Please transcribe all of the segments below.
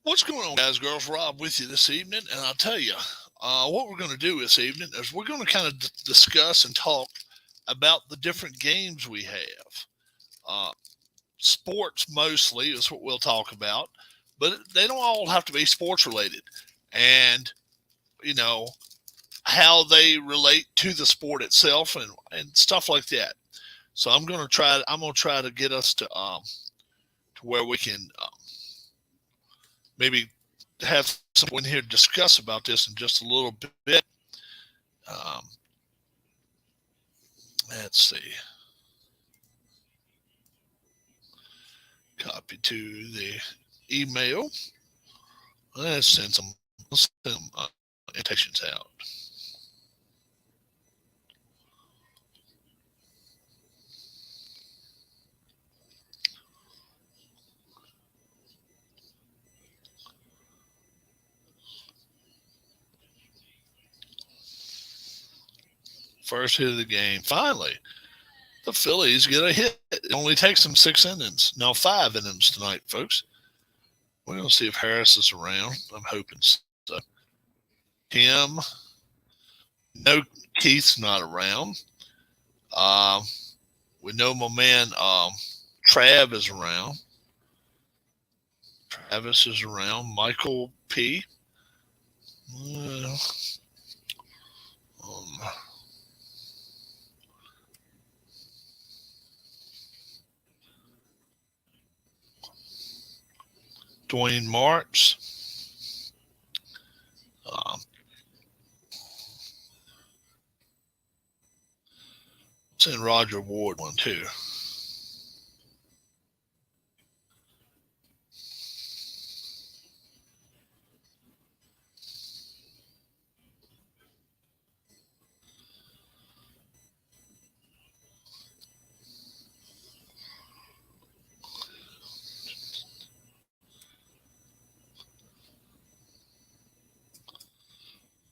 What's going on, guys, girls? Rob with you this evening, and I'll tell you what we're going to do this evening is we're going to kind of discuss and talk about the different games we have. Uh, Sports mostly is what we'll talk about, but they don't all have to be sports related, and you know how they relate to the sport itself and stuff like that. So I'm going to try. I'm going to try to get us to where we can maybe have someone here discuss about this in just a little bit. Um, let's see. Copy to the email. Let's send some invitations out. First hit of the game. Finally, the Phillies get a hit. It only takes them 6 innings. No, 5 innings tonight, folks. We're going to see if Harris is around. I'm hoping so. Him. No, Keith's not around. Um, we know my man Trav is around. Travis is around. Michael P. Um, Dwayne Marks. Um, send Roger Ward one too.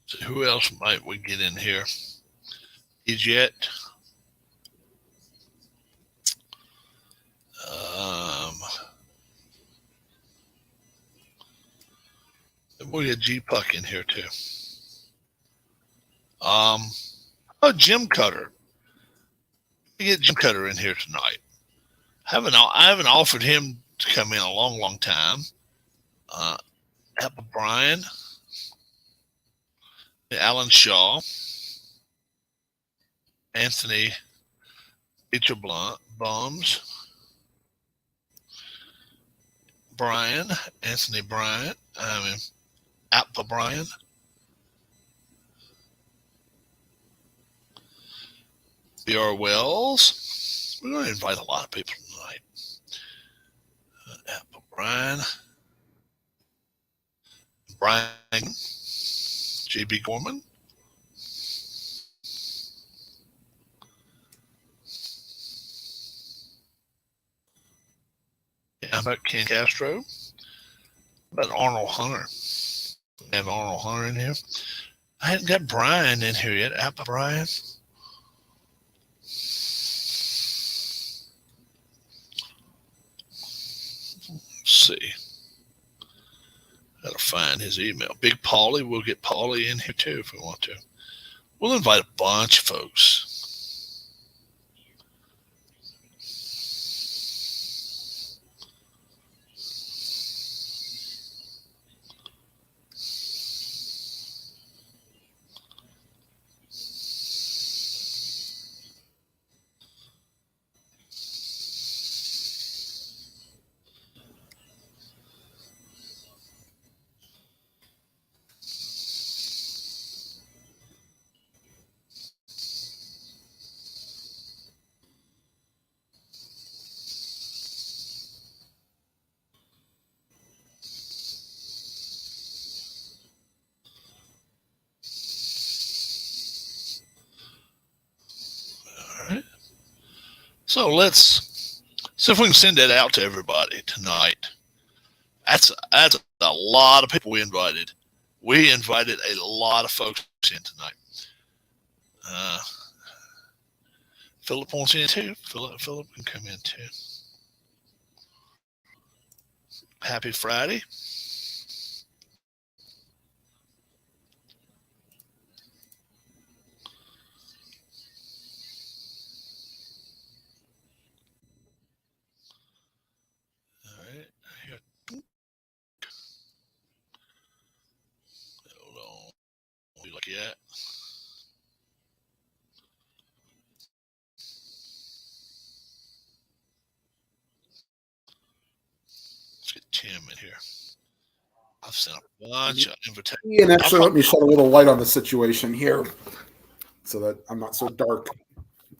So who else might we get in here? Jet. Um, we'll get G Puck in here too. Oh, Jim Cutter. We get Jim Cutter in here tonight. I haven't offered him to come in a long, long time. Apple Bryan, Alan Shaw, Anthony Beecher Bums, Brian, Anthony Bryant, Apple Bryan, B.R. Wells. We're going to invite a lot of people tonight. Apple Bryan, Brian, J.B. Gorman, how about Ken Castro? How about Arnold Hunter? We have Arnold Hunter in here. I hadn't got Brian in here yet. Apple Bryan. Let's see. Gotta find his email. Big Paulie. We'll get Paulie in here too if we want to. We'll invite a bunch of folks. All right. So let's see if we can send that out to everybody tonight. That's a lot of people we invited. We invited a lot of folks in tonight. Philip wants in too. Philip can come in too. Happy Friday. him in here. I've sent a bunch of invitations. And actually, let me shed a little light on the situation here so that I'm not so dark.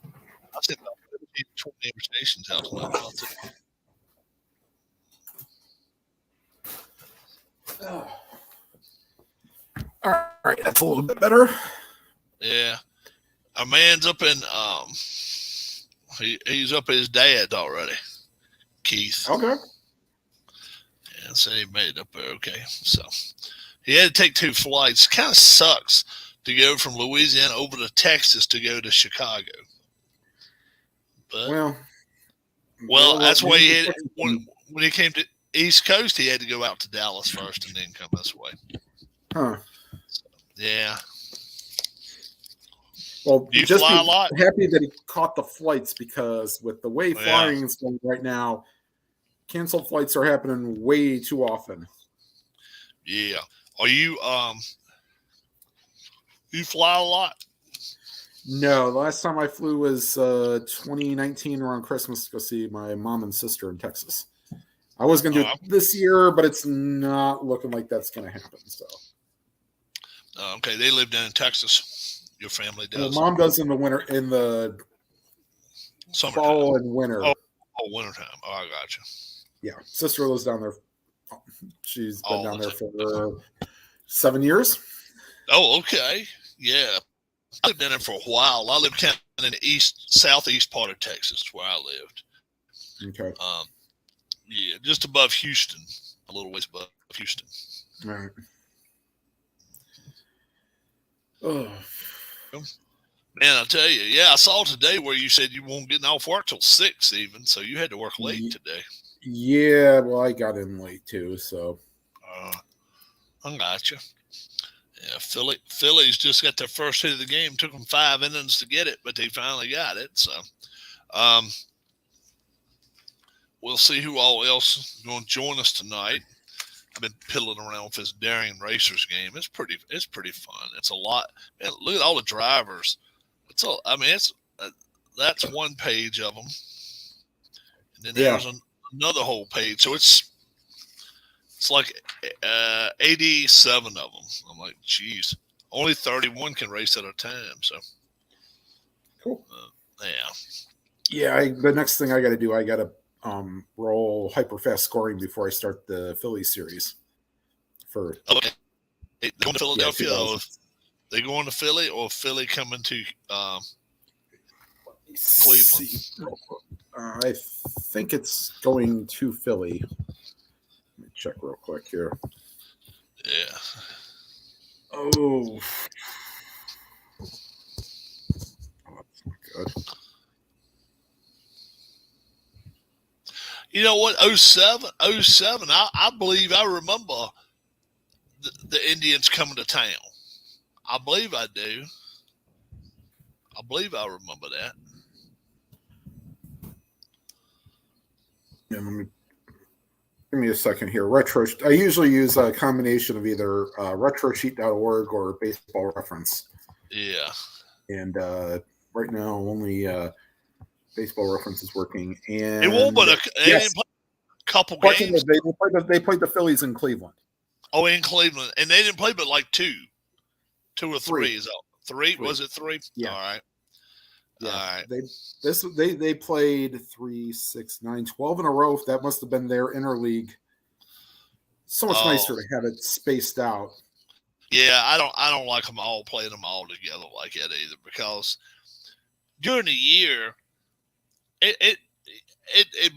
I sent about 15, 20 invitations out tonight. All right, that's a little bit better. Yeah. Our man's up in he's up at his dad's already. Keith. Okay. Yeah, so he made it up there okay. So he had to take 2 flights. Kind of sucks to go from Louisiana over to Texas to go to Chicago. But well, that's why he had when he came to East Coast, he had to go out to Dallas first and then come this way. Huh. So, yeah. Well, you just fly a lot? Happy that he caught the flights because with the way flying is going right now, canceled flights are happening way too often. Yeah. Are you you fly a lot? No, the last time I flew was 2019 around Christmas to go see my mom and sister in Texas. I was going to do it this year, but it's not looking like that's going to happen. So, okay, they live down in Texas. Your family does. Well, mom does in the winter, in the summertime. Fall and winter. Oh, wintertime. Oh, I got you. Yeah, sister lives down there. She's been down there for 7 years. Oh, okay. Yeah. I lived down there for a while. I lived kind of in the southeast part of Texas where I lived. Okay. Yeah, just above Houston, a little ways above Houston. All right. Oh. Man, I tell you, yeah, I saw today where you said you won't get off work till 6 even, so you had to work late today. Yeah, well, I got in late too, so. I got you. Yeah, Phillies just got their first hit of the game. Took them 5 innings to get it, but they finally got it. So, we'll see who all else is going to join us tonight. I've been piddling around with this Darien Racers game. It's pretty fun. It's a lot. Man, look at all the drivers. That's one page of them, and then there's another whole page. So it's like 87 of them. I'm like, geez, only 31 can race at a time. So cool. Yeah. The next thing I got to do, I got to roll hyperfast scoring before I start the Philly series. Okay. They going to Philadelphia, or they going to Philly, or Philly coming to Cleveland? I think it's going to Philly. Let me check real quick here. Yeah. Oh, that's not good. You know what? 07, I believe I remember the Indians coming to town. I believe I do. I believe I remember that. Yeah, give me a second here. I usually use a combination of either retrosheet.org or Baseball Reference. Yeah. And right now, only Baseball Reference is working. And it won't, but they didn't play a couple games. They played the Phillies in Cleveland. Oh, in Cleveland, and they didn't play but like two or three. Is all three? Was it 3? Yeah. All right. Yeah. All right. They played 3, 6, 9, 12 in a row. That must have been their interleague. So much nicer to have it spaced out. Yeah, I don't like them all playing them all together like that either, because during the year, it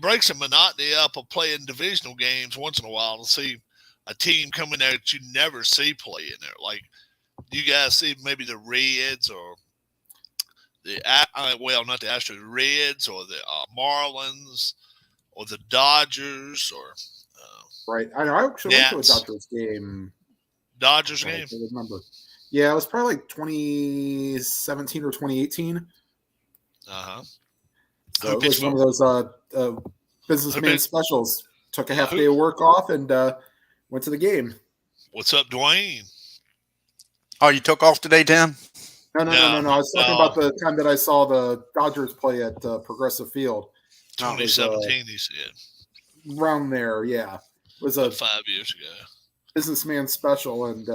breaks the monotony up of playing divisional games once in a while to see a team coming there that you never see play in there. Like, you guys see maybe the Reds or not the Astros, the Reds or the Marlins or the Dodgers or right. I actually went to a Dodgers game. Game? I remember. Yeah, it was probably like 2017 or 2018. Uh-huh. So it was one of those businessman specials. Took a half day of work off and went to the game. What's up, Dwayne? Oh, you took off today, Tim? No. I was talking about the time that I saw the Dodgers play at Progressive Field. 2017, he said. Around there, yeah. was a 5 years ago. businessman special and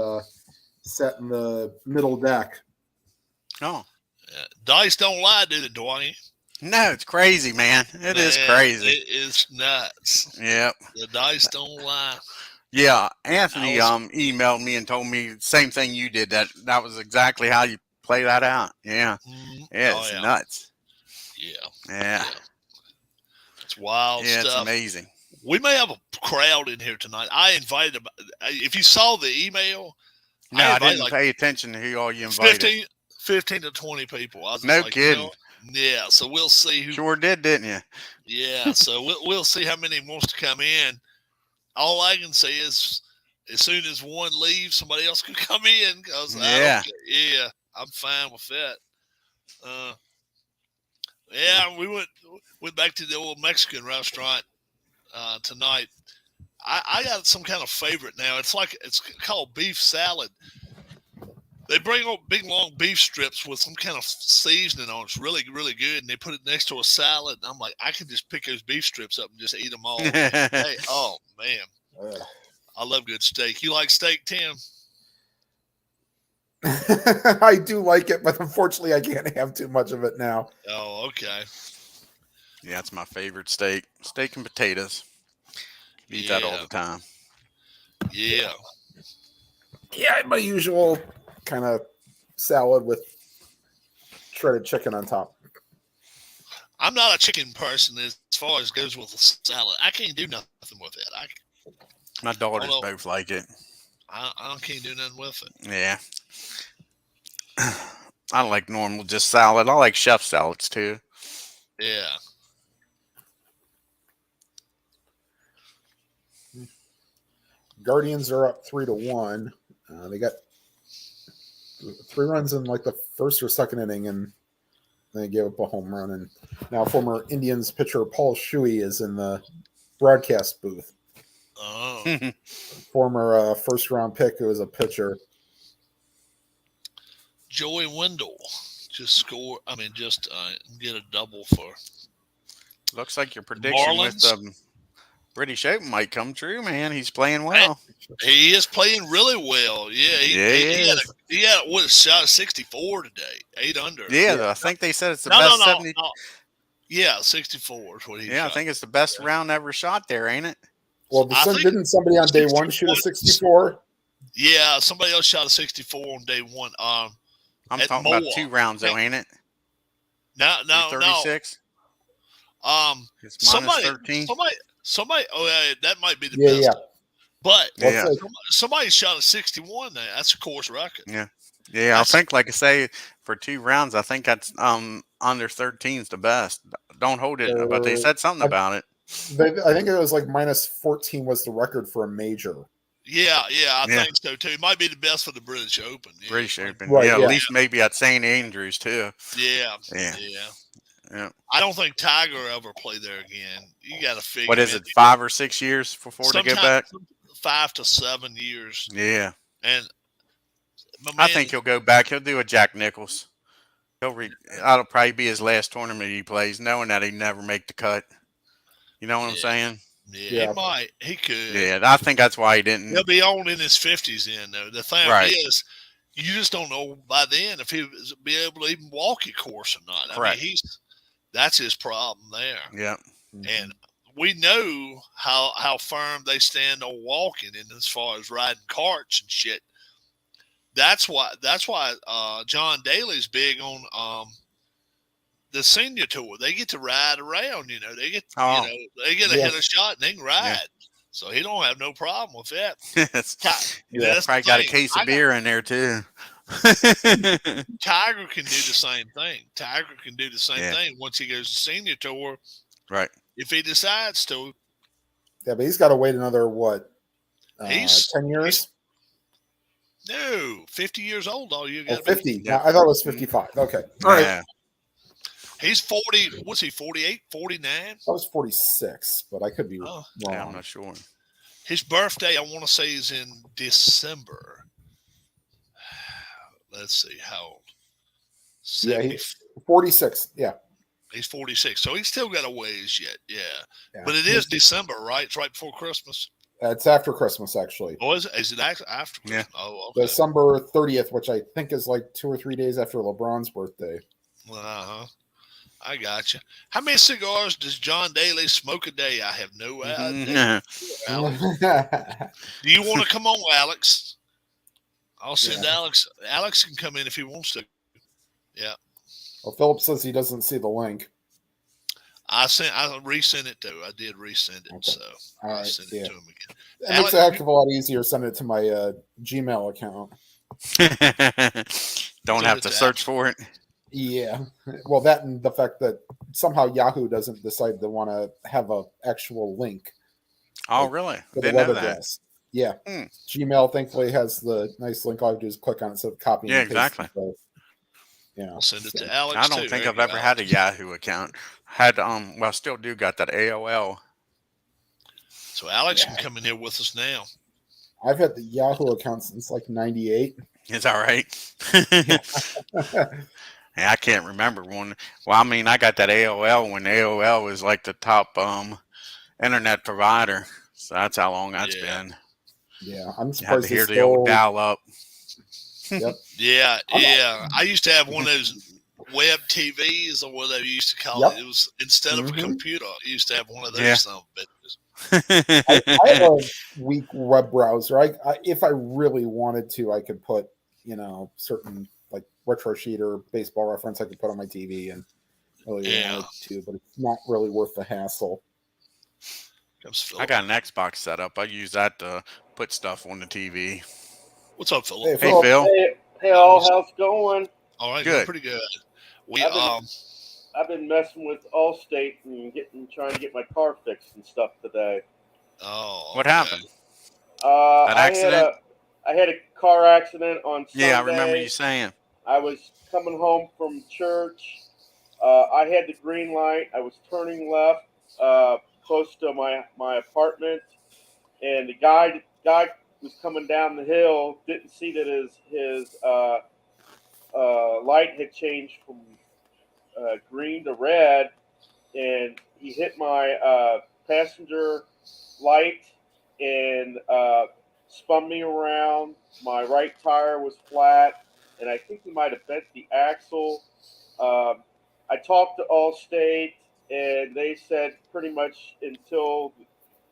sat in the middle deck. Oh. Yeah. Dice don't lie, do they, Dwayne? No, it's crazy, man. It is crazy. It is nuts. Yep. The dice don't lie. Yeah. Anthony emailed me and told me the same thing you did. That was exactly how you play that out. Yeah. Mm-hmm. Yeah, it's nuts. Yeah. Yeah. It's wild stuff. It's amazing. We may have a crowd in here tonight. I invited them. If you saw the email, no, I didn't pay attention to who all you invited. 15 to 20 people. I was no kidding. Yeah, so we'll see who. Sure did, didn't you? Yeah, so we'll see how many wants to come in. All I can say is, as soon as one leaves, somebody else can come in. Cause I'm fine with that. We went back to the old Mexican restaurant tonight. I got some kind of favorite now. It's called beef salad. They bring up big long beef strips with some kind of seasoning on it. It's really, really good. And they put it next to a salad. And I'm like, I can just pick those beef strips up and just eat them all. Hey, oh, man. I love good steak. You like steak, Tim? I do like it, but unfortunately I can't have too much of it now. Oh, okay. Yeah, it's my favorite steak. Steak and potatoes. Eat that all the time. Yeah. Yeah, my usual kind of salad with shredded chicken on top. I'm not a chicken person as far as goes with a salad. I can't do nothing with it. My daughters both like it. I can't do nothing with it. Yeah. I like normal just salad. I like chef salads too. Yeah. Guardians are up 3-1. They got 3 runs in like the first or second inning, and they gave up a home run. And now former Indians pitcher Paul Shuey is in the broadcast booth. Oh. Former first-round pick who was a pitcher. Joey Wendell just get a double for. Looks like your prediction Marlins. With British Open might come true, man. He's playing well. He is playing really well. Yeah, he had a shot of 64 today, 8 under. Yeah, I think they said it's the best 70. No. Yeah, 64 is what he shot. I think it's the best round ever shot there, ain't it? Well, didn't somebody on day one shoot a 64? Yeah, somebody else shot a 64 on day one. I'm talking about 2 rounds, though, ain't it? No. 36? It's minus 13? Somebody. Oh, yeah, that might be the best. Yeah. But yeah. Somebody shot a 61 there. That's a course record. Yeah. Yeah, I think, like I say, for 2 rounds, I think that's under 13 is the best. Don't hold it, but they said something about it. I think it was like minus 14 was the record for a major. Yeah, I think so too. It might be the best for the British Open. Yeah. British Open. Right, at least maybe at St. Andrews too. Yeah. I don't think Tiger will ever play there again. You got to figure. What is it? 5 or 6 years before they go back? 5 to 7 years. Yeah. And I think he'll go back. He'll do a Jack Nicklaus. That'll probably be his last tournament he plays, knowing that he'd never make the cut. You know what I'm saying? Yeah, he might. He could. Yeah, I think that's why he didn't. He'll be on in his 50s then, though. The thing is, you just don't know by then if he will be able to even walk a course or not. I mean, that's his problem there. Yeah. And we know how firm they stand on walking, and as far as riding carts and shit. That's why John Daly's big on the senior tour. They get to ride around, they get they get a hit a shot and they can ride. Yeah. So he don't have no problem with that. Probably got a case of beer in there too. Tiger can do the same thing. Tiger can do the same thing once he goes to senior tour. Right. If he decides to. Yeah, but he's got to wait another 10 years? No, 50 years old. All you got 50. Yeah. I thought it was 55. Okay. All right. He's 40. What's he, 48, 49? I was 46, but I could be wrong. Yeah, I'm not sure. His birthday, I want to say, is in December. Let's see, how old? 70. Yeah, he's 46. Yeah. He's 46, so he's still got a ways yet. Yeah. But it is December, right? It's right before Christmas. It's after Christmas, actually. Oh, is it actually after Christmas? Yeah. Oh, okay. December 30th, which I think is like 2 or 3 days after LeBron's birthday. Uh-huh. I got you. How many cigars does John Daly smoke a day? I have no idea. Do you want to come on, Alex? I'll send Alex. Alex can come in if he wants to. Yeah. Well, Philip says he doesn't see the link. I resent it too. I did resend it, so I sent it to him again. And Alex, it's a heck of a lot easier sending it to my Gmail account. Don't have to search for it. Yeah. Well, that and the fact that somehow Yahoo doesn't decide to want to have an actual link. Oh, really? For the web address. Yeah. Gmail thankfully has the nice link. All I have to do is click on it instead of copying. Yeah, exactly. I'll send it to Alex. I don't think I've ever had a Yahoo account. Had I still do got that AOL. So Alex can come in here with us now. I've had the Yahoo account since like '98. Is that right? Yeah, I can't remember one. Well, I mean, I got that AOL when AOL was like the top internet provider. So that's how long that's been. Yeah, I'm surprised. You had to hear the old dial up. Yep. Yeah. I used to have one of those web TVs, or whatever you used to call it. It was instead of a computer. I used to have one of those. I have a weak web browser. If I really wanted to, I could put certain like Retro Sheet or Baseball Reference I could put on my TV and really wanted to, but it's not really worth the hassle. I got an Xbox set up. I use that to put stuff on the TV. What's up, Philip? Hey, Phil. Hey, all. How's it going? All right, good. Pretty good. I've been messing with Allstate and trying to get my car fixed and stuff today. Oh, what happened? An accident? I had a car accident on Sunday. Yeah, I remember you saying. I was coming home from church. I had the green light. I was turning left, close to my apartment, and the guy was coming down the hill. Didn't see that his light had changed from green to red, and he hit my passenger light and spun me around. My right tire was flat, and I think he might have bent the axle. I talked to Allstate, and they said pretty much until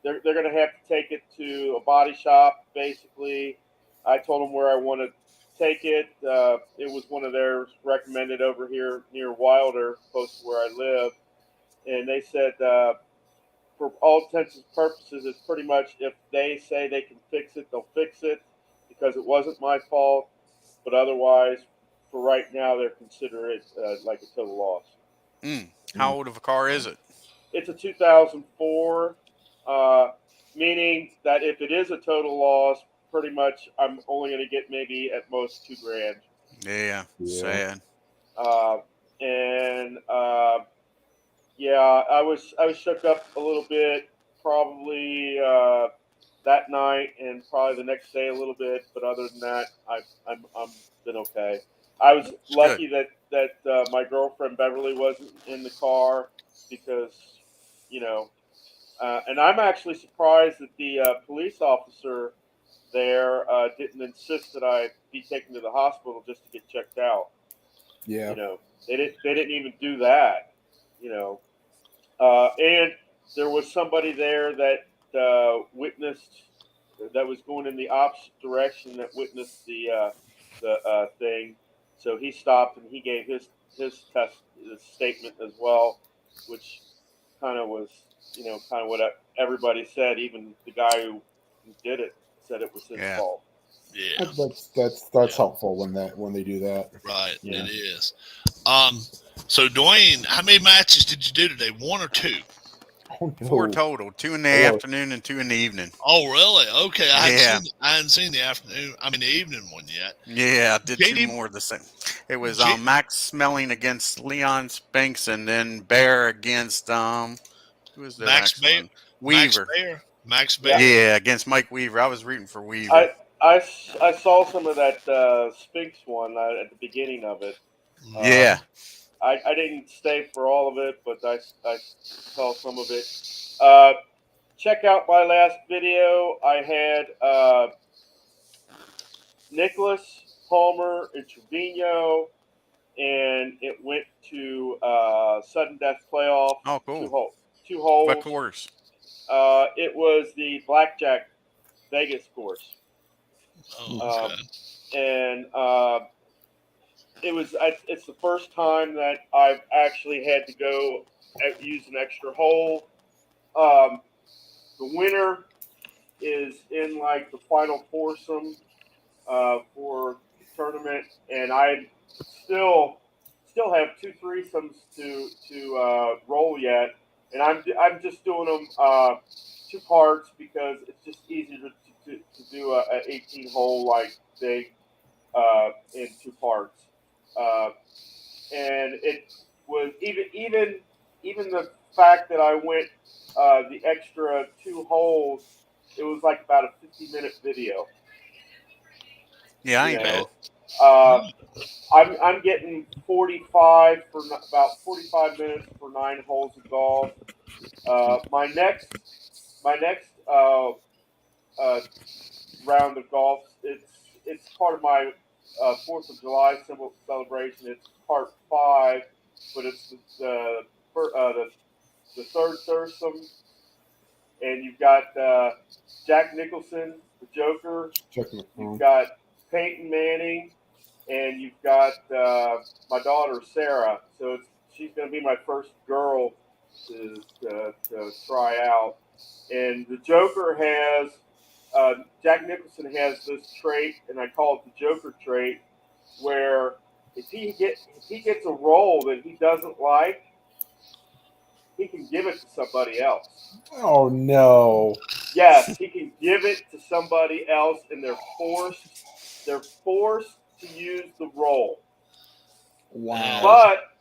they're going to have to take it to a body shop, basically. I told them where I want to take it. It was one of theirs recommended over here near Wilder, close to where I live. And they said, for all intents and purposes, it's pretty much if they say they can fix it, they'll fix it because it wasn't my fault. But otherwise, for right now, they're considering it like a total loss. How old of a car is it? It's a 2004, meaning that if it is a total loss, pretty much I'm only going to get maybe at most $2,000. Yeah, sad. I was shook up a little bit, probably that night and probably the next day a little bit, but other than that, I'm been okay. I was lucky that my girlfriend Beverly wasn't in the car because, and I'm actually surprised that the police officer there didn't insist that I be taken to the hospital just to get checked out. Yeah. They didn't even do that. And there was somebody there that witnessed that was going in the opposite direction that witnessed the thing. So he stopped and he gave his statement as well, which kind of was, kind of what everybody said. Even the guy who did it said it was his fault. Yeah, that's helpful when they do that. Right, it is. So Dwayne, how many matches did you do today? 1 or 2? Oh, no. 4 total. 2 in the afternoon and 2 in the evening. Oh, really? Okay, I hadn't seen the afternoon. I mean, the evening one yet. Yeah, I did 2 more the same. It was Max Smelling against Leon Spinks, and then Bear against who was the next one? Weaver. Max Bear. Yeah, against Mike Weaver. I was rooting for Weaver. I saw some of that Spinks one at the beginning of it. Yeah. I didn't stay for all of it, but I saw some of it. check out my last video. I had Nicholas, Palmer, and Trevino, and it went to sudden death playoff. Oh, cool. Two holes. What course? It was the Blackjack Vegas course. Oh, okay. And it's the first time that I've actually had to go use an extra hole. The winner is in like the final foursome for the tournament, and I still have 2 threesomes to roll yet, and I'm just doing them 2 parts because it's just easier to do a 18 hole like thing in 2 parts. And it was even the fact that I went the extra 2 holes, it was like about a 50-minute video. Yeah, I ain't bad. I'm getting 45 for about 45 minutes for 9 holes of golf. My next round of golf, it's part of my 4th of July celebration. It's part 5, but it's the third threesome, and you've got Jack Nicholson, the Joker. You've got Peyton Manning, and you've got my daughter Sarah. So she's going to be my first girl to try out. And the Joker has Jack Nicholson has this trait, and I call it the Joker trait, where if he gets a roll that he doesn't like, he can give it to somebody else. Oh no! Yes, he can give it to somebody else, and they're forced to use the roll. Wow! But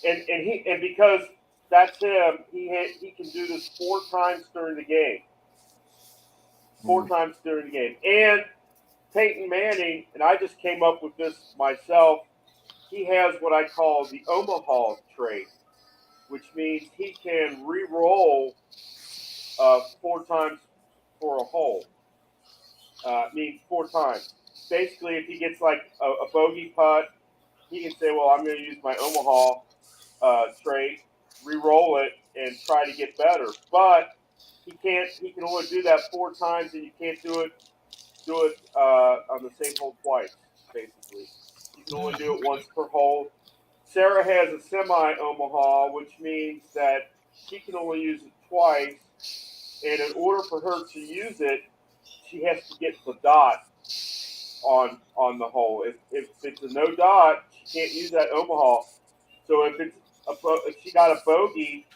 and because that's him, he can do this 4 times during the game. 4 times during the game. And Peyton Manning, and I just came up with this myself, he has what I call the Omaha trait, which means he can re-roll 4 times for a hole. Means 4 times. Basically, if he gets like a bogey putt, he can say, well, I'm going to use my Omaha trait, re-roll it, and try to get better. But he can only do that 4 times, and you can't do it on the same hole twice, basically. You can only do it once per hole. Sarah has a semi-Omaha, which means that she can only use it twice, and in order for her to use it, she has to get the dot on the hole. If it's a no dot, she can't use that Omaha. So if she got a bogey,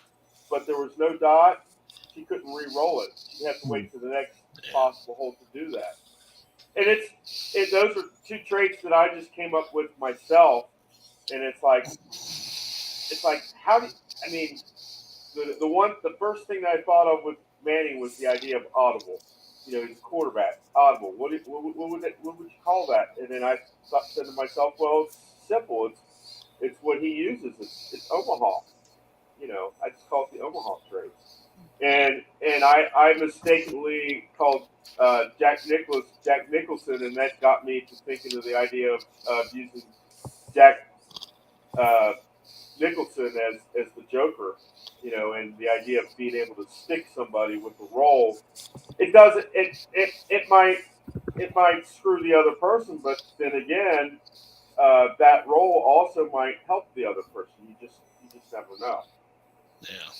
but there was no dot, she couldn't re-roll it. She'd have to wait for the next possible hole to do that. And those are 2 traits that I just came up with myself. And it's like how do I mean the first thing that I thought of with Manning was the idea of audible. You know, he's a quarterback, audible. What would you call that? And then I said to myself, well, it's simple. It's what he uses. It's Omaha. You know, I just call it the Omaha trait. And I mistakenly called Jack Nicholson, and that got me to thinking of the idea of using Jack Nicholson as the Joker, you know, and the idea of being able to stick somebody with the roll. It doesn't. It might screw the other person, but then again, that roll also might help the other person. You just never know. Yeah.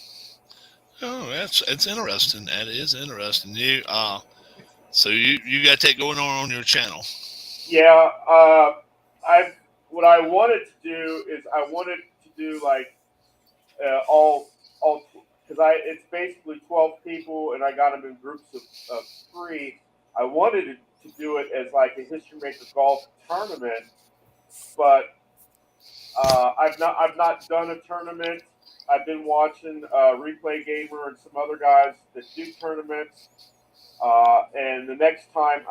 Oh, it's interesting. That is interesting. So you got that going on your channel? Yeah. What I wanted to do is I wanted to do like all because it's basically 12 people and I got them in groups of 3. I wanted to do it as like a History Maker golf tournament, but I've not done a tournament. I've been watching Replay Gamer and some other guys that do tournaments, and the next time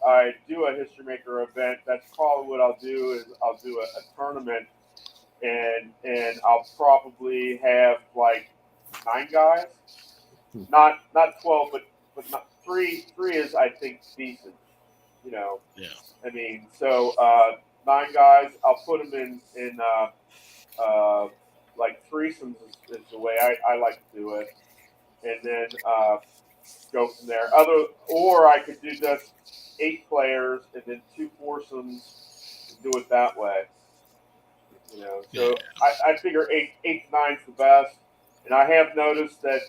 I do a History Maker event, that's probably what I'll do is I'll do a tournament, and I'll probably have like 9 guys, not 12, but not, three is, I think, decent. You know, Yeah. I mean, so 9 guys. I'll put them in like threesomes is the way I like to do it, and then go from there. Or I could do just 8 players and then 2 foursomes and do it that way. You know, so Yeah. I figure 8 to 9 is the best, and I have noticed that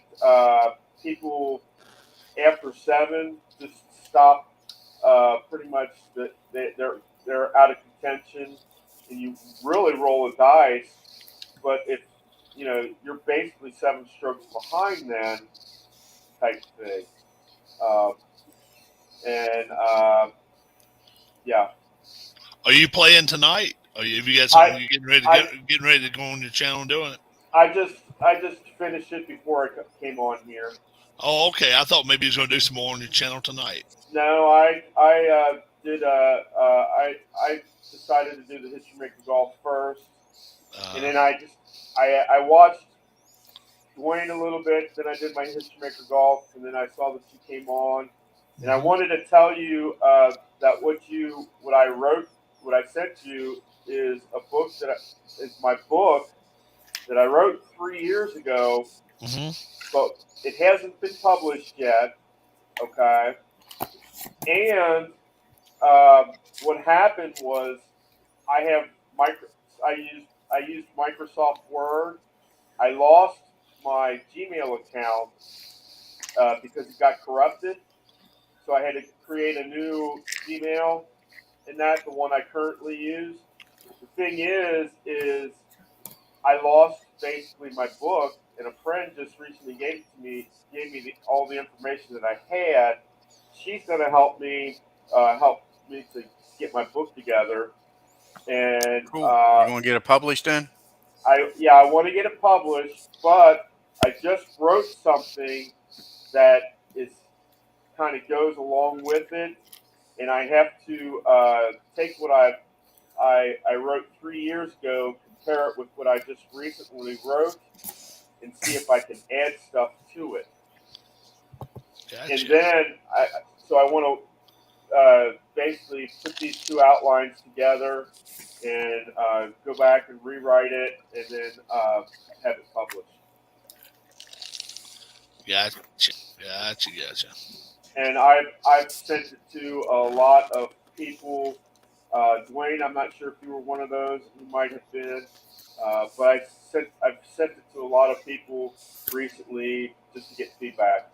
people after 7 just stop. Pretty much that they're out of contention, and you really roll the dice. But if you know you're basically 7 strokes behind, then type thing, um, and yeah. Are you playing tonight? Have you got something you're getting ready to go on your channel and doing it? I just finished it before I came on here. Oh, okay. I thought maybe you was going to do some more on your channel tonight. No, I did. I decided to do the History Maker Golf first, and then I watched Dwayne a little bit. Then I did my History Maker Golf, and then I saw that you came on, and I wanted to tell you that what I wrote, what I sent you is a book is my book that I wrote 3 years ago, but it hasn't been published yet. Okay. And what happened was I used Microsoft Word. I lost my Gmail account because it got corrupted. So I had to create a new Gmail, and that's the one I currently use. The thing is I lost basically my book, and a friend just recently gave me all the information that I had. She's going to help me to get my book together, and cool. You want to get it published then? I want to get it published, but I just wrote something that is kind of goes along with it, and I have to take what I wrote 3 years ago, compare it with what I just recently wrote, and see if I can add stuff to it. Gotcha. And then I want to basically put these 2 outlines together and go back and rewrite it, and then have it published. Gotcha. And I've sent it to a lot of people. Dwayne, I'm not sure if you were one of those. You might have been, but I've sent it to a lot of people recently just to get feedback.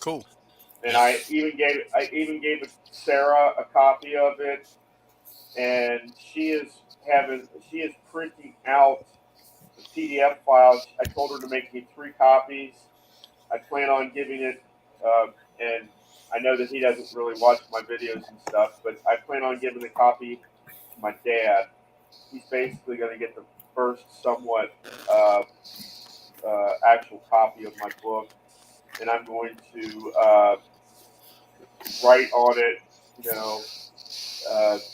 Cool. And I even gave Sarah a copy of it, and she is printing out the PDF files. I told her to make me 3 copies. I plan on giving it, and I know that he doesn't really watch my videos and stuff, but I plan on giving a copy to my dad. He's basically going to get the first somewhat actual copy of my book, and I'm going to write on it. You know,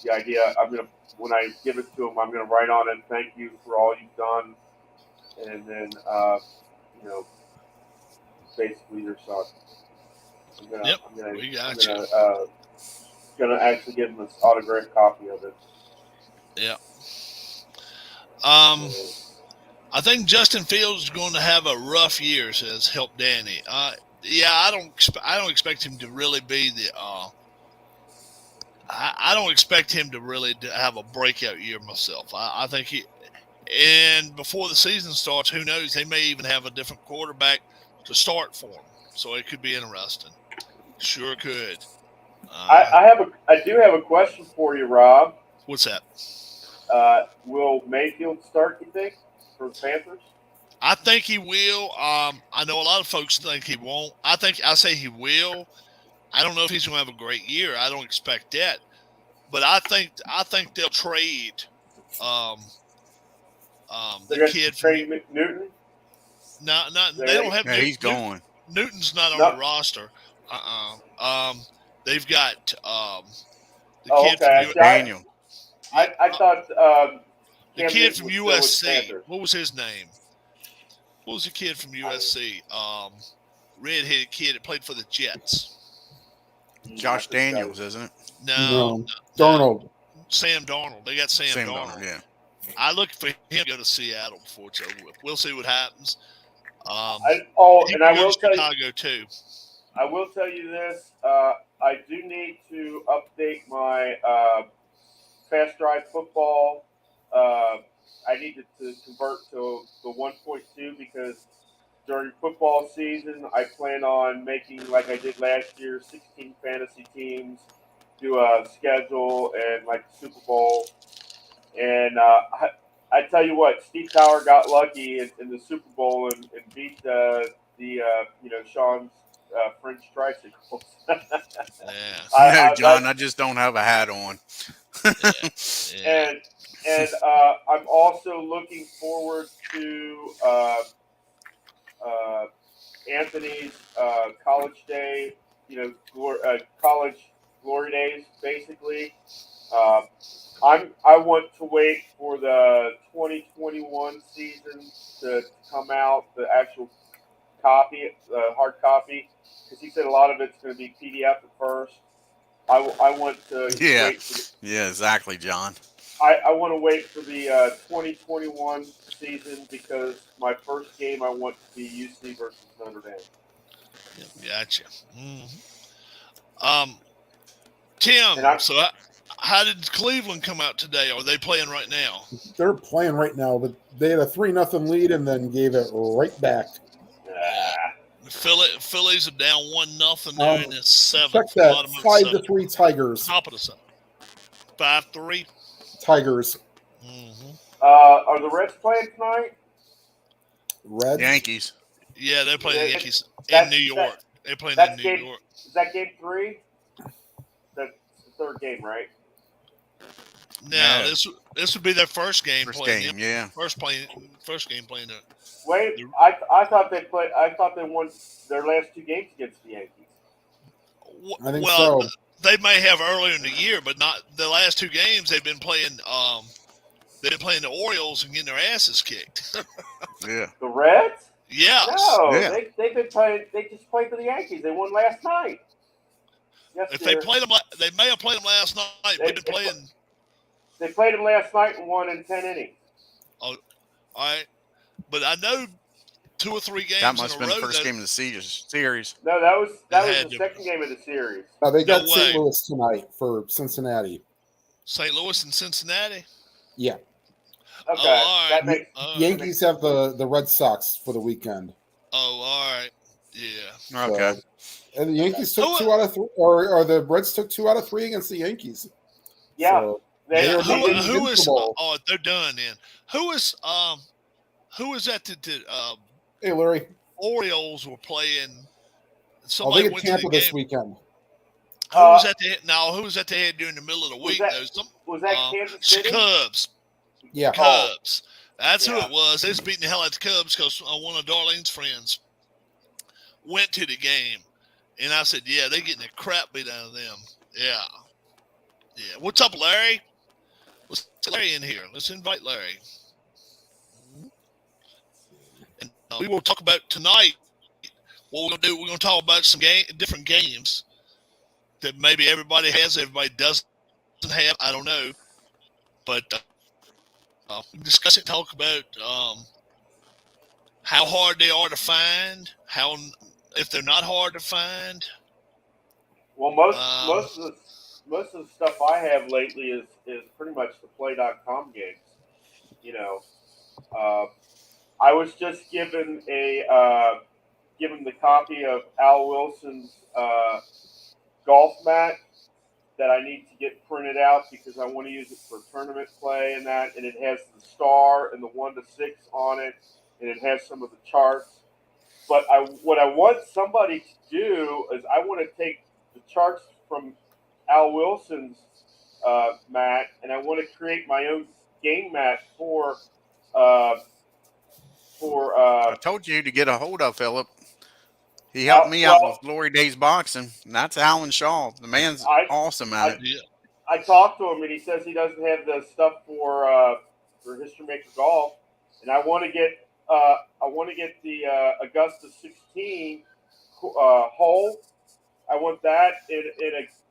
the idea. When I give it to him, I'm gonna write on it. Thank you for all you've done, and then you know, basically your son. Gonna actually give him an autographed copy of it. Yeah. I think Justin Fields is going to have a rough year, says Help Danny. I don't expect him to really be the. I don't expect him to really have a breakout year myself. I think and before the season starts, who knows? They may even have a different quarterback to start for him, so it could be interesting. Sure could. I do have a question for you, Rob. What's that? Will Mayfield start, you think, for the Panthers? I think he will. I know a lot of folks think he won't. I say he will. I don't know if he's going to have a great year. I don't expect that, but I think they'll trade the kid trade Newton. No, they don't have. Yeah, he's going. Newton's not on the roster. They've got the kid from Daniel. I thought the kid from USC. What was his name? What was the kid from USC? redheaded kid that played for the Jets. Josh Daniels, isn't it? No, Darnold. Sam Darnold. They got Sam Darnold. Yeah. I look for him to go to Seattle before it's over with. We'll see what happens. And I I will to tell you, Chicago too. I will tell you this. I do need to update my Fast Drive football. I needed to convert to the 1.2 because during football season, I plan on making, like I did last year, 16 fantasy teams, do a schedule and like the Super Bowl. And I tell you what, Steve Tower got lucky in the Super Bowl and beat Sean's French tricycles. Yeah. John, I just don't have a hat on. Yeah. And I'm also looking forward to Anthony's college day, college glory days, basically. I want to wait for the 2021 season to come out, the actual copy, hard copy, because he said a lot of it's going to be PDF at first. I want to wait for Yeah, exactly, John. I want to wait for the 2021 season because my first game I want to be UC versus Notre Dame. Gotcha. Tim, how did Cleveland come out today? Are they playing right now? They're playing right now, but they had a 3-0 lead and then gave it right back. Phillies are down 1-0 there in the seventh. Check that. 5-3 Tigers. Top of the seventh. 5-3 Tigers. Are the Reds playing tonight? Reds. Yankees. Yeah, they're playing the Yankees in New York. They're playing in New York. Is that game 3? That's the third game, right? No, this would be their first game. First game. First game playing it. Wait, I thought they played. I thought they won their last 2 games against the Yankees. I think so. They may have earlier in the year, but not the last 2 games. They've been playing. They've been playing the Orioles and getting their asses kicked. Yeah. The Reds? Yeah. No, yeah. they've been playing. They just played for the Yankees. They won last night. Yes, If they played them, they may have played them last night. They've been playing. They played them last night and won in 10 innings. Oh, all right. But I know 2 or 3 games. That must in have a been the row first game of the series. No, that was had the to- second game of the series. No, they got No St. way. Louis tonight for Cincinnati. St. Louis and Cincinnati. Yeah. Okay, all right. that makes Yankees have the Red Sox for the weekend. Oh, all right. Yeah. Okay. And the Yankees took 2 out of 3, or the Reds took 2 out of 3 against the Yankees. yeah. So, Yeah. They're Who is? invincible. Oh, they're done then. Who is? Who is that? hey, Larry. Orioles were playing. They Somebody get went to the Tampa game. this weekend. Who was at the? No, who was at the head during the middle of the Was week? that- Was that Kansas City? Cubs. Yeah. Cubs. That's who Yeah. it was. They was beating the hell out of the Cubs because one of Darlene's friends went to the game, and I said, "Yeah, they getting the crap beat out of them." Yeah. Yeah. What's up, Larry? Let's get Larry in here. Let's invite Larry. And we will talk about tonight. What we're gonna do? We're gonna talk about some different games that maybe everybody has, everybody doesn't have. I don't know, but discuss it. Talk about how hard they are to find. How if they're not hard to find. Well, most of the stuff I have lately is pretty much the play.com games. You know, I was just given the copy of Al Wilson's golf mat that I need to get printed out because I want to use it for tournament play and that, and it has the star and the 1 to 6 on it, and it has some of the charts. But what I want somebody to do is I want to take the charts from Al Wilson's mat, and I want to create my own game mat for. I told you to get a hold of Philip. He helped me out with Glory Days Boxing, and that's Alan Shaw. The man's awesome at it. Yeah. I talked to him, and he says he doesn't have the stuff for History Maker Golf, and I want to get the Augusta 16 hole. I want that in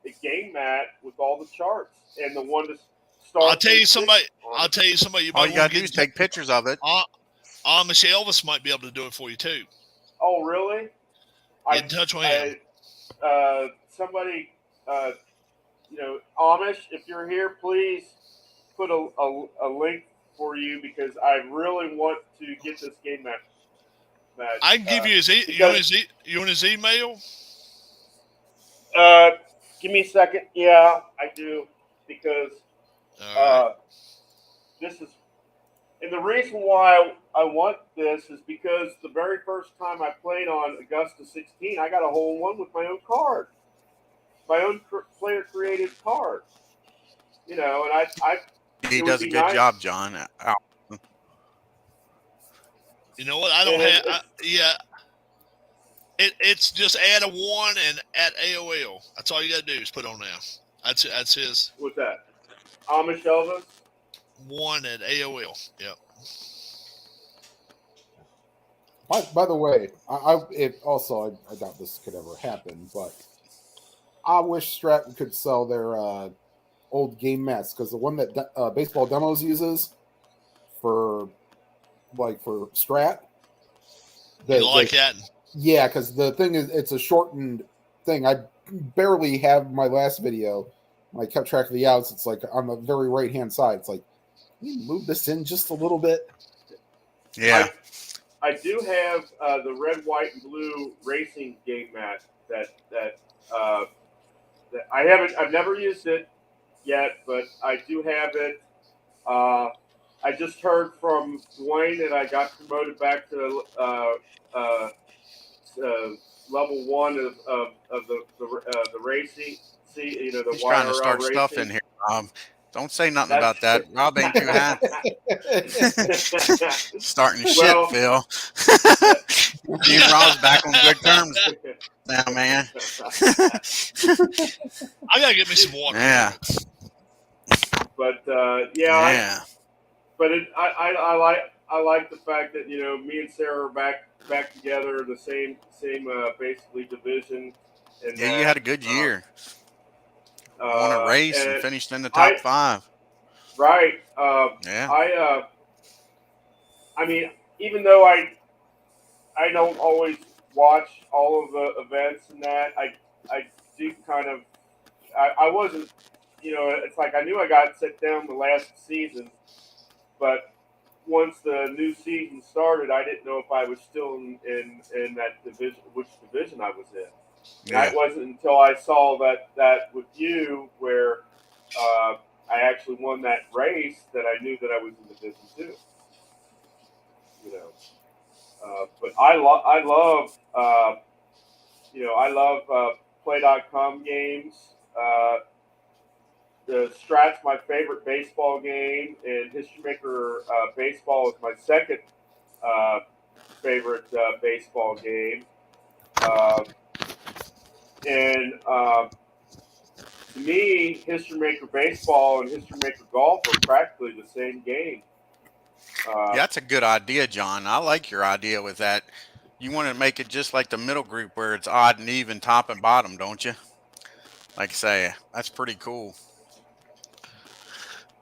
a game mat with all the charts and the one to start. I'll tell you somebody. You All might you want gotta to do get is take pictures of it. Amish Elvis might be able to do it for you too. Oh, really? Get in touch with him. Somebody, Amish, if you're here, please put a link for you because I really want to get this game match. I can give you his. You want his email? Give me a second. Yeah, I do because this is, and the reason why I want this is because the very first time I played on Augusta 16, I got a hole in one with my own card, my own player created card. And he does a good job, John. You know what? I don't have. It's just add a 1 and at AOL. That's all you got to do is put on now. That's his. What's that? Amish Elvis? 1 at AOL. Yep. By the way, I doubt this could ever happen, but I wish Stratton could sell their old game mats because the one that Baseball Demos uses for Strat. You like that? Yeah, because the thing is, it's a shortened thing. I barely have my last video. When I kept track of the outs. It's like on the very right hand side. It's like, can you move this in just a little bit? Yeah. I do have the red, white, and blue racing game mat that I haven't. I've never used it yet, but I do have it. I just heard from Dwayne that I got promoted back to level 1 of the racing. See, the He's trying to start racing. stuff in here. Don't say nothing about that. Rob ain't too happy. Starting shit, Phil. Me and Rob's back on good terms now, man. I gotta get me some water. Yeah. But yeah. I like the fact that me and Sarah are back together in the same basically division. And yeah, you had a good year. Won a race and finished in the top 5. Right. Yeah. I mean, even though I don't always watch all of the events and that, I do kind of. I wasn't. It's like I knew I got set down the last season, but once the new season started, I didn't know if I was still in that division, which division I was in. Yeah. It wasn't until I saw that with you where I actually won that race that I knew that I was in Division 2. But I love Play.com games. The Strat's my favorite baseball game, and History Maker Baseball is my second favorite baseball game. To me, History Maker Baseball and History Maker Golf are practically the same game. Yeah, that's a good idea, John. I like your idea with that. You want to make it just like the middle group where it's odd and even top and bottom, don't you? Like I say, that's pretty cool.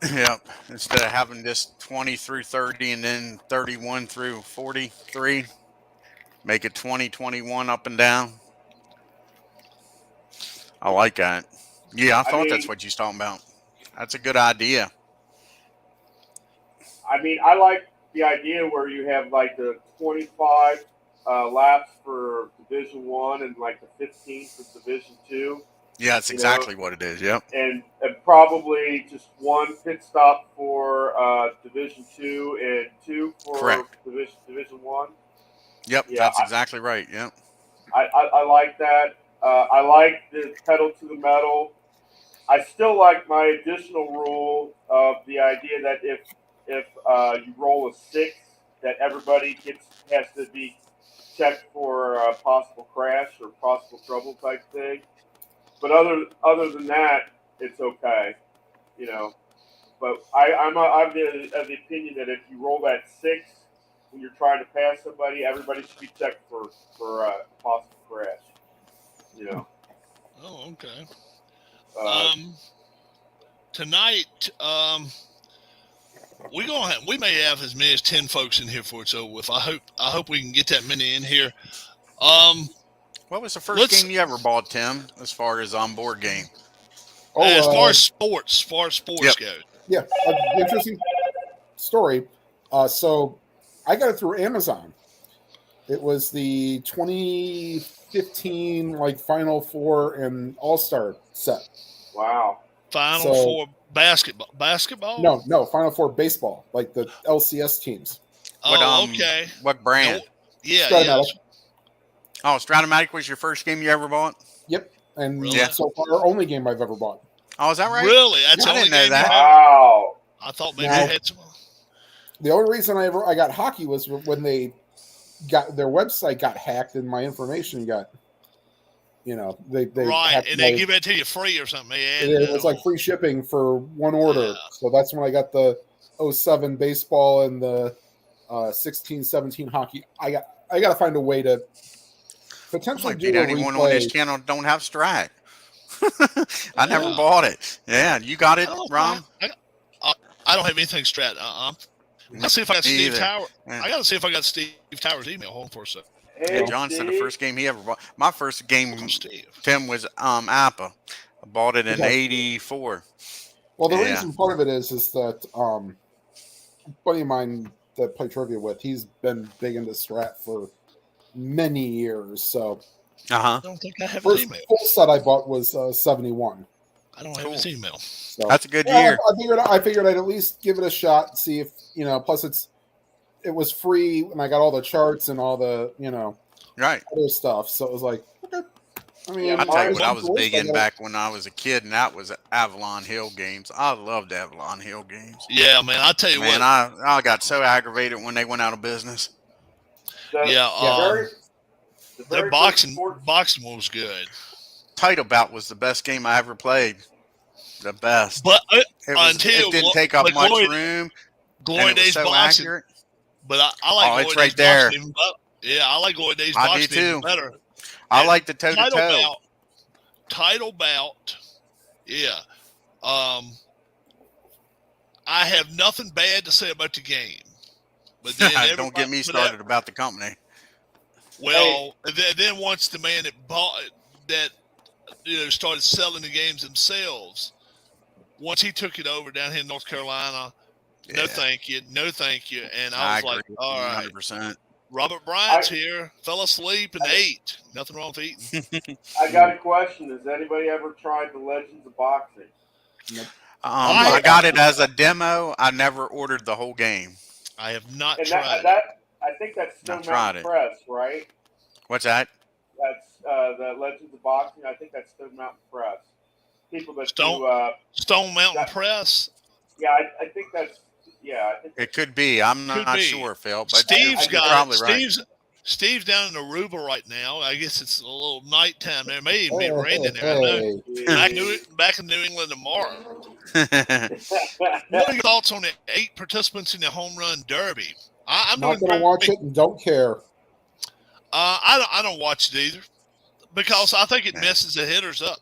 Yep. Instead of having this 20 through 30 and then 31 through 43, make it 20, 21 up and down. I like that. Yeah, I thought that's what you was talking about. That's a good idea. I mean, I like the idea where you have like the 25 laps for Division 1 and like the 15 for Division 2. Yeah, that's exactly what it is. Yep. And probably just one pit stop for Division 2 and 2 for Correct. Division 1. Yep, yeah, that's exactly right. Yep. I like that. I like the pedal to the metal. I still like my additional rule of the idea that if you roll a 6, that everybody has to be checked for a possible crash or possible trouble type thing. But other than that, it's okay, But I'm of the opinion that if you roll that 6 when you're trying to pass somebody, everybody should be checked for possible scratch. You know. Oh, okay. Uh, Tonight, we may have as many as 10 folks in here for it's over with. I hope we can get that many in here. What was the first game you ever bought, Tim? As far as on board game? As far as sports Yep. go. Yeah, interesting story. So I got it through Amazon. It was the 2015 Final Four and All-Star set. wow. Final Four basketball? No, Final Four baseball, like the LCS teams. Okay. What brand? Yeah. Stratomatic. Oh, Stratomatic was your first game you ever bought? Yep, and Really? so far, only game I've ever bought. Oh, is that right? Really? That's I the only didn't know game that. you have? Wow. I thought maybe Now- you had some. The only reason I got hockey was when they got their website got hacked and my information got, they Right, hacked and they my- give it to you free or something. it was like free shipping for one order. Yeah. So that's when I got the 07 baseball and the 16-17 hockey. I got to find a way to potentially Might do be a anyone on this replay. channel don't have Strat. I never Yeah. bought it. Yeah, you got it, Ron? I don't have anything Strat. Let's see if I got Me Steve either. Tower. Yeah. I got to see if I got Steve Tower's email. Hold on for a second. Hey, John said the Steve. first game he ever bought. My first game, Steve. Tim, was Appa. I bought it in Okay. '84. Well, the Yeah. reason part of it is that a buddy of mine that I play trivia with, he's been big into Strat for many years. So Uh-huh. I don't think I have his first email. full set I bought was 71. I don't have Cool. his email. So That's a good yeah, year. I figured I'd at least give it a shot, see if plus it was free and I got all the charts and all the Right. other stuff. So it was like, okay. I mean, I'll tell you what I I'm was cool, big so I in got- back when I was a kid, and that was Avalon Hill games. I loved Avalon Hill games. Yeah, man. I tell you Man, what. I got so aggravated when they went out of business. The- Yeah, the very- the their very boxing first boxing one was good. Title Bout was the best game I ever played. The best. But It until didn't take up but much Glory- room. And Glory it was Days so boxing. accurate. But I like Oh, Glory it's Days right there. boxing even better. Yeah, I like Glory Days I do boxing even too. better. I And like the toe to Title toe. bout. Title bout. Yeah. I have nothing bad to say about the game. But then Don't get me started about the company. Well, then once the man that bought that started selling the games themselves, once he took it over down here in North Carolina, no Yeah. thank you, and I was like, agree all right, 100%. Robert Bryant's here, fell asleep and ate. Nothing wrong with eating. I got a question. Has anybody ever tried the Legends of Boxing? I got it as a demo. I never ordered the whole game. I have not And tried. I think that's Stone Not tried Mountain it. Press, right? What's that? That's the Legends of Boxing. I think that's Stone Mountain Press. People that Stone- do, Stone Mountain that- Press. yeah, I think that's, yeah, I think It could be. I'm Could not be. sure, Phil. But Steve's you're got probably it. right. Steve's down in Aruba right now. I guess it's a little nighttime there. May even be raining there. I know. Hey. Back in New England tomorrow. What are your thoughts on the 8 participants in the home run derby? I'm Not doing gonna watch it and don't care. I don't watch it either because I think it Yeah. messes the hitters up.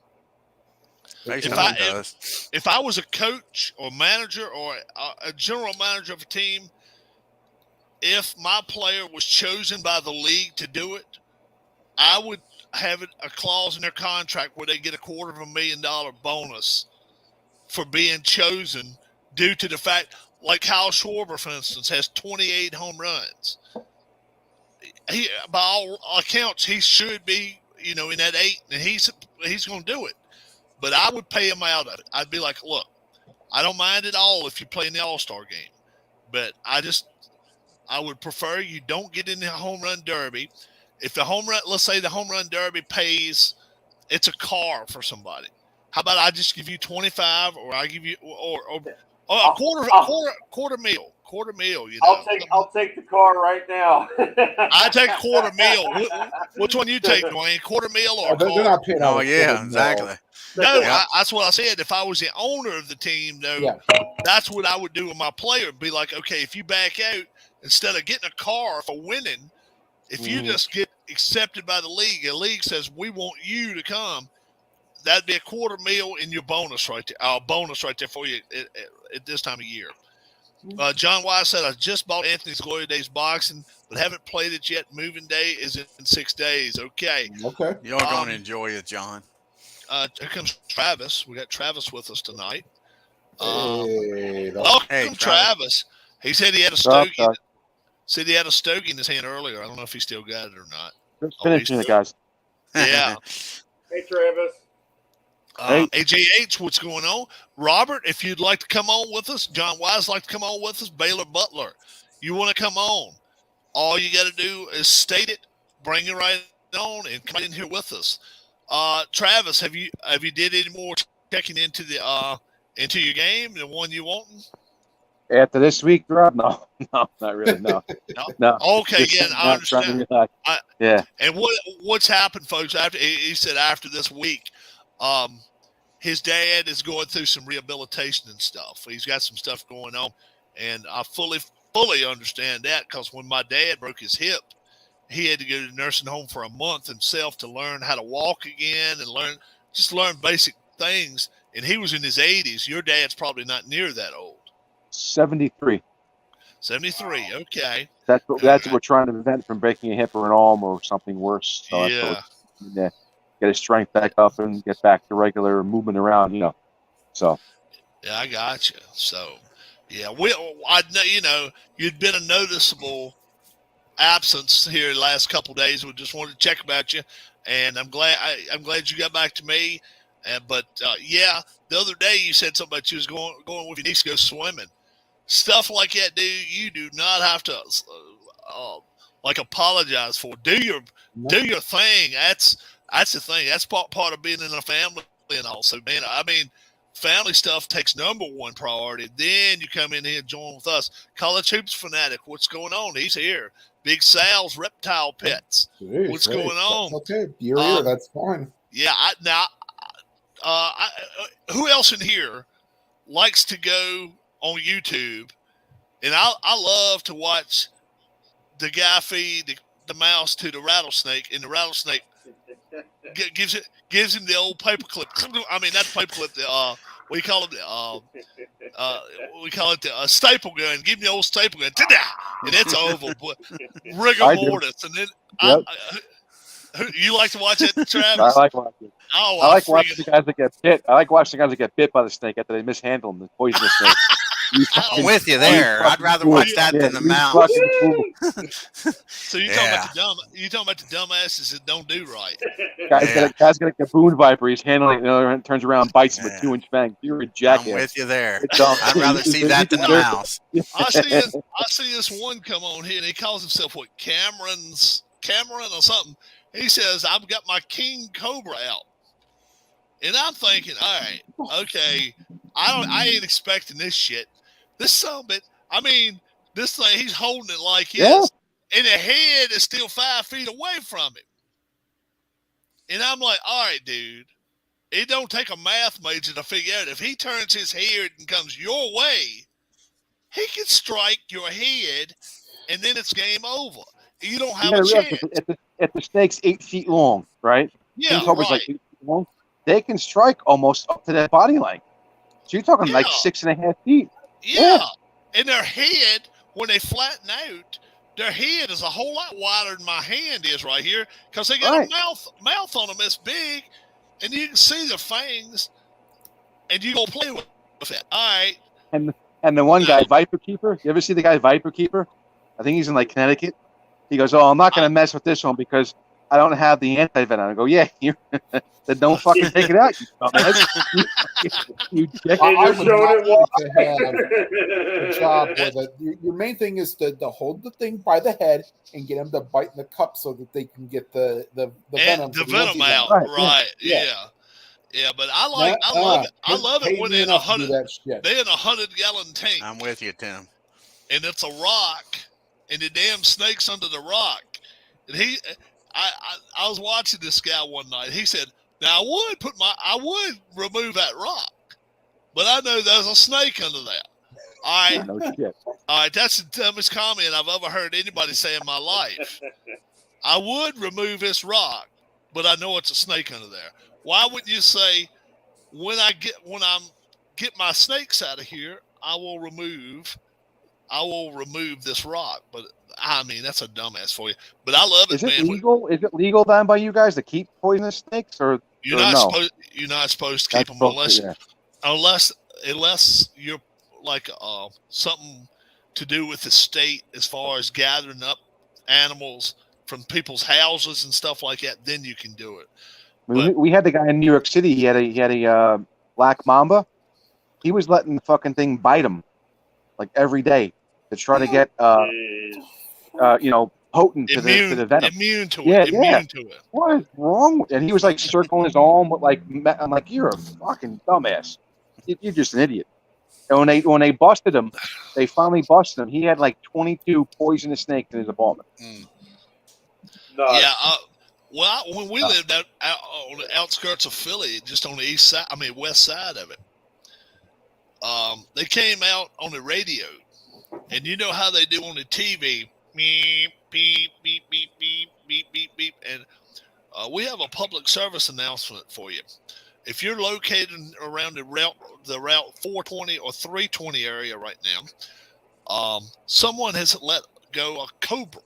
Based If on I- it does. If I was a coach or manager or a general manager of a team, if my player was chosen by the league to do it, I would have a clause in their contract where they get a $250,000 bonus for being chosen due to the fact, like Kyle Schwarber, for instance, has 28 home runs. He, by all accounts, he should be, in that 8, and he's going to do it. But I would pay him out of it. I'd be like, look, I don't mind at all if you play in the All-Star game, but I would prefer you don't get in the home run derby. If let's say the home run derby pays, it's a car for somebody. How about I just give you 25, or I give you, or a quarter meal. I'll take the car right now. I take a quarter meal. Which one you take, Dwayne? Quarter meal or a They're car? not paying out Oh a yeah, quarter mil. exactly. No, Yeah. that's what I said. If I was the owner of the team, though, Yeah. that's what I would do with my player. Be like, okay, if you back out, instead of getting a car for winning, if you Mhm. just get accepted by the league. The league says we want you to come. That'd be a $250,000 in your bonus right there. Bonus right there for you at this time of year. John Wise said, I just bought Anthony's Glory Days boxing, but haven't played it yet. Moving day is in 6 days. Okay. Okay. You're going to enjoy it, John. Here comes Travis. We got Travis with us tonight. Hey, Welcome, Travis. He said he had a stogie. Said he had a stogie in his hand earlier. I don't know if he still got it or not. Just finishing it, guys. Yeah. Hey, Travis. AJH, what's going on? Robert, if you'd like to come on with us, John Wise like to come on with us, Baylor Butler, you want to come on, all you got to do is state it, bring it right on, and come in here with us. Travis, have you did any more checking into your game, the one you wanting? After this week, Rob? No, not really. No. No. Okay, Just yeah, I understand. Yeah. And what's happened, folks? After he said after this week, his dad is going through some rehabilitation and stuff. He's got some stuff going on, and I fully understand that, because when my dad broke his hip, he had to go to the nursing home for a month himself to learn how to walk again and learn basic things. And he was in his 80s. Your dad's probably not near that old. 73. 73. Okay. That's what we're trying to prevent from breaking a hip or an arm or something worse. So yeah. Get his strength back up and get back to regular movement around, So. Yeah, I got you. So, yeah, you'd been a noticeable absence here the last couple of days. We just wanted to check about you, and I'm glad you got back to me. But the other day you said something about you was going with your niece to go swimming, stuff like that, dude. You do not have to apologize for. Do your thing. That's the thing. That's part of being in a family and all. So, man, I mean, family stuff takes number one priority. Then you come in here and join with us. College Hoops Fanatic, what's going on? He's here. Big Sal's Reptile Pets. Jeez, what's going on? That's okay. You're here. That's fine. Yeah. Who else in here likes to go on YouTube? And I love to watch the guy feed the mouse to the rattlesnake, and the rattlesnake gives him the old paperclip. I mean, not paperclip. We call it the staple gun. Give me the old staple gun, and it's over. Rigor mortis, and then you like to watch it, Travis? I like watching it. Oh, I like watching the guys that get bit. I like watching the guys that get bit by the snake after they mishandle them, the poisonous snake. I'm with you there. I'd rather watch that than the mouse. So you're talking about the dumbasses that don't do right. Guy's got a Gaboon viper. He's handling it, turns around, bites him with 2-inch fangs. You're a jackass. I'm with you there. I'd rather see that than the mouse. I see this one come on here, and he calls himself Cameron or something. He says, I've got my King Cobra out. And I'm thinking, all right, okay, I ain't expecting this shit. This son of it, I mean, this thing, he's holding it like this, and the head is still 5 feet away from him. And I'm like, all right, dude, it don't take a math major to figure out if he turns his head and comes your way, he can strike your head, and then it's game over. You don't have a chance. If the snake's 8 feet long, right? Yeah, right. Like 8 feet long, they can strike almost up to their body length. So you're talking like 6.5 feet. Yeah. And their head, when they flatten out, their head is a whole lot wider than my hand is right here, because they got a mouth on them that's big, and you can see the fangs, and you gonna play with it. All right. And the one guy, Viper Keeper. You ever see the guy Viper Keeper? I think he's in like Connecticut. He goes, "Oh, I'm not gonna mess with this one because I don't have the anti-venom." I go, "Yeah, then don't fucking take it out, you dumbass." I would not have a job where your main thing is to hold the thing by the head and get them to bite in the cup so that they can get the venom. The venom out, right? Yeah, but I love it. I love it when they're in 100-gallon tank. I'm with you, Tim. And it's a rock, and the damn snake's under the rock. And I was watching this guy one night. He said, "Now I would remove that rock, but I know there's a snake under there." All right, no shit. All right. That's the dumbest comment I've ever heard anybody say in my life. I would remove this rock, but I know it's a snake under there. Why wouldn't you say, when I'm get my snakes out of here, I will remove this rock? But I mean, that's a dumbass for you. But I love it, Is it man. legal? Is it legal then by you guys to keep poisonous snakes, or You're or not no? supposed to keep That's them unless yeah. unless you're like something to do with the state as far as gathering up animals from people's houses and stuff like that. Then you can do it. I mean, we had the guy in New York City. He had a black mamba. He was letting the fucking thing bite him like every day to try to get potent to the venom. Immune to Yeah, it. Immune to it. What is wrong? And he was like circling his arm with like, I'm like, you're a fucking dumbass. You're just an idiot. And when they busted him, they finally busted him. He had like 22 poisonous snakes in his apartment. Nuts. Yeah. When we lived out on the outskirts of Philly, just on the west side of it, they came out on the radio, and you know how they do on the TV, beep, beep, beep, beep, beep, beep, beep, beep, and we have a public service announcement for you. If you're located around the route 420 or 320 area right now, someone has let go a cobra.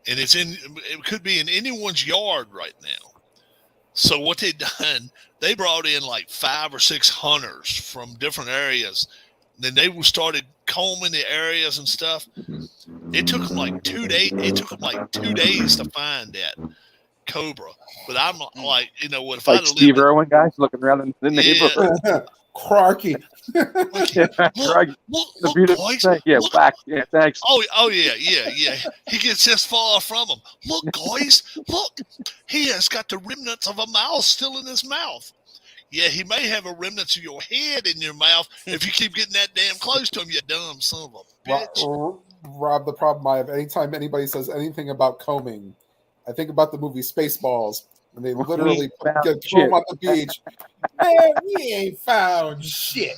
And it could be in anyone's yard right now. So what they done, they brought in like 5 or 6 hunters from different areas. Then they started combing the areas and stuff. It took them like 2 days. It took them like 2 days to find that cobra. But I'm like, you know what? If like Steve Irwin guys looking around in the neighborhood. Crocky. Look, The beautiful boys, snake. Yeah, look. black. Yeah, thanks. Oh yeah. He gets this far from him. Look, guys, look. He has got the remnants of a mouse still in his mouth. Yeah, he may have a remnants of your head in your mouth if you keep getting that damn close to him, you dumb son of a bitch. Rob, the problem I have, anytime anybody says anything about combing, I think about the movie Spaceballs, when they literally throw him on the beach. Man, we ain't found shit.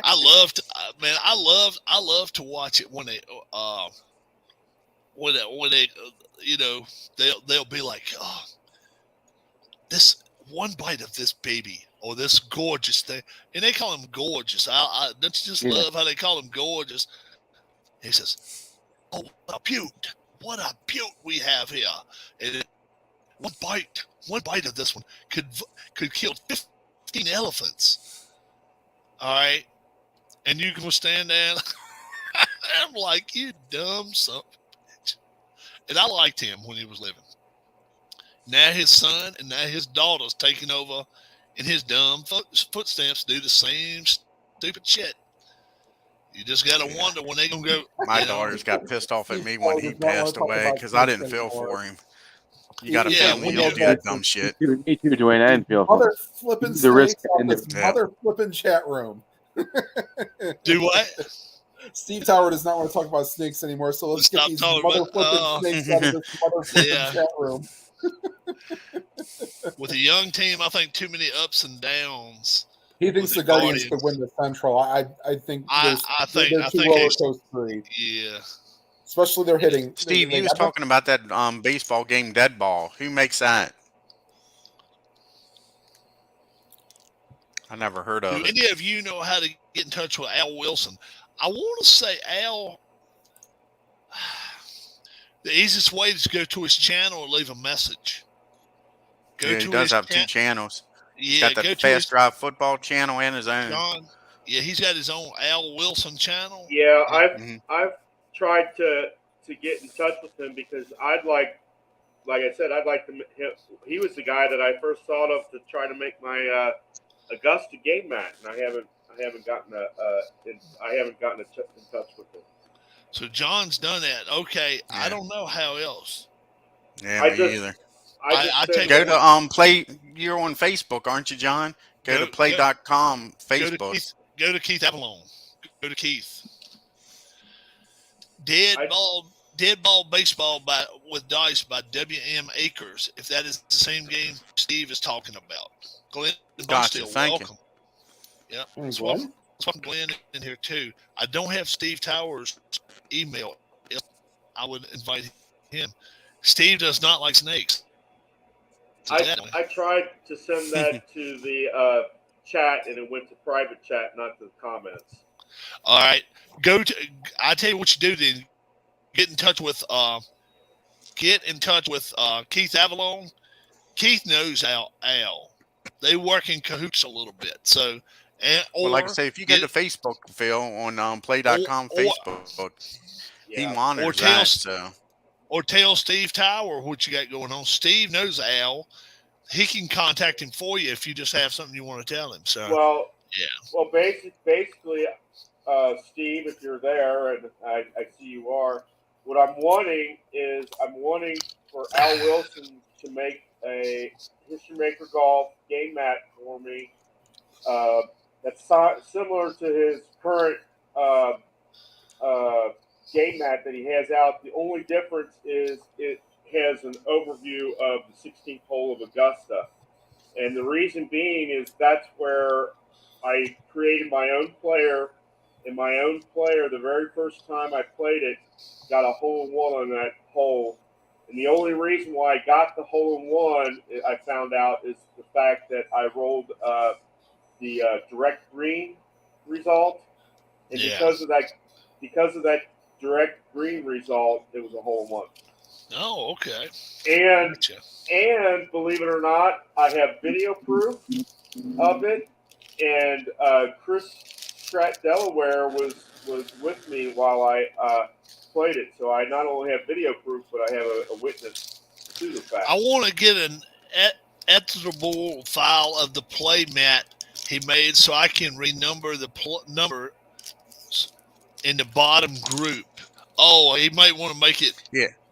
I love to watch it when they they'll be like, oh, this one bite of this baby or this gorgeous thing, and they call him gorgeous. I just love how they call him gorgeous. He says, "Oh, what a beaut we have here!" And one bite of this one could kill 15 elephants. All right, and you can stand there. I'm like, you dumb son of a bitch. And I liked him when he was living. Now his son and now his daughter's taking over in his dumb footsteps, do the same stupid shit. You just got to wonder when they going to go. My daughters got pissed off at me when he passed away because I didn't feel for him. You got a family, you don't do that dumb shit. Me too, Dwayne. I didn't feel for Mother flipping the risk snakes on this mother flipping chat room. Do what? Steve Tower does not want to talk about snakes anymore, so let's get these mother flipping snakes out of this mother flipping chat room. With a young team, I think too many ups and downs. He thinks the Guardians could win the Central. I think they're too roller coaster. Yeah. Especially they're hitting. Steve, you was talking about that baseball game dead ball. Who makes that? I never heard of it. Do any of you know how to get in touch with Al Wilson? I want to say Al. The easiest way is to go to his channel or leave a message. He does have 2 channels. He's Yeah, got the Fast Drive football channel and his own. John, yeah, he's got his own Al Wilson channel. Yeah, I've tried to get in touch with him because I'd like I said, I'd like to. He was the guy that I first thought of to try to make my Augusta game match, and I haven't gotten in touch with him. So John's done that. Okay, yeah. I don't know how else. Yeah, me either. I go to play. You're on Facebook, aren't you, John? Go to play.com Facebook. Go to Keith Avalon. Go to Keith. Dead ball baseball with dice by W.M. Akers. If that is the same game Steve is talking about. Glenn Gotcha. Thank welcome. you. Yeah. fucking Glenn in here too. I don't have Steve Towers' email. I would invite him. Steve does not like snakes. I tried to send that to the chat, and it went to private chat, not to the comments. All right, I tell you what you do then. Get in touch with Keith Avalon. Keith knows Al. They work in cahoots a little bit. So, well, like I say, if you get the Facebook, Phil, on play.com Facebook, he monitors that. So. Or tell Steve Tower what you got going on. Steve knows Al. He can contact him for you if you just have something you want to tell him. So, well, basically, Steve, if you're there, and I see you are, what I'm wanting for Al Wilson to make a History Maker Golf game mat for me that's similar to his current game mat that he has out. The only difference is it has an overview of the 16th hole of Augusta. And the reason being is that's where I created my own player. And my own player, the very first time I played it, got a hole-in-one on that hole. And the only reason why I got the hole-in-one, I found out, is the fact that I rolled the direct green result. And because of that direct green result, it was a hole-in-one. Oh, okay. And believe it or not, I have video proof of it. And Chris Strat Delaware was with me while I played it. So I not only have video proof, but I have a witness to the fact. I want to get an editable file of the play mat he made so I can renumber the number in the bottom group. Oh, he might want to make it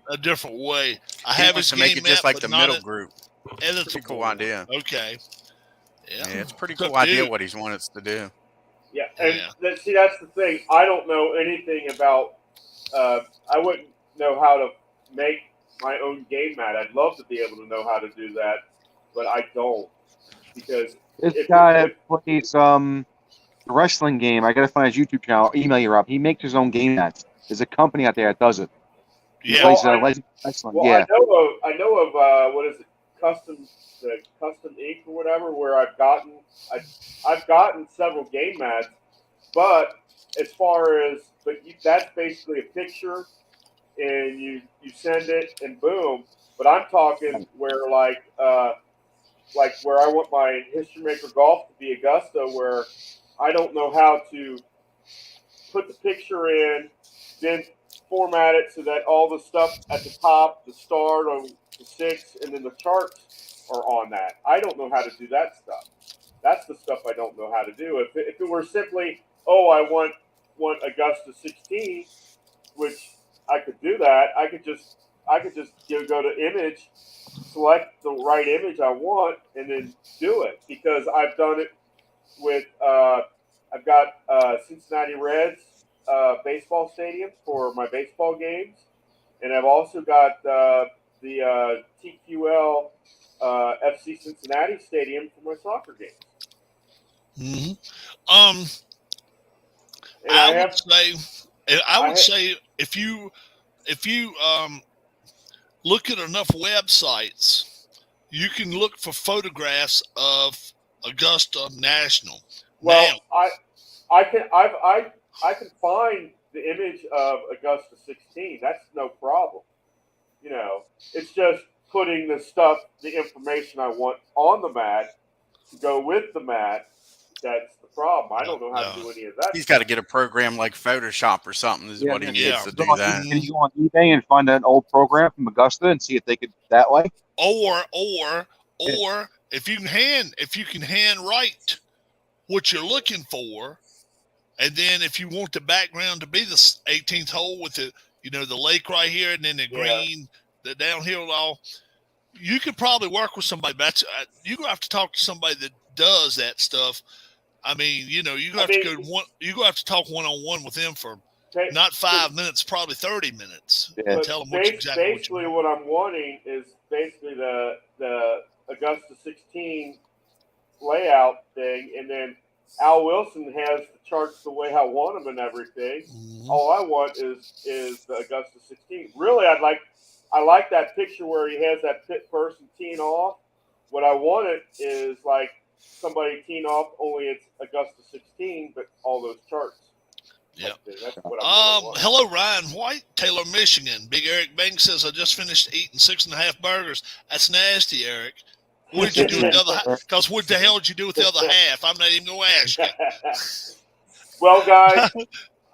a different way. I have his to game make it mat, just like the middle group. Editable. Pretty cool idea. Okay. Yeah, it's a pretty cool idea what he's wanted us to do. Yeah, and that's the thing. I don't know anything about. I wouldn't know how to make my own game mat. I'd love to be able to know how to do that, but I don't because this guy plays the wrestling game. I gotta find his YouTube channel. I'll email you, Rob. He makes his own game mats. There's a company out there that does it. Yeah, wrestling. Well, yeah. I know of what is it, Custom Inc. or whatever, where I've gotten several game mats, but as far as that's basically a picture, and you send it and boom. But I'm talking where like where I want my History Maker Golf to be Augusta, where I don't know how to put the picture in, then format it so that all the stuff at the top, the start on the 6, and then the charts are on that. I don't know how to do that stuff. That's the stuff I don't know how to do. If it were simply, I want Augusta 16, which I could do that. I could just go to image, select the right image I want, and then do it. Because I've done it with I've got Cincinnati Reds baseball stadium for my baseball games, and I've also got the TQL FC Cincinnati stadium for my soccer games. Mm-hmm. I would say if you look at enough websites, you can look for photographs of Augusta National. Well, now, I can find the image of Augusta 16. That's no problem. It's just putting the information I want on the mat to go with the mat. That's the problem. I don't know how to do any of that. He's got to get a program like Photoshop or something is what he needs to do that. Can you go on eBay and find an old program from Augusta and see if they could that way? Or if you can handwrite what you're looking for, and then if you want the background to be the 18th hole with the the lake right here and then the green, the downhill all, you could probably work with somebody. But you're gonna have to talk to somebody that does that stuff. I mean, you have to talk one-on-one with them for not 5 minutes, probably 30 minutes. Yeah. Tell them basically what I'm wanting is basically the Augusta 16 layout thing, and then Al Wilson has the chart way I want them and everything. Mhm. All I want is the Augusta 16. Really, I like that picture where he has that pit person teeing off. What I wanted is like somebody teeing off, only it's Augusta 16, but all those charts. Yep. That's what I really want. Hello, Ryan White, Taylor, Michigan. Big Eric Banks says, I just finished eating 6.5 burgers. That's nasty, Eric. What did you do with the other half? Because what the hell did you do with the other half? I'm not even going to ask you. Well, guys,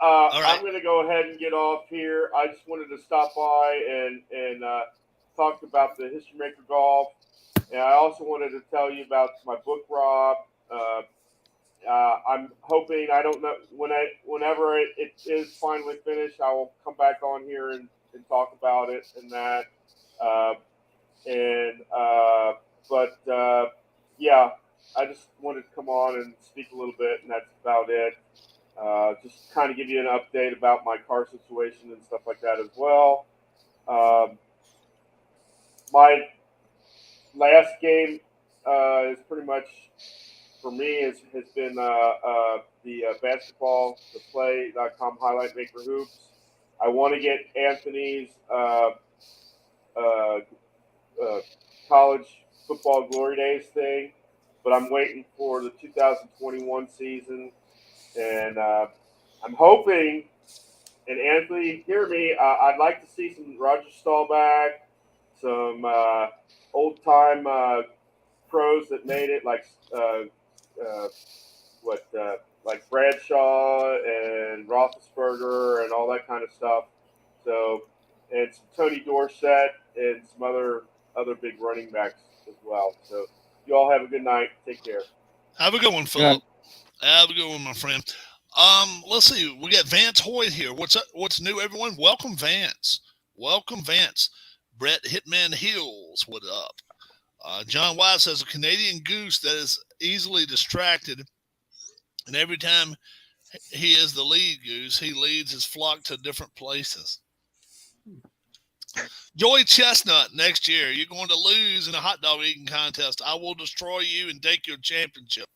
All right. I'm going to go ahead and get off here. I just wanted to stop by and talk about the History Maker Golf. And I also wanted to tell you about my book, Rob. I'm hoping, I don't know, whenever it is finally finished, I will come back on here and talk about it and that. Yeah, I just wanted to come on and speak a little bit, and that's about it. Just kind of give you an update about my car situation and stuff like that as well. My last game is pretty much, for me, has been the basketball, the play.com highlight maker hoops. I want to get Anthony's college football glory days thing, but I'm waiting for the 2021 season, and I'm hoping. And Anthony, hear me. I'd like to see some Roger Staubach, some old time pros that made it, like like Bradshaw and Roethlisberger and all that kind of stuff. So, and some Tony Dorsett and some other big running backs as well. So, you all have a good night. Take care. Have a good one, Philip. Have a good one, my friend. Let's see. We got Vance Hoyt here. What's up? What's new, everyone? Welcome, Vance. Welcome, Vance. Brett Hitman Hills. What up? John Wise says a Canadian goose that is easily distracted, and every time he is the lead goose, he leads his flock to different places. Joey Chestnut, next year, you're going to lose in a hot dog eating contest. I will destroy you and take your championship.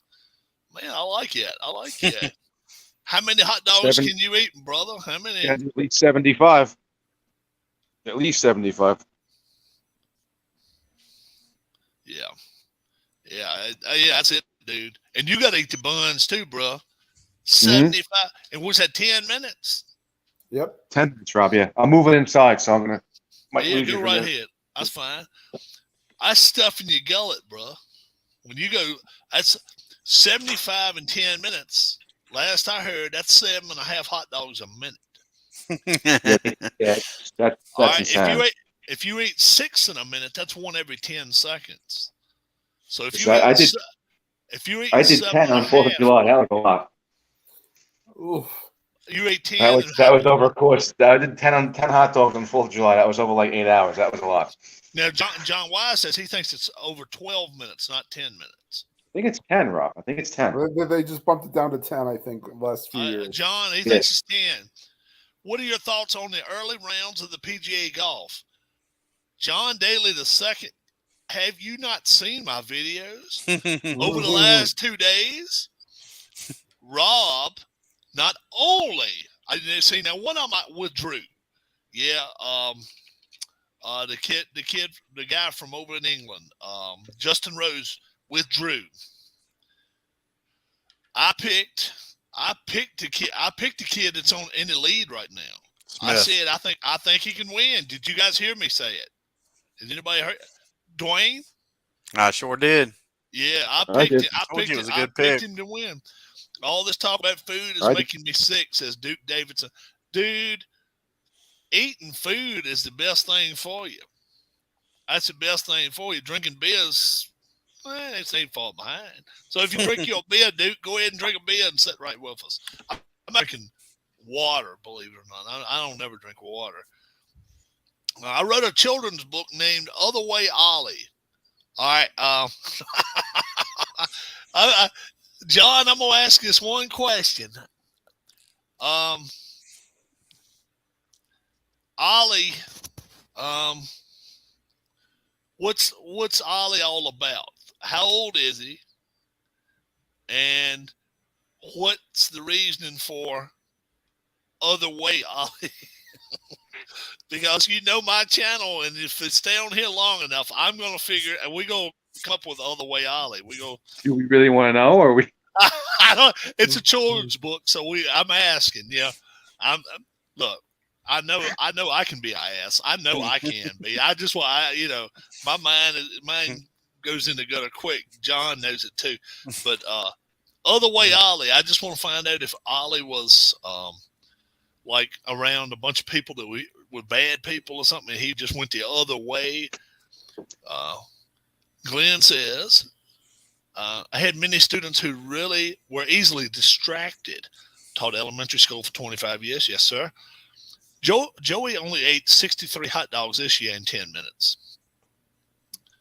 Man, I like it. I like it. How many hot dogs can you eat, brother? How many? Yeah, at least 75. At least 75. Yeah. Yeah, that's it, dude. And you got to eat the buns too, bro. 75. And what's that, 10 minutes? Yep. 10 minutes, Rob. Yeah. I'm moving inside, so I'm going to. Yeah, go right ahead. That's fine. I stuff in your gullet, bro. When you go, that's 75 in 10 minutes. Last I heard, that's 7.5 hot dogs a minute. Yeah, that's all right, insane. if you eat 6 in a minute, that's one every 10 seconds. So if you eat, I did 10 on 4th of July. That was a lot. Ooh. You ate 10. That was over a course. I did 10 hot dogs on 4th of July. That was over like 8 hours. That was a lot. Now John Wise says he thinks it's over 12 minutes, not 10 minutes. I think it's 10, Rob. I think it's 10. They just bumped it down to 10, I think, last few years. John, he thinks it's 10. What are your thoughts on the early rounds of the PGA golf? John Daly II, have you not seen my videos over the last 2 days? Rob, not only I didn't see now one of them I withdrew. Yeah, the guy from over in England, Justin Rose withdrew. I picked the kid that's in the lead right now. Smith. I said I think he can win. Did you guys hear me say it? Did anybody hear Dwayne? I sure did. Yeah, I picked pick. him to win. All this talk about food is making me sick, says Duke Davidson. Dude, eating food is the best thing for you. That's the best thing for you. Drinking beers, it's ain't far behind. So if you drink your beer, Duke, go ahead and drink a beer and sit right with us. I'm drinking water, believe it or not. I don't never drink water. I wrote a children's book named Other Way Ollie. All right. John, I'm going to ask this one question. Ollie, what's Ollie all about? How old is he? And what's the reasoning for Other Way, Ollie? Because you know my channel, and if it stay on here long enough, I'm gonna figure, and we're gonna come up with Other Way, Ollie. We go. Do we really want to know, or we? I don't. It's a children's book, so I'm asking. Yeah, look. I know I can be IS. I know I can be. I just want, my mind goes into gutter quick. John knows it too. But Other Way Ollie, I just want to find out if Ollie was like around a bunch of people that were bad people or something, and he just went the other way. Glenn says, I had many students who really were easily distracted. Taught elementary school for 25 years. Yes, sir. Joey only ate 63 hot dogs this year in 10 minutes.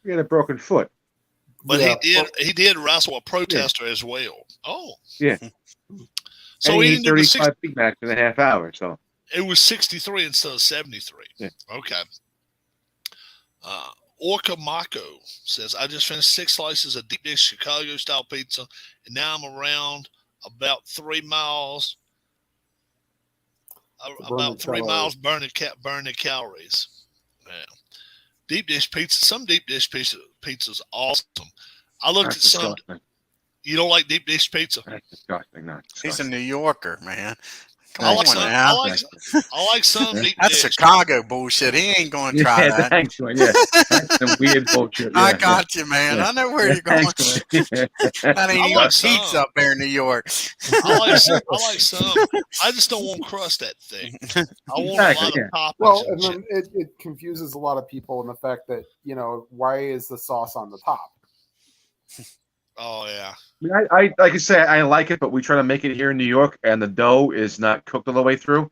He had a broken foot. But he did wrestle a protester as well. Oh. Yeah. So and he ate 35 Big Macs in a half hour. So it was 63 instead of 73. Yeah. Okay. Orca Mako says, I just finished 6 slices of deep dish Chicago style pizza, and now I'm around about 3 miles. About 3 miles burning calories. Yeah. Deep dish pizza. Some deep dish pizza's awesome. I looked at some. You don't like deep dish pizza? That's disgusting. No, He's a New Yorker, man. I like some deep That's dish. Chicago bullshit. He ain't going to try that. Thanks, yeah. That's some weird bullshit. I got you, man. I know where you're going. I ain't eating pizza up there in New York. I like some. I just don't want to crust that thing. I want a lot of toppings. Well, and then it confuses a lot of people in the fact that, why is the sauce on the top? Oh yeah. I like I say, I like it, but we try to make it here in New York, and the dough is not cooked all the way through,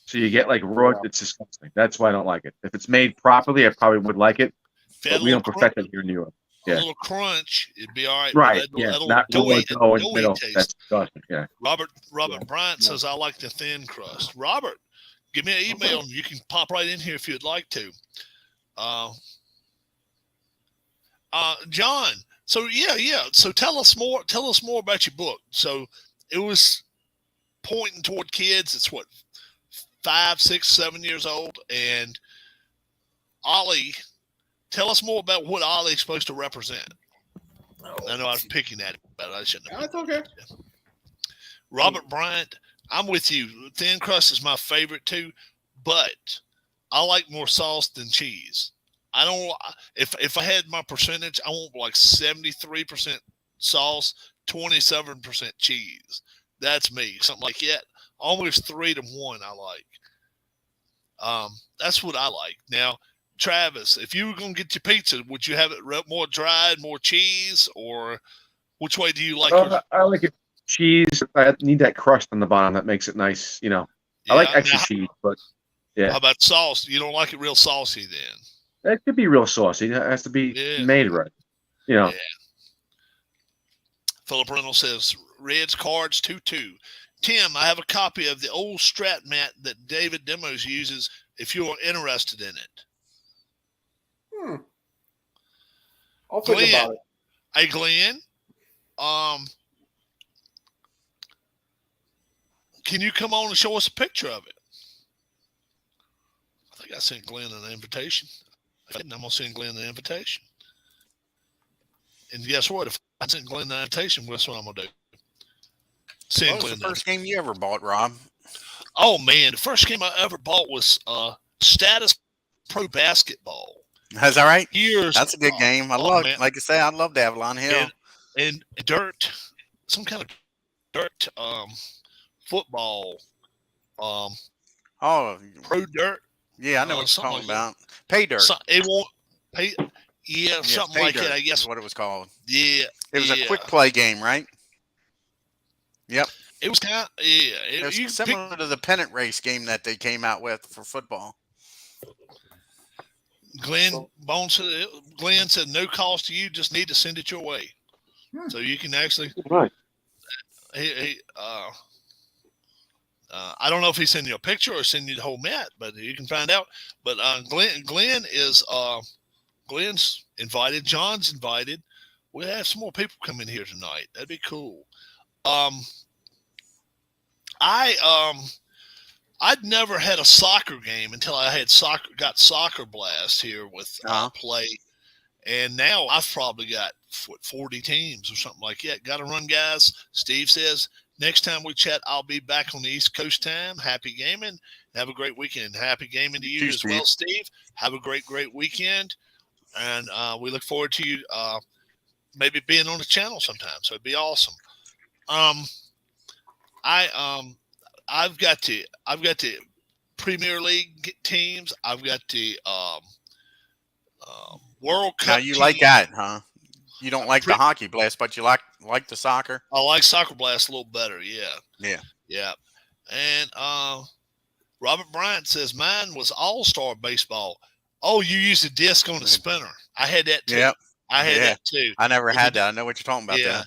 so you get like raw. Yeah. It's disgusting. That's why I don't like it. If it's made properly, I probably would like it. But we don't perfect it here in New York. A little crunch, it'd be all right. Right. Not doughy dough in the middle. That's disgusting. Yeah. Robert Bryant says, I like the thin crust. Robert, give me an email, and you can pop right in here if you'd like to. John. So yeah. So tell us more about your book. So it was pointing toward kids. It's what, 5, 6, 7 years old. And Ollie, tell us more about what Ollie's supposed to represent. I know I was picking at it, but I shouldn't have. That's okay. Robert Bryant, I'm with you. Thin crust is my favorite too, but I like more sauce than cheese. I don't. If I had my percentage, I want like 73% sauce, 27% cheese. That's me. Something like that. Almost 3-to-1. I like. That's what I like. Now, Travis, if you were gonna get your pizza, would you have it more dried, more cheese, or which way do you like? I like it cheese. I need that crust on the bottom that makes it nice. I like extra cheese, but yeah. How about sauce? You don't like it real saucy then? It could be real saucy. It has to be made right. Yeah. Philip Reynolds says, Reds Cards 2-2. Tim, I have a copy of the old Strat mat that David Demos uses if you're interested in it. I'll think about it. Hey, Glenn, can you come on and show us a picture of it? I think I sent Glenn an invitation. I'm going to send Glenn an invitation. And guess what? If I send Glenn an invitation, guess what I'm going to do? What was the first game you ever bought, Rob? Oh, man. The first game I ever bought was Status Pro Basketball. Is that right? That's a good game. I love, like I say, I loved Avalon Hill. And dirt, some kind of dirt football. Pro Dirt. Yeah, I know what you're talking about. Pay Dirt. It won't pay. Yeah, something like that. I guess is what it was called. Yeah, it was a quick play game, right? Yep. It was kind of It was similar to the pennant race game that they came out with for football. Glenn said no cost to you. Just need to send it your way, so you can actually. Right. I don't know if he's sending you a picture or sending you the whole mat, but you can find out. But Glenn is Glenn's invited. John's invited. We'll have some more people come in here tonight. That'd be cool. I'd never had a soccer game until I got Soccer Blast here with Play, and now I've probably got 40 teams or something like that. Got to run, guys. Steve says next time we chat, I'll be back on the East Coast time. Happy gaming. Have a great weekend. Happy gaming to you as well, Steve. Have a great weekend, and we look forward to you maybe being on the channel sometime. So it'd be awesome. I've got the Premier League teams. I've got the World Cup. Now you like that, huh? You don't like the Hockey Blast, but you like the soccer. I like Soccer Blast a little better. Yeah. Yeah. And Robert Bryant says mine was All-Star Baseball. Oh, you used a disc on the spinner. I had that too. Yep. I had that too. I never had that. I know what you're talking about. Yeah.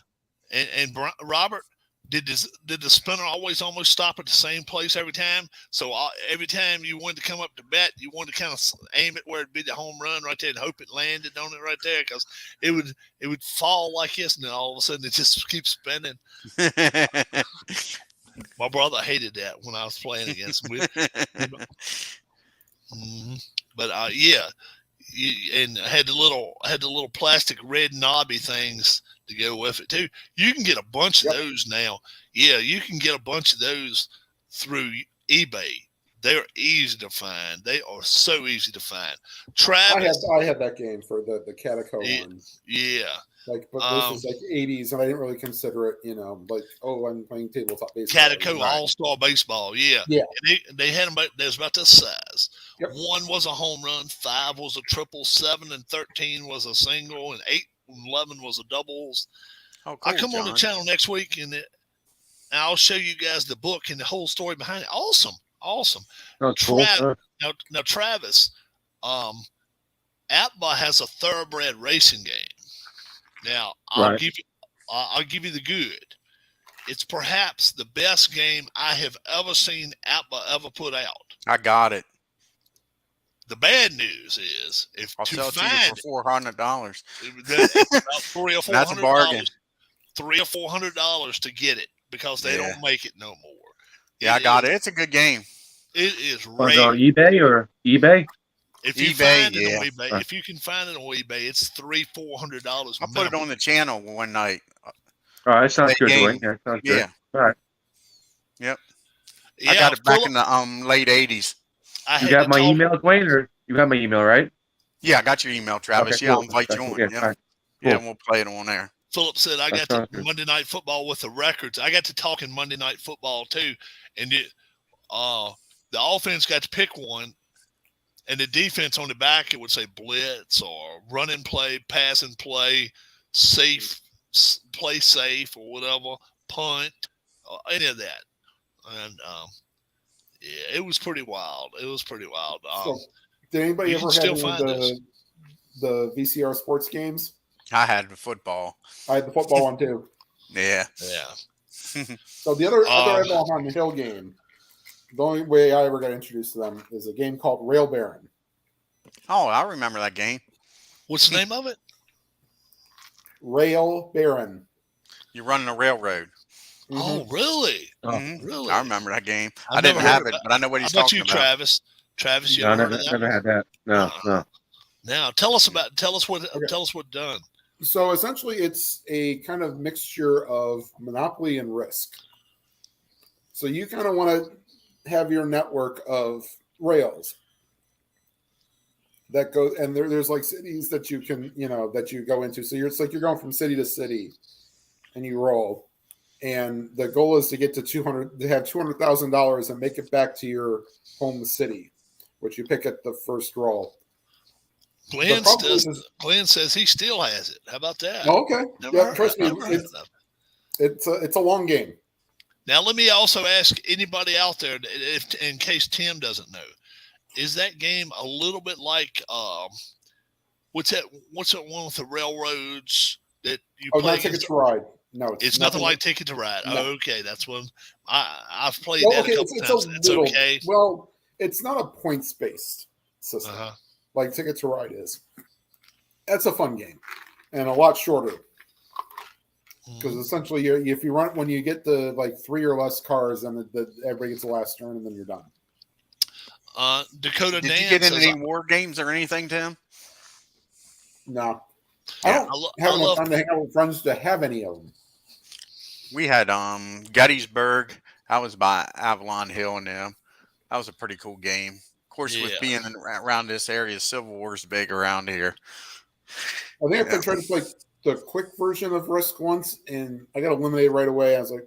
And Robert, did the spinner always almost stop at the same place every time? So every time you wanted to come up to bat, you wanted to kind of aim it where it'd be the home run right there and hope it landed on it right there, because it would fall like this, and then all of a sudden it just keeps spinning. My brother hated that when I was playing against him. But and had the little plastic red knobby things to go with it too. You can get a bunch of those now. Yeah, you can get a bunch of those through eBay. They're easy to find. They are so easy to find. Travis, I had that game for the Cataco one. Yeah. But this is 80s, and I didn't really consider it, I'm playing tabletop baseball. Cataco All-Star Baseball, yeah. And they had them. They was about this size. Yep. 1 was a home run, 5 was a triple, 7 and 13 was a single, and 8 and 11 was a doubles. Oh, cool, I come on the channel next week, and I'll show you guys the book and the whole story behind it. Awesome. Oh, cool. Now, Travis, Atba has a thoroughbred racing game. Now, I'll give you the good. It's perhaps the best game I have ever seen Atba ever put out. I got it. The bad news is, I'll sell it to you for $400. That's about $300 or $400. That's a bargain. $300 or $400 to get it, because they don't make it no more. Yeah, I got it. It's a good game. It is rare. On eBay or eBay? If you find it on eBay, if you can find it on eBay, it's $300-$400. I put it on the channel one night. All right, sounds good, Dwayne. Yeah, sounds good. All right. Yep. I got it back in the late 80s. You got my email, Dwayne, or you got my email, right? Yeah, I got your email, Travis. Okay, yeah, cool. I'll invite you on. Yeah, Yeah, right. Yeah, Cool. and we'll play it on there. Philip said, I got to Monday Night Football with the records. I got to talking Monday Night Football too. And the offense got to pick one, and the defense on the back, it would say blitz or run and play, pass and play, safe, play safe or whatever, punt, any of that. And yeah, it was pretty wild. So, did anybody ever have the VCR sports games? I had the football. I had the football one too. Yeah. So the other Avalon on the Hill game, the only way I ever got introduced to them is a game called Rail Baron. Oh, I remember that game. What's the name of it? Rail Baron. You're running a railroad. Mm-hmm. Oh, really? Really? I remember that game. I didn't have it, but I know what he's talking about. Travis? Travis, you never had that. No. Now tell us what done. So essentially, it's a kind of mixture of Monopoly and Risk. So you kind of want to have your network of rails that go, and there's like cities that you can, that you go into. So it's like you're going from city to city, and you roll. And the goal is to get to have $200,000 and make it back to your home city, which you pick at the first roll. Glenn says he still has it. How about that? Oh, okay. Trust me, it's a long game. Now, let me also ask anybody out there, if in case Tim doesn't know, is that game a little bit like what's that one with the railroads that you play? Not Ticket to Ride. No, it's nothing like Ticket to Ride. No. Oh, okay, that's one. I've played that a couple times. It's okay. Well, it's not a points based system like Ticket to Ride is. That's a fun game and a lot shorter. Because essentially, if you run when you get the like 3 or less cars, then everybody gets the last turn, and then you're done. Dakota Did Dan you get into says, any war games or anything, Tim? No, Yeah, I don't have enough time to hang out with friends to have any of them. we had Gettysburg. I was by Avalon Hill and them. That was a pretty cool game. Of course, with being around this area, Civil War's big around here. I think if I tried to play the quick version of Risk once, and I got eliminated right away. I was like,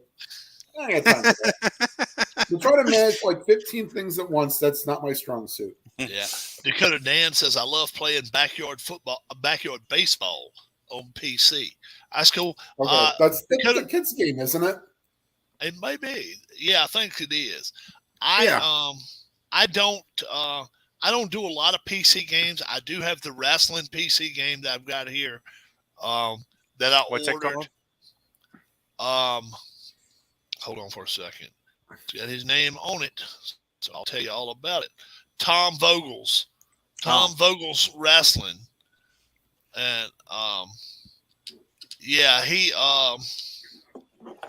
I got time for that. To try to manage like 15 things at once, that's not my strong suit. Yeah. Dakota Dan says, I love playing backyard baseball on PC. That's cool. Okay, that's a kid's game, isn't it? It may be. Yeah, I think it is. I don't do a lot of PC games. I do have the wrestling PC game that I've got here. That I What's ordered. it called? Hold on for a second. It's got his name on it, so I'll tell you all about it. Tom Vogel's Wrestling, and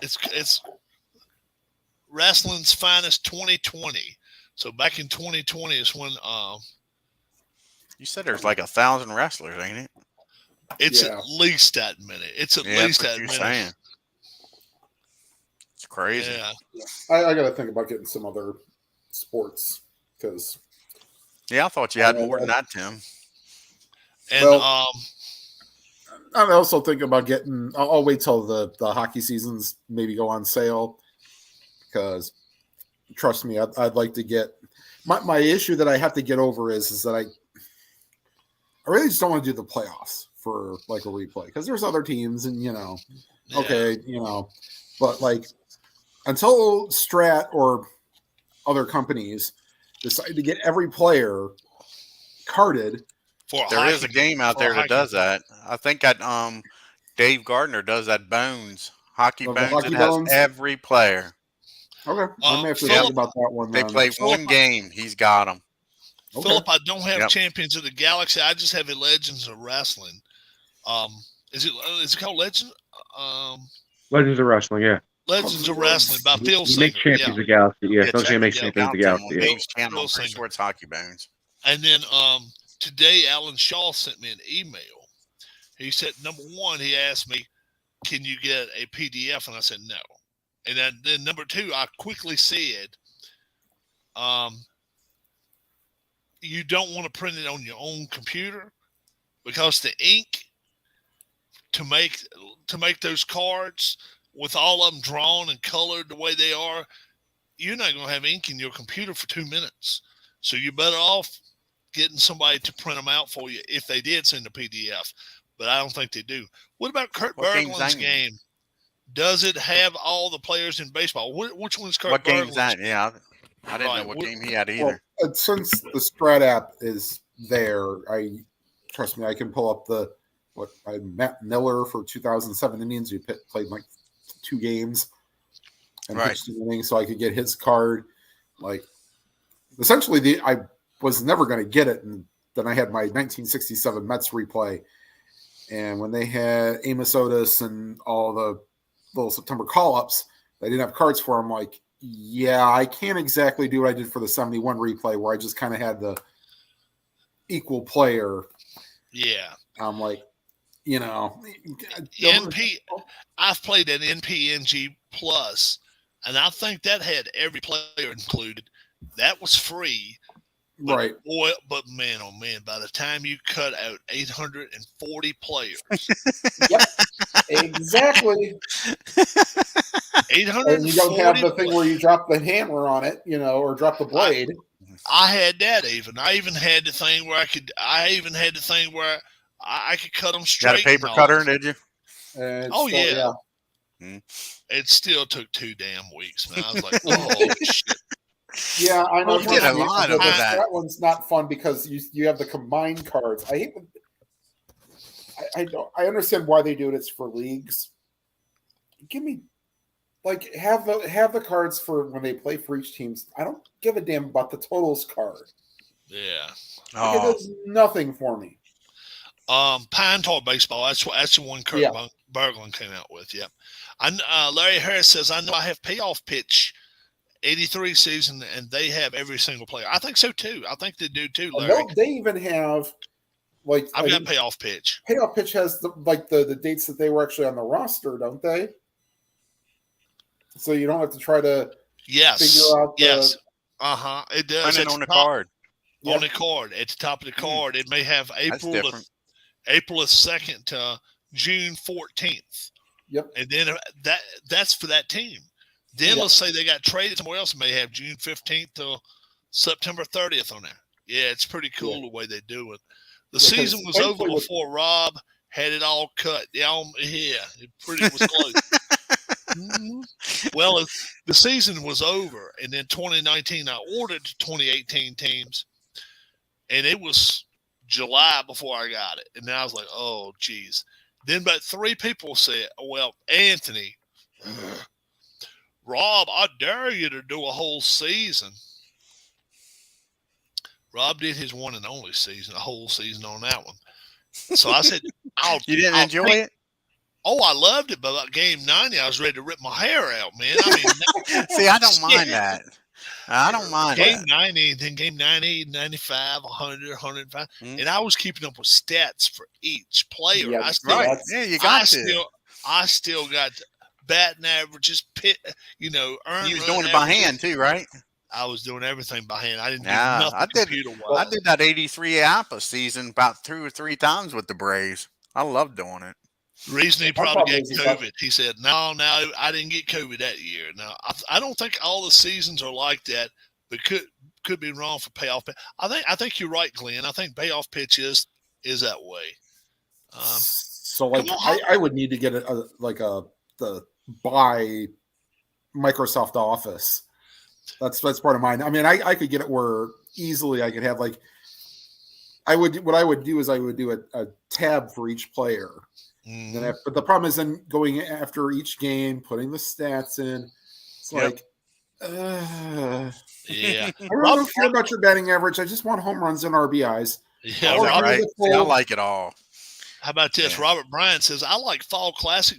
it's Wrestling's Finest 2020. So back in 2020 is when you said there's like 1,000 wrestlers, ain't it? It's at least that many. It's at least that many. Saying. It's crazy. Yeah. I got to think about getting some other sports because. Yeah, I thought you had more than that, Tim. And I'm also thinking about getting. I'll wait till the hockey seasons maybe go on sale because trust me, I'd like to get. My issue that I have to get over is that I really just don't want to do the playoffs for like a replay because there's other teams and but like until Strat or other companies decide to get every player carded. There is a game out there that does that. I think that Dave Gardner does that. Bones Hockey Bones. It has every player. Okay, I may have to think about that one. They play one game. He's got them. Okay. Philip, I don't have Champions of the Galaxy. I just have a Legends of Wrestling. Is it called Legends? Legends of Wrestling, yeah. Legends of Wrestling by Phil Singer. Make Champions of the Galaxy, yeah. Phil Singer makes Champions of the Galaxy. Dave's channel, I'm pretty sure it's Hockey Bones. And then today, Alan Shaw sent me an email. He said, number one, he asked me, "Can you get a PDF?" And I said, "No." And then number two, I quickly said, you don't want to print it on your own computer because the ink to make those cards with all of them drawn and colored the way they are, you're not going to have ink in your computer for 2 minutes. So you're better off getting somebody to print them out for you if they did send a PDF. But I don't think they do. What about Kurt Berglund's game? Does it have all the players in baseball? Which one's Kurt Berglund's? What game's that? Yeah, I didn't know what game he had either. Well, since the Strat app is there, trust me, I can pull up Matt Miller for 2007 Indians. He played like 2 games and pitched an inning, so I could get his card. Like, essentially, I was never going to get it, and then I had my 1967 Mets replay, and when they had Amos Otis and all the little September call-ups, they didn't have cards for them. Like, yeah, I can't exactly do what I did for the 71 replay where I just kind of had the equal player. Yeah. I'm like, I've played an NPNG Plus, and I think that had every player included. That was free. But right. Boy, but man, oh man, by the time you cut out 840 players. Yep. Exactly. 840. And you don't have the thing where you drop the hammer on it, or drop the blade. I had that even. I even had the thing where I could cut them straight. Got a paper cutter, did you? Yeah. It still took 2 damn weeks, man. I was like, oh shit. Yeah, I know. You did a lot of that. That one's not fun because you have the combined cards. I hate them. I understand why they do it. It's for leagues. Give me, have the cards for when they play for each team. I don't give a damn about the totals card. Yeah. It does nothing for me. Pine Tar Baseball. That's the one Kurt Berglund came out with. Yep. Larry Harris says, I know I have Payoff Pitch 83 season, and they have every single player. I think so too. I think they do too, Larry. No, they even have like I've got Payoff Pitch. Payoff Pitch has the dates that they were actually on the roster, don't they? So you don't have to try to figure out. Yes. It does. It's on the card. On the card, at the top of the card, it may have April the 2nd to June 14th. Yep. And then that's for that team. Then let's say they got traded somewhere else, and may have June 15th to September 30th on there. Yeah, it's pretty cool the way they do it. The season was over before Rob had it all cut. It pretty was close. Well, the season was over, and then 2019, I ordered 2018 teams, and it was July before I got it. And then I was like, oh, geez. Then about 3 people said, well, Anthony, Rob, I dare you to do a whole season. Rob did his one and only season, a whole season on that one. So I said, You didn't enjoy it? Oh, I loved it, but about game 90, I was ready to rip my hair out, man. I mean, see, I don't mind that. I don't mind game that. 90, then game 90, 95, 100, 105. And I was keeping up with stats for each player. Yeah, you got to. I still got batting averages, You earned was run doing it by averages. hand too, right? I was doing everything by hand. I didn't do Yeah, nothing I did. computer-wise. I did that 83 APA season about 2 or 3 times with the Braves. I love doing it. The reason he probably got COVID, he said, no, I didn't get COVID that year. Now, I don't think all the seasons are like that, but could be wrong for Payoff Pitch. I think you're right, Glenn. I think Payoff Pitch is that way. So like I would need to get the buy Microsoft Office. That's part of mine. I mean, I could get it where easily I could have what I would do is I would do a tab for each player. Mm-hmm. But the problem is then going after each game, putting the stats in. It's like, yeah. I really don't care about your batting average. I just want home runs and RBIs. Yeah, right. See, I like it all. How about this? Yeah. Robert Bryan says, I like Fall Classic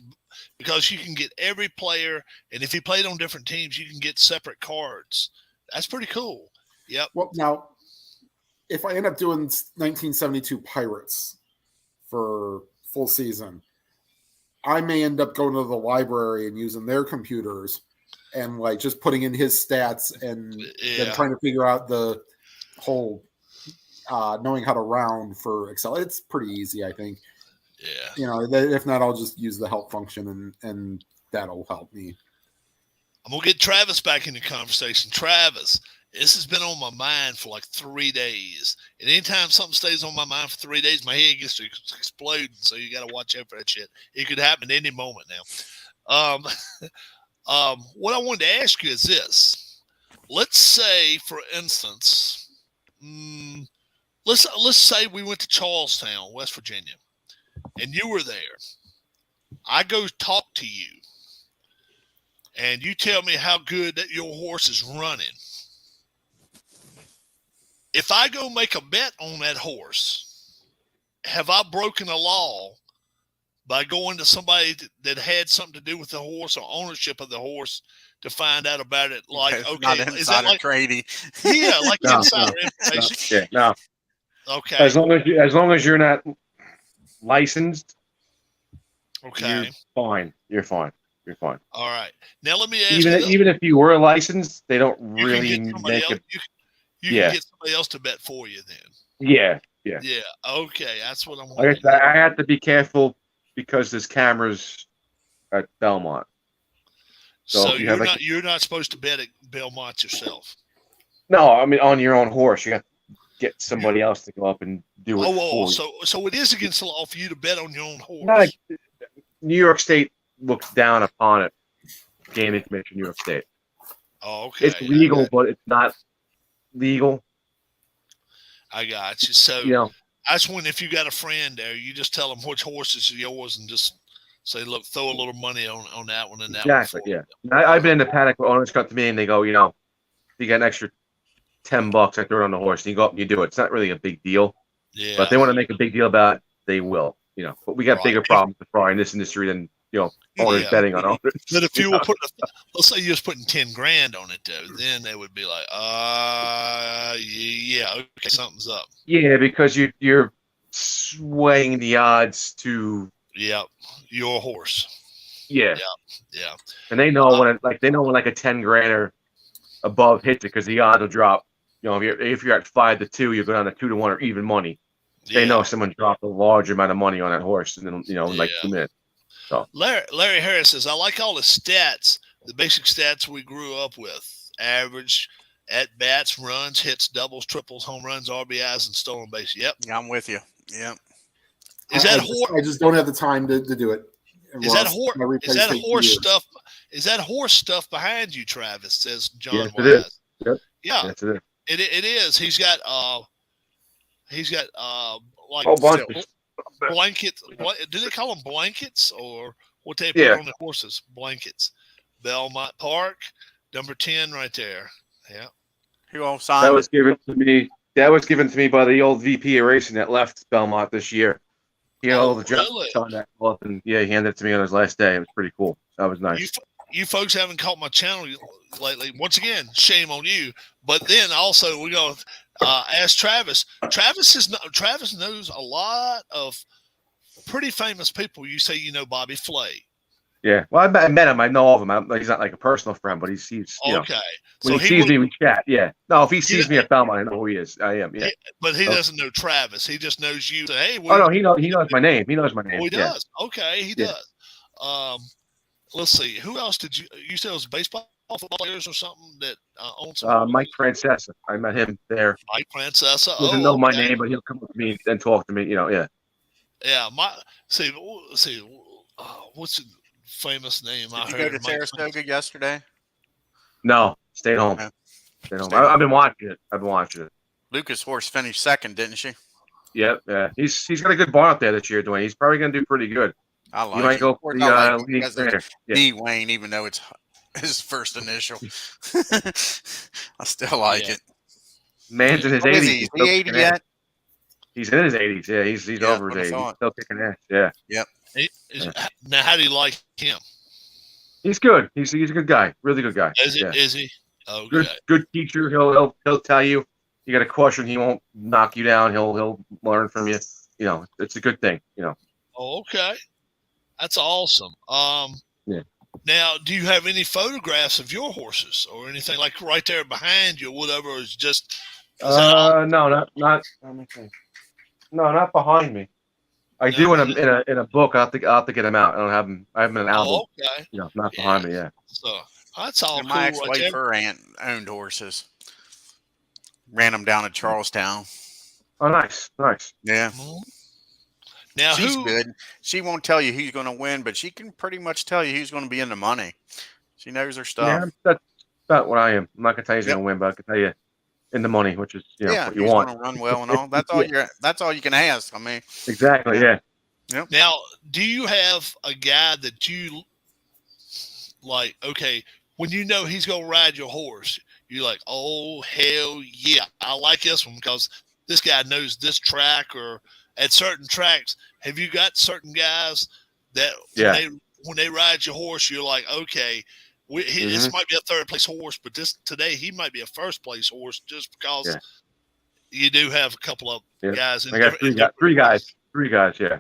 because you can get every player, and if he played on different teams, you can get separate cards. That's pretty cool. Yep. Well, now, if I end up doing 1972 Pirates for full season, I may end up going to the library and using their computers and just putting in his stats and then trying to figure out the whole knowing how to round for Excel. It's pretty easy, I think. Yeah. If not, I'll just use the help function and that'll help me. I'm going to get Travis back in the conversation. Travis, this has been on my mind for 3 days. And anytime something stays on my mind for 3 days, my head gets to exploding. So you got to watch out for that shit. It could happen any moment now. What I wanted to ask you is this. Let's say, for instance, let's say we went to Charlestown, West Virginia, and you were there. I go talk to you, and you tell me how good that your horse is running. If I go make a bet on that horse, have I broken a law by going to somebody that had something to do with the horse or ownership of the horse to find out about it? Is that like trading? Yeah, No, insider information. No. Okay. As long as you're not licensed, okay, you're fine. You're fine. All right. Now let me ask even if you were licensed, they don't really make it. You can get somebody else to bet for you then. Yeah. Yeah. Okay, that's what I'm wondering. I have to be careful because there's cameras at Belmont. So you're not supposed to bet at Belmont yourself. No, I mean on your own horse. You have to get somebody else to go up and do it. So it is against the law for you to bet on your own horse. Not New York State looks down upon it. Gaming Commission, New York State. Oh, okay. It's legal, but it's not legal. I got you. So that's when, if you got a friend there, you just tell them which horse is yours and just say, look, throw a little money on that one and that one. Exactly, yeah. I've been in the paddock where owners come to me and they go, if you got an extra $10, I throw it on the horse. And you go up and you do it. It's not really a big deal. Yeah. But if they want to make a big deal about it, they will. You know, but we got Right. bigger problems to fry in this industry than owners Yeah. betting on owners. But if you know? were putting, let's say you was putting 10 grand on it though, then they would be like, yeah, okay, something's up. Yeah, because you're swaying the odds to Yep, your horse. yeah, Yeah, and they know when like a 10 grander above hits it because the odds will drop. You know, if you're at 5-2, you go down to 2-1 or even money. They yeah. know someone dropped a large amount of money on that horse, and then in like Yeah. 2 minutes. Larry Harris says, I like all the stats, the basic stats we grew up with: average at bats, runs, hits, doubles, triples, home runs, RBIs, and stolen base. Yep. Yeah, I'm with you. Yep. Is that I just don't have the time to do it. Is that Ross, my horse? Is replays that take 2 horse years. stuff? Is that horse stuff behind you, Travis? Says John Yes, it Wise. is. Yep. Yeah, That's it. it is. He's got like Whole bunch of blankets. Do they call them blankets or what they put Yeah. on the horses? Blankets. Belmont Park, number 10, right there. Yeah. Who all that signed was given to me. That was given to me by the old VP of racing that left Belmont this year. He had all the jobs really? on that cloth, and yeah, he handed it to me on his last day. It was pretty cool. That was nice. You folks haven't caught my channel lately. Once again, shame on you. But then also we go ask Travis. Travis knows a lot of pretty famous people. You say you know Bobby Flay. Yeah. Well, I met him. I know of him. He's not like a personal friend, but he's you know, Okay. when he sees me, we chat. Yeah. No, if he sees me at Belmont, I know who he is. I am. Yeah. But he doesn't know Travis. He just knows you. Say, hey, Oh no, he knows my name. He knows my name. Oh, he Yeah. does. Okay, he Yeah. does. Let's see. Who else did you said it was baseball, football players or something that owns Mike Francesa. I met him there. Mike Francesa. He doesn't know my name, but he'll come up to me and talk to me. You know, yeah. Yeah, see, what's the famous name? Did you go to Saratoga yesterday? No, stay home. Yeah. Stay home. Stay home. I've been watching it. Lucas Horse finished second, didn't she? Yep. Yeah. He's got a good barn up there this year, Dwayne. He's probably going to do pretty good. I like You might it. go Of for course, the I like it league because trainer. it's Yeah. D. Wayne, even though it's his first initial. I still like Yeah. it. Man's in his What is 80s. he? He's Is still he 80 kicking ass. yet? He's in his 80s. Yeah, he's Yeah, over that's his what I 80s. thought. Still kicking ass. Yeah. Now, how do you like him? He's good. He's a good guy. Really good guy. Is Yeah. he? Okay. Good teacher. He'll tell you. You got a question, he won't knock you down. He'll learn from you. You know, it's a good thing. You know. Oh, okay. That's awesome. Yeah. Now, do you have any photographs of your horses or anything like right there behind you, or whatever? Is just No, not. No, not behind me. I do in a book. I have to get them out. I don't have them. I have them in an album. Oh, okay. You know, not behind me. Yeah. So that's all And cool. my Right ex-wife, there. her aunt owned horses. Ran them down at Charlestown. Oh, nice. Yeah. Mhm. Now, She's who? good. She won't tell you who's going to win, but she can pretty much tell you who's going to be in the money. She knows her stuff. Yeah, that's about what I am. I'm not gonna tell you who's Yep. gonna win, but I can tell you in the money, which is what you who's want. going to run well and all. That's all that's all you can ask. I mean, Exactly. Yeah. Now, do you have a guy that you like? Okay, when you know he's gonna ride your horse, you're like, oh hell yeah, I like this one because this guy knows this track, or at certain tracks. Have you got certain guys that when they ride your horse, you're like, okay, this might be a third place horse, but today he might be a first place horse just because you do have a couple of guys. I got three guys. Yeah.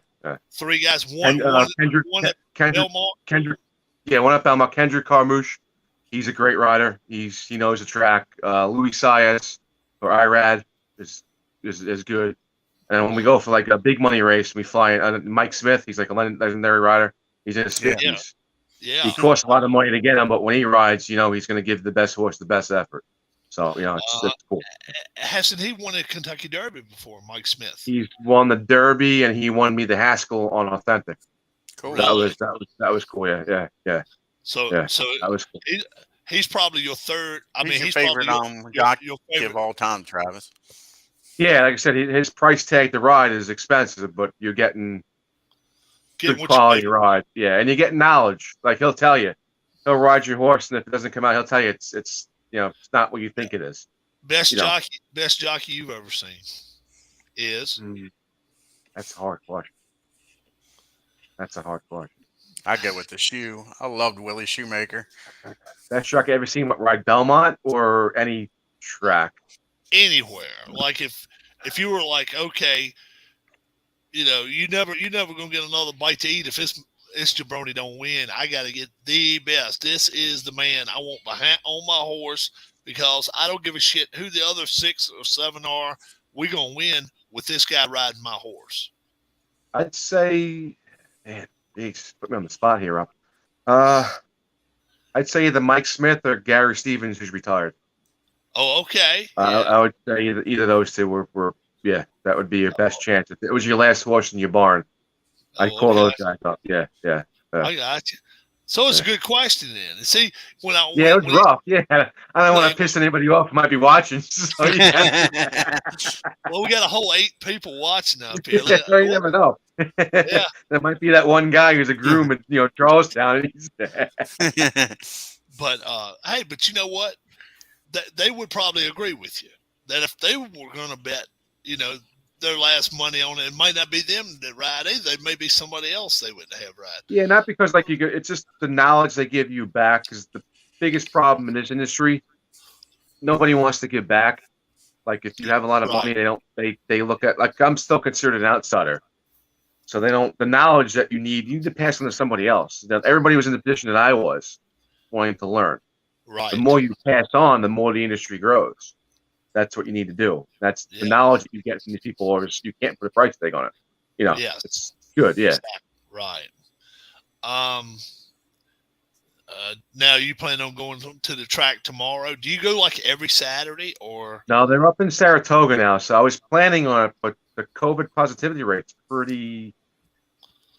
Three guys. One at Belmont. Yeah, one at Belmont. Kendrick Carmouche. He's a great rider. He knows the track. Louis Saez or Irad is good. And when we go for like a big money race, we fly in. Mike Smith, he's like a legendary rider. He's in his 50s. Yeah. He costs a lot of money to get him, but when he rides, he's going to give the best horse the best effort. So, it's cool. Hasn't he won a Kentucky Derby before, Mike Smith? He's won the Derby, and he won me the Haskell on Authentic. cool. That was cool. Yeah. So That was cool. He's probably your third. He's your probably favorite jockey your of favorite. all time, Travis. Yeah, like I said, his price tag to ride is expensive, but you're getting good what quality you ride. Yeah, and you get knowledge. Like he'll tell you, he'll ride your horse, and if it doesn't come out, he'll tell you it's it's not what you think it is. best jockey you've ever seen is. That's a hard question. That's a hard question. I go with the shoe. I loved Willie Shoemaker. Best track I ever seen ride Belmont or any track? Anywhere. Like if you were like, okay, you never gonna get another bite to eat if this jabroni don't win. I got to get the best. This is the man I want on my horse, because I don't give a shit who the other 6 or 7 are. We're gonna win with this guy riding my horse. I'd say, man, geez, put me on the spot here, Rob. I'd say either Mike Smith or Gary Stevens, who's retired. Oh, okay. I would say either of those two were that would be your best chance. If it was your last horse in your barn, I'd call those guys up. Yeah. I got you. So it's a good question then. See, it was rough. Yeah, I don't want to piss anybody off who might be watching. So, yeah. Well, we got a whole 8 people watching up here. Yeah, you never know. Yeah, there might be that one guy who's a groom in Charlestown, and he's But hey, but you know what? They would probably agree with you that if they were going to bet, their last money on it might not be them that ride either. It may be somebody else they would have ride. Yeah, not because it's just the knowledge they give you back is the biggest problem in this industry. Nobody wants to give back. Like if you have a lot of money, they look at, like, I'm still considered an outsider. So the knowledge that you need to pass on to somebody else. Everybody was in the position that I was, wanting to learn. Right. The more you pass on, the more the industry grows. That's what you need to do. That's the knowledge that you get from these people, or you can't put a price tag on it. Yes. It's good. Yeah. Exactly. Right. Now you plan on going to the track tomorrow? Do you go like every Saturday or? No, they're up in Saratoga now. So I was planning on it, but the COVID positivity rate's pretty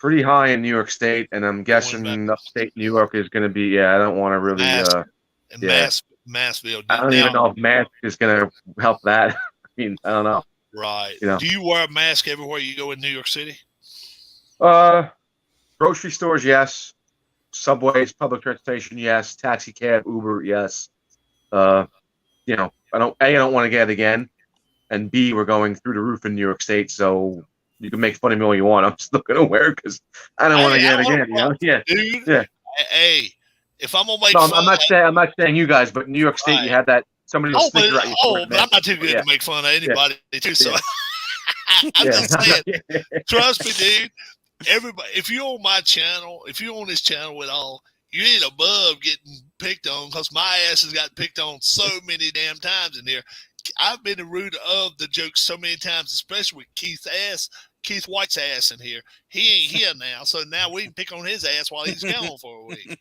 high in New York State, and I'm guessing upstate New York is going to be. Yeah, I don't want to really. Massville. I don't even know if mask is going to help that. I mean, I don't know. Right. Do you wear a mask everywhere you go in New York City? Grocery stores, yes. Subways, public transportation, yes. Taxi cab, Uber, yes. I don't want to get it again, and B, we're going through the roof in New York State, so you can make fun of me all you want. I'm still going to wear it because I don't want to get it again. Yeah. Dude, yeah. Hey. If I'm gonna make fun, I'm not saying you guys, but in New York State, you had that somebody. But I'm not too good to make fun of anybody too. So I'm just saying, trust me, dude. Everybody, if you're on my channel, if you're on this channel at all, you ain't above getting picked on, because my ass has got picked on so many damn times in here. I've been the root of the jokes so many times, especially with Keith White's ass in here. He ain't here now, so now we can pick on his ass while he's gone for a week.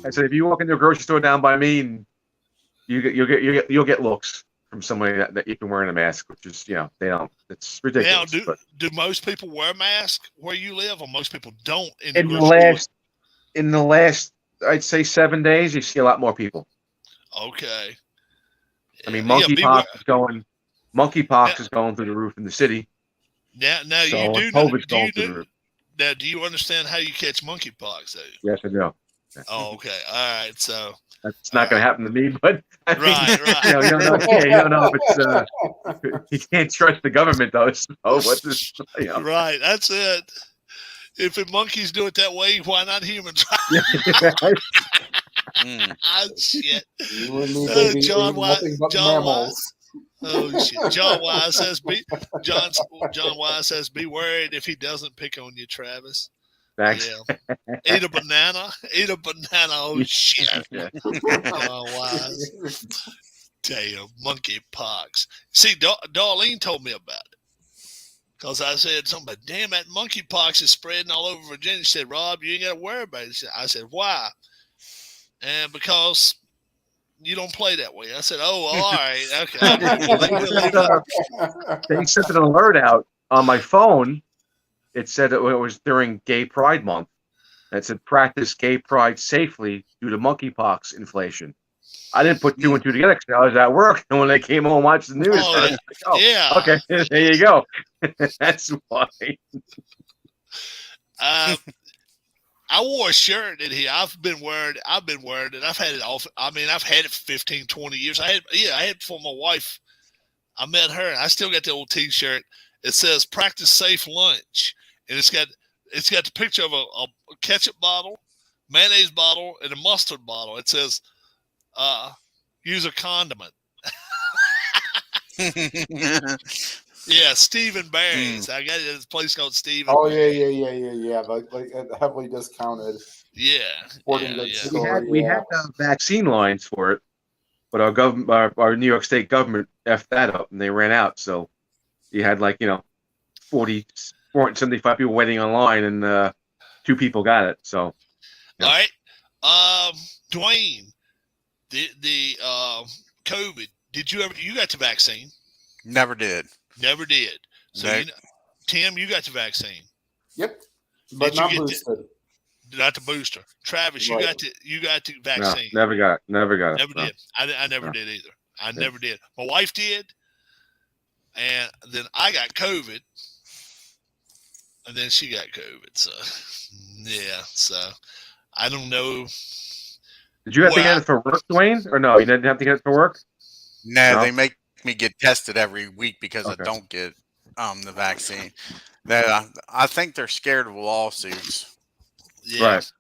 I said, if you walk into a grocery store down by me, and you'll get looks from somebody that you can wear a mask, which is they don't. It's ridiculous. Now, do most people wear masks where you live, or most people don't? In the last, I'd say 7 days, you see a lot more people. Okay. I mean, monkeypox is going. Monkeypox is going through the roof in the city. Now so you do. COVID's going through the roof. Now, do you understand how you catch monkeypox, though? Yes, I do. Oh, okay. All right. So that's not going to happen to me, but I mean, right. You don't know if it's. You can't trust the government, though. So what's this? Right. That's it. If the monkeys do it that way, why not humans? Shit. John Wise. Oh shit. John Wise says John Wise says be worried if he doesn't pick on you, Travis. Thanks. Yeah. Eat a banana. Oh shit. John Wise. Damn, monkeypox. See, Darlene told me about it. Because I said something, but damn, that monkeypox is spreading all over Virginia. She said, Rob, you ain't got to worry about it. I said, why? And because you don't play that way. I said, oh, all right. Okay. They sent an alert out on my phone. It said it was during Gay Pride Month. It said, practice gay pride safely due to monkeypox inflation. I didn't put 2 and 2 together because I was at work. And when I came home and watched the news, I was like, yeah. Okay, there you go. That's why. I wore a shirt in here. I've been wearing it. I've had it off. I mean, I've had it for 15, 20 years. I had it for my wife. I met her, and I still got the old T-shirt. It says "Practice Safe Lunch," and it's got it's got the picture of a ketchup bottle, mayonnaise bottle, and a mustard bottle. It says, use a condiment. Yeah, Stephen Barry's. I got this place called Stephen. Oh yeah. Like heavily discounted. Yeah. Sporting Yeah, goods yeah. store, We had vaccine lines for it, but our New York State government effed that up, and they ran out. So you had 475 people waiting online, and 2 people got it. So yeah. All right, Dwayne, the COVID. Did you got the vaccine? Never did. Never did. So Nope. Tim, you got the vaccine. Yep, but Did you not get boosted. Not the booster. Travis, you Right. got the No, vaccine. never got it. Never got it. Never No. did. I never No. did either. I never did. My wife did, and then I got COVID, and then she got COVID. So yeah. So I don't know. Did you have to Well, get it for work, Dwayne? Or no, you didn't have to get it for work? No, No? they make me get tested every week because I Okay. don't get the vaccine. I think they're scared of lawsuits. Yeah. Right.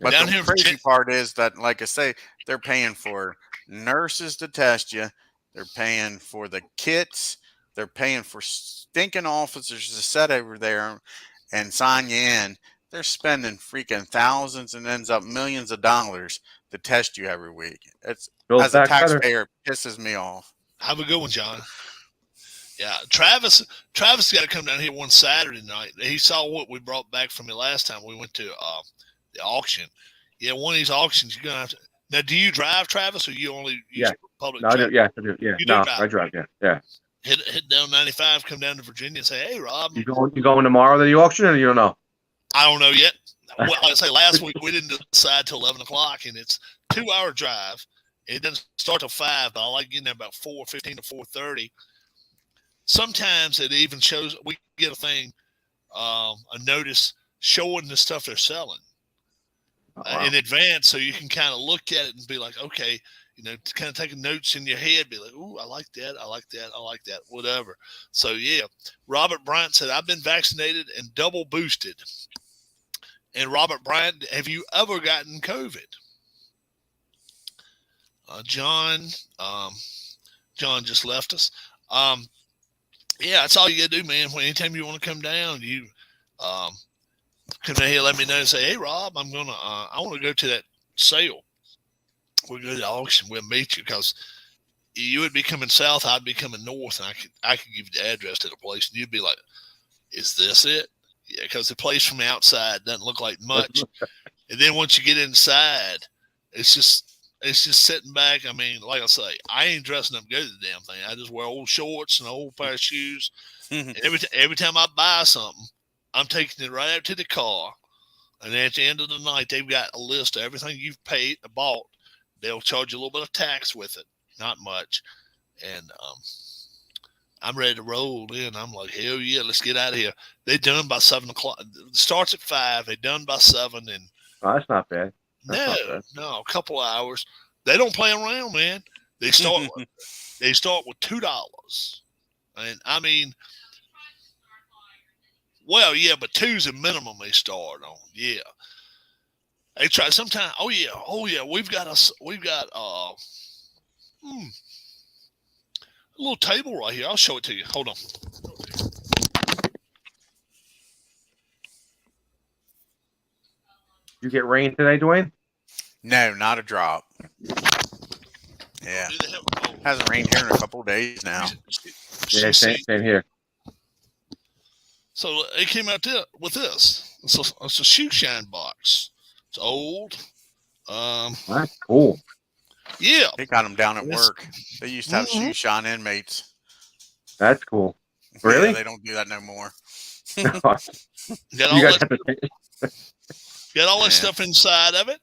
But Down the here in crazy Virginia- part is that, like I say, they're paying for nurses to test you. They're paying for the kits. They're paying for stinking officers to sit over there and sign you in. They're spending freaking thousands and ends up millions of dollars to test you every week. It's Build as a back better. taxpayer, it pisses me off. Have a good one, John. Yeah, Travis got to come down here one Saturday night. He saw what we brought back from you last time. We went to the auction. Yeah, one of these auctions you're gonna have to. Now, do you drive, Travis, or you only use Yeah. public? No, I do. transport? Yeah, I do. Yeah. You do No, drive. I drive. Yeah. Hit down 95, come down to Virginia, and say, "Hey, Rob, You going tomorrow to the auction, or you don't know? I don't know yet." Well, I say last week we didn't decide till 11 o'clock, and it's 2-hour drive. It doesn't start till 5, but I like getting there about 4:15 to 4:30. Sometimes it even shows. We get a thing, a notice showing the stuff they're selling Wow. in advance, so you can kind of look at it and be like, okay, kind of taking notes in your head, be like, "Ooh, I like that, I like that, I like that," whatever. So yeah, Robert Bryant said, "I've been vaccinated and double boosted." And Robert Bryant, have you ever gotten COVID? John just left us. Yeah, that's all you gotta do, man. Anytime you want to come down, you come down here, let me know and say, "Hey, Rob, I want to go to that sale. We'll go to the auction. We'll meet you," because you would be coming south, I'd be coming north, and I could give you the address to the place, and you'd be like, "Is this it?" Yeah, because the place from the outside doesn't look like much, and then once you get inside, it's just sitting back. I mean, like I say, I ain't dressing up to go to the damn thing. I just wear old shorts and an old pair of shoes. And every time I buy something, I'm taking it right out to the car. And at the end of the night, they've got a list of everything you've bought. They'll charge you a little bit of tax with it, not much. And I'm ready to roll in. I'm like, hell yeah, let's get out of here. They're done by 7 o'clock. It starts at 5. They're done by 7. And Oh, that's not bad. That's not bad. no, a couple of hours. They don't play around, man. They start with $2. And I mean, well, yeah, but 2's the minimum they start on. Yeah. They try sometimes. Oh yeah. We've got a little table right here. I'll show it to you. Hold on. You get rain today, Dwayne? No, not a drop. Yeah, Who the hell- oh. hasn't rained here in a couple of days now. Yeah, same here. So it came out with this. It's a shoe shine box. It's old. That's cool. Yeah. They got them down at Yes. work. They used to have shoe shine inmates. That's cool. Really? Yeah, they don't do that no more. you Got all guys that, have to got all that Yeah. stuff inside of it.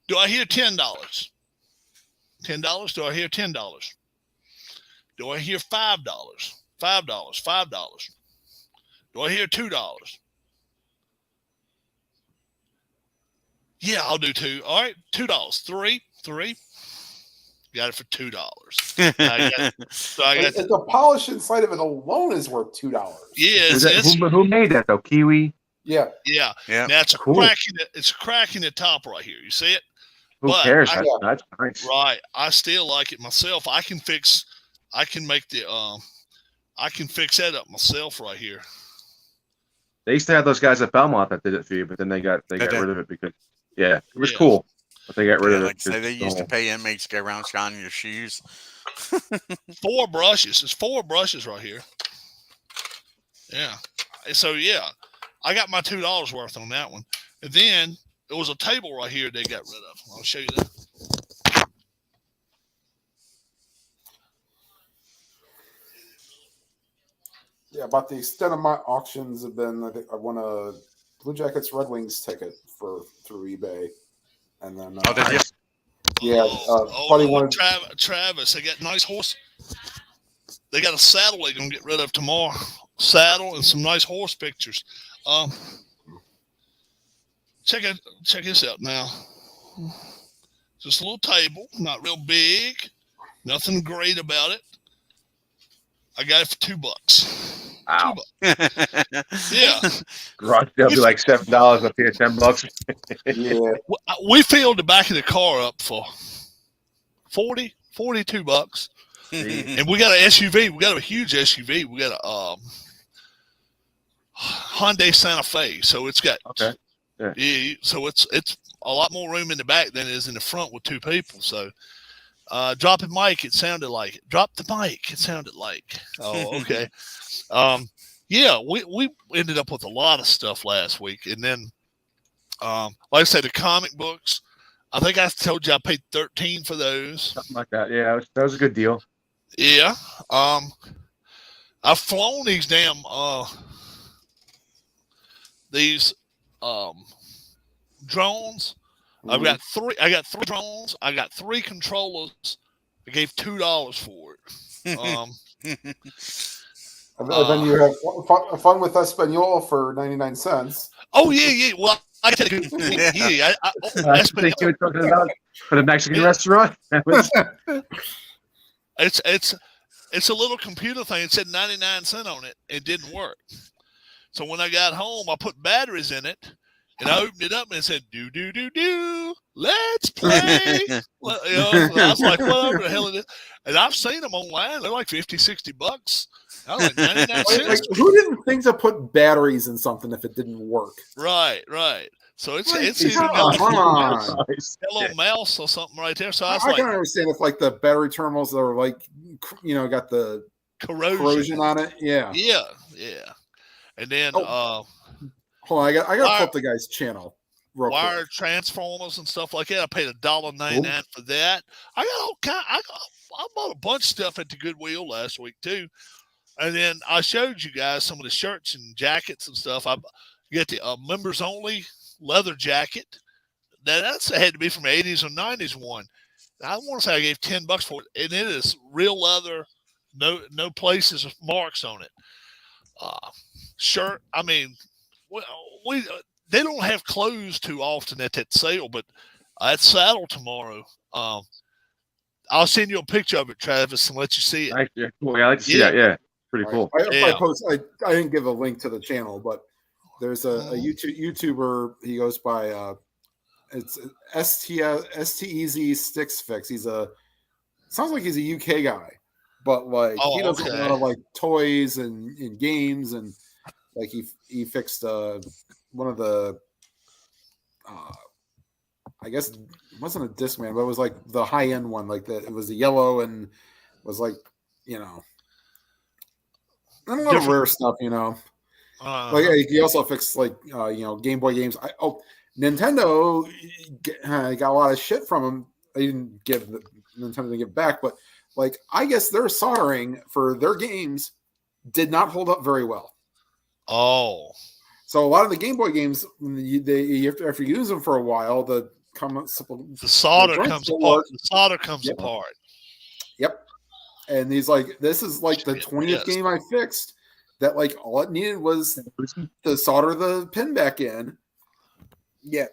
Do I hear $10? $10? Do I hear $10? Do I hear $5? $5. Do I hear $2? Yeah, I'll do 2. All right, $2. Three. Got it for $2. So I got The polish inside of it alone is worth $2. yeah. who made that though? Kiwi? Yeah. Yeah. Yeah. Now it's a Cool. crack in the top right here. You see it? Who But cares? I- That's nice. Right. I still like it myself. I can fix that up myself right here. They used to have those guys at Belmont that did it for you, but then they got did. rid of it because it was Yeah. cool, but they got rid of it. Like I say, they because- used to pay inmates to go around shining your shoes. 4 brushes. There's 4 brushes right here. Yeah. So yeah, I got my $2 worth on that one. And then there was a table right here they got rid of. I'll show you that. Yeah, about the extent of my auctions have been, I think I won a Blue Jackets Red Wings ticket through eBay, and then Oh, did you? yeah, buddy wanted. Travis, they got nice horse. They got a saddle they're gonna get rid of tomorrow. Saddle and some nice horse pictures. Check this out now. Just a little table, not real big, nothing great about it. I got it for $2. Wow. $2. Yeah. Garage sale be like $7 up here, $10. Yeah, We filled the back of the car up for $42. And we got an SUV. We got a huge SUV. We got a Hyundai Santa Fe. So it's got Yeah. So it's a lot more room in the back than it is in the front with 2 people. So dropping mic, it sounded like it. Drop the mic, it sounded like. Oh, okay. Yeah, we ended up with a lot of stuff last week, and then like I said, the comic books. I think I told you I paid $13 for those. Something like that. Yeah, that was a good deal. Yeah. I've flown these damn drones. I got 3 drones. I got 3 controllers. I gave $2 for it. and then you have fun with Espanol for 99 cents. Oh yeah. Well, I tell you, yeah. I think you were talking about for the Mexican restaurant. It's a little computer thing. It said 99 cents on it. It didn't work. So when I got home, I put batteries in it, and I opened it up and it said, do, let's play. Well, I was like, whatever the hell it is. And I've seen them online. They're like $50, $60. I was like 99 cents. Who didn't think to put batteries in something if it didn't work? Right. So it's Come even got on. a little mouse or something right there. So I was I like, can understand if like the battery terminals that are like, got the corrosion on it. Yeah. Yeah. And then Hold on, I got to pull up the guy's channel. Real wire quick. transformers and stuff like that. I paid $1.99 for that. I got all kind. I bought a bunch of stuff at the Goodwill last week too. And then I showed you guys some of the shirts and jackets and stuff. I get the members only leather jacket. That's had to be from the 80s or 90s one. I want to say I gave $10 for it, and it is real leather, no places of marks on it. Shirt. I mean, we they don't have clothes too often at that sale, but at Saddle tomorrow. I'll send you a picture of it, Travis, and let you see it. Yeah, cool. Yeah, I like to see that. Yeah, pretty cool. I didn't give a link to the channel, but there's a YouTuber. He goes by it's STEZ Sticks Fix. Sounds like he's a UK guy, but like he does a lot of like toys and games, and like he fixed one of the I guess it wasn't a Discman, but it was like the high end one, like it was the yellow and was like and a lot of rare stuff, like he also fixed like Game Boy games. Nintendo got a lot of shit from him. They didn't give Nintendo to give back, but like I guess their soldering for their games did not hold up very well. Oh, so a lot of the Game Boy games, after you use them for a while, the solder comes apart. The solder comes apart. Yep. And he's like, this is like the 20th game I fixed that like all it needed was to solder the pin back in. Yeah.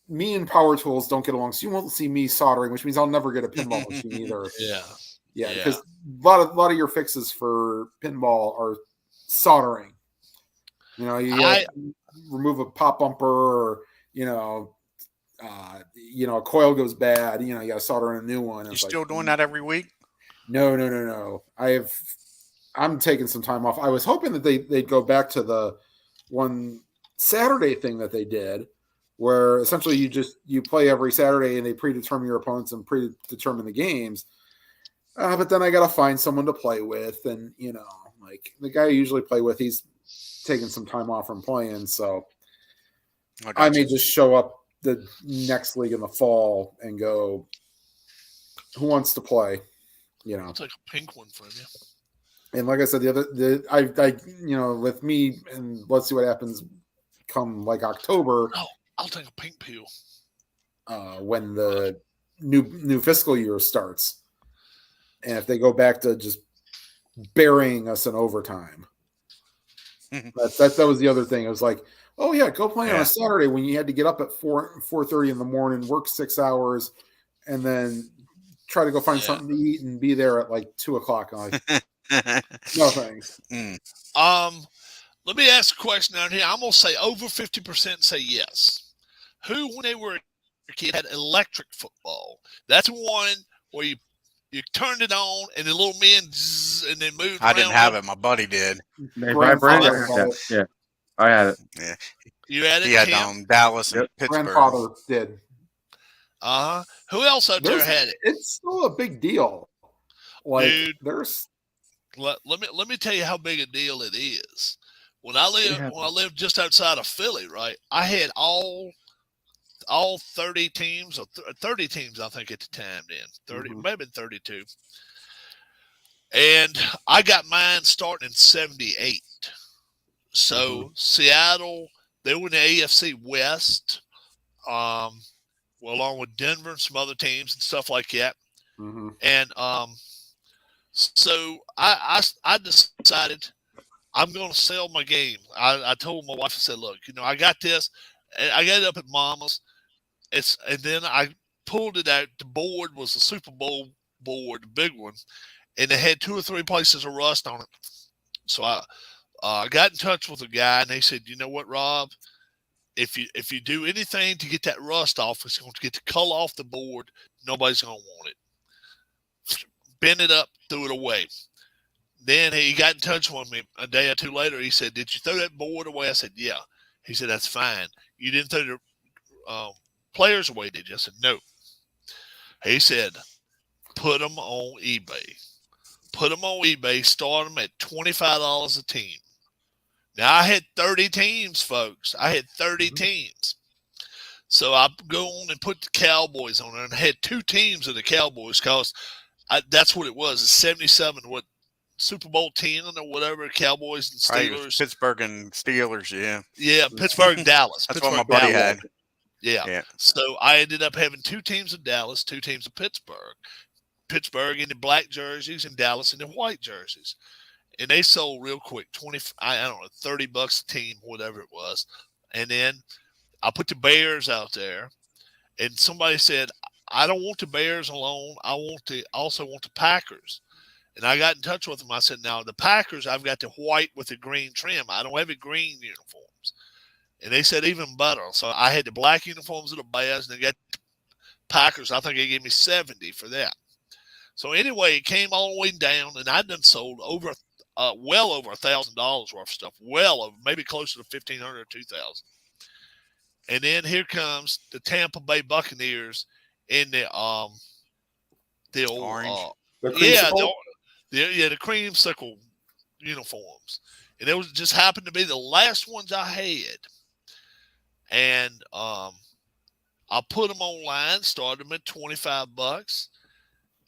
Me and Power Tools don't get along, so you won't see me soldering, which means I'll never get a pinball machine either. Yeah, because a lot of your fixes for pinball are soldering. remove a pop bumper, or a coil goes bad. You got to solder in a new one. You It's still doing that every week? No. I'm taking some time off. I was hoping that they'd go back to the one Saturday thing that they did, where essentially you play every Saturday and they predetermine your opponents and predetermine the games. But then I got to find someone to play with, and like the guy I usually play with, he's taking some time off from playing, so I may just show up the next league in the fall and go, who wants to play? I'll take a pink one from you. And like I said, with me, and let's see what happens come like October. Oh, I'll take a pink peel. When the new fiscal year starts, and if they go back to just burying us in overtime, that was the other thing. It was like, oh yeah, go play on a Saturday when you had to get up at 4:30 in the morning, work 6 hours, and then try to go find something to eat and be there at like 2:00. I'm like, no thanks. Let me ask a question out here. I'm gonna say over 50% say yes. Who, when they were a kid, had electric football? That's one where you turned it on and the little men and then moved. I didn't have it. My buddy did. Yeah, I had it. Yeah, you had it. He had Dallas and Pittsburgh. Grandfather did. Who else out there had it? It's still a big deal. Like, dude, there's. Let me tell you how big a deal it is. When I lived just outside of Philly, right, I had all 30 teams, or 30 teams, I think at the time then, 30, maybe 32. And I got mine starting in 78. So Seattle, they were in the AFC West, along with Denver and some other teams and stuff like that. And so I decided I'm going to sell my game. I told my wife, I said, look, I got this. I got it up at Mama's. And then I pulled it out. The board was the Super Bowl board, the big one, and it had 2 or 3 places of rust on it. So I got in touch with a guy, and they said, you know what, Rob? If you do anything to get that rust off, it's going to get the color off the board. Nobody's going to want it. Bend it up, threw it away. Then he got in touch with me a day or two later. He said, did you throw that board away? I said, yeah. He said, that's fine. You didn't throw the players away, did you? I said, no. He said, put them on eBay. Put them on eBay, start them at $25 a team. Now, I had 30 teams, folks. I had 30 teams. So I go on and put the Cowboys on there, and I had 2 teams of the Cowboys because that's what it was. It's 77, Super Bowl 10 or whatever, Cowboys and Steelers. Pittsburgh and Steelers, yeah. Yeah, Pittsburgh and Dallas. That's what my buddy had. Yeah. So I ended up having 2 teams of Dallas, 2 teams of Pittsburgh. Pittsburgh in the black jerseys and Dallas in the white jerseys. And they sold real quick, $30 a team, whatever it was. And then I put the Bears out there, and somebody said, I don't want the Bears alone. I also want the Packers. And I got in touch with them. I said, now the Packers, I've got the white with the green trim. I don't have the green uniforms. And they said even better. So I had the black uniforms of the Bears, and they got the Packers. I think they gave me $70 for that. So anyway, it came all the way down, and I done sold well over $1,000 worth of stuff, well over, maybe closer to $1,500 or $2,000. And then here comes the Tampa Bay Buccaneers in the old orange. the creamsicle uniforms, and it was just happened to be the last ones I had. And I put them online, started them at $25,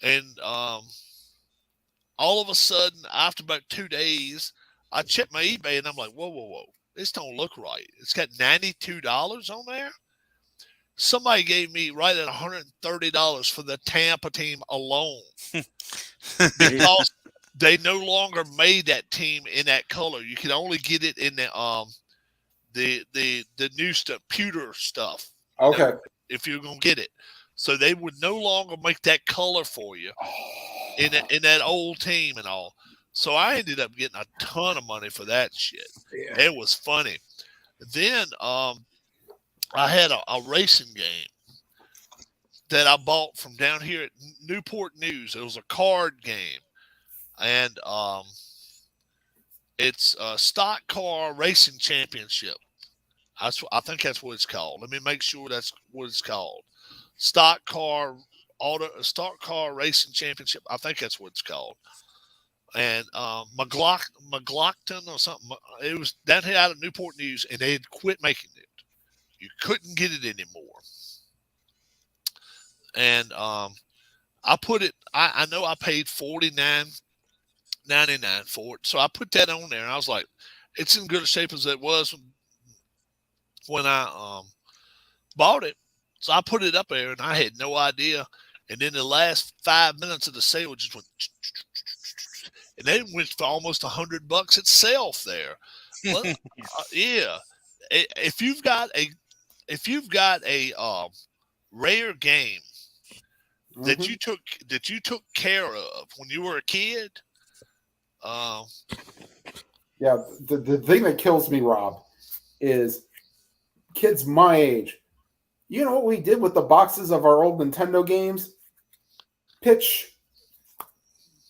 and all of a sudden, after about 2 days, I checked my eBay, and I'm like, whoa, this don't look right. It's got $92 on there. Somebody gave me right at $130 for the Tampa team alone because they no longer made that team in that color. You can only get it in the new stuff, pewter stuff. Okay. If you're gonna get it, so they would no longer make that color for you in that old team and all. So I ended up getting a ton of money for that shit. Yeah. It was funny. Then I had a racing game that I bought from down here at Newport News. It was a card game, and it's a stock car racing championship. I think that's what it's called. Let me make sure that's what it's called. Stock car racing championship. I think that's what it's called. And McLaughlin or something. It was down here out of Newport News, and they had quit making it. You couldn't get it anymore. And I put it. I know I paid $49.99 for it, so I put that on there, and I was like, it's in good shape as it was when I bought it. So I put it up there, and I had no idea. And then the last 5 minutes of the sale just went, and they went for almost $100 itself there. Well, yeah. If you've got a rare game that you took care of when you were a kid. Yeah, the thing that kills me, Rob, is kids my age. You know what we did with the boxes of our old Nintendo games? Pitch.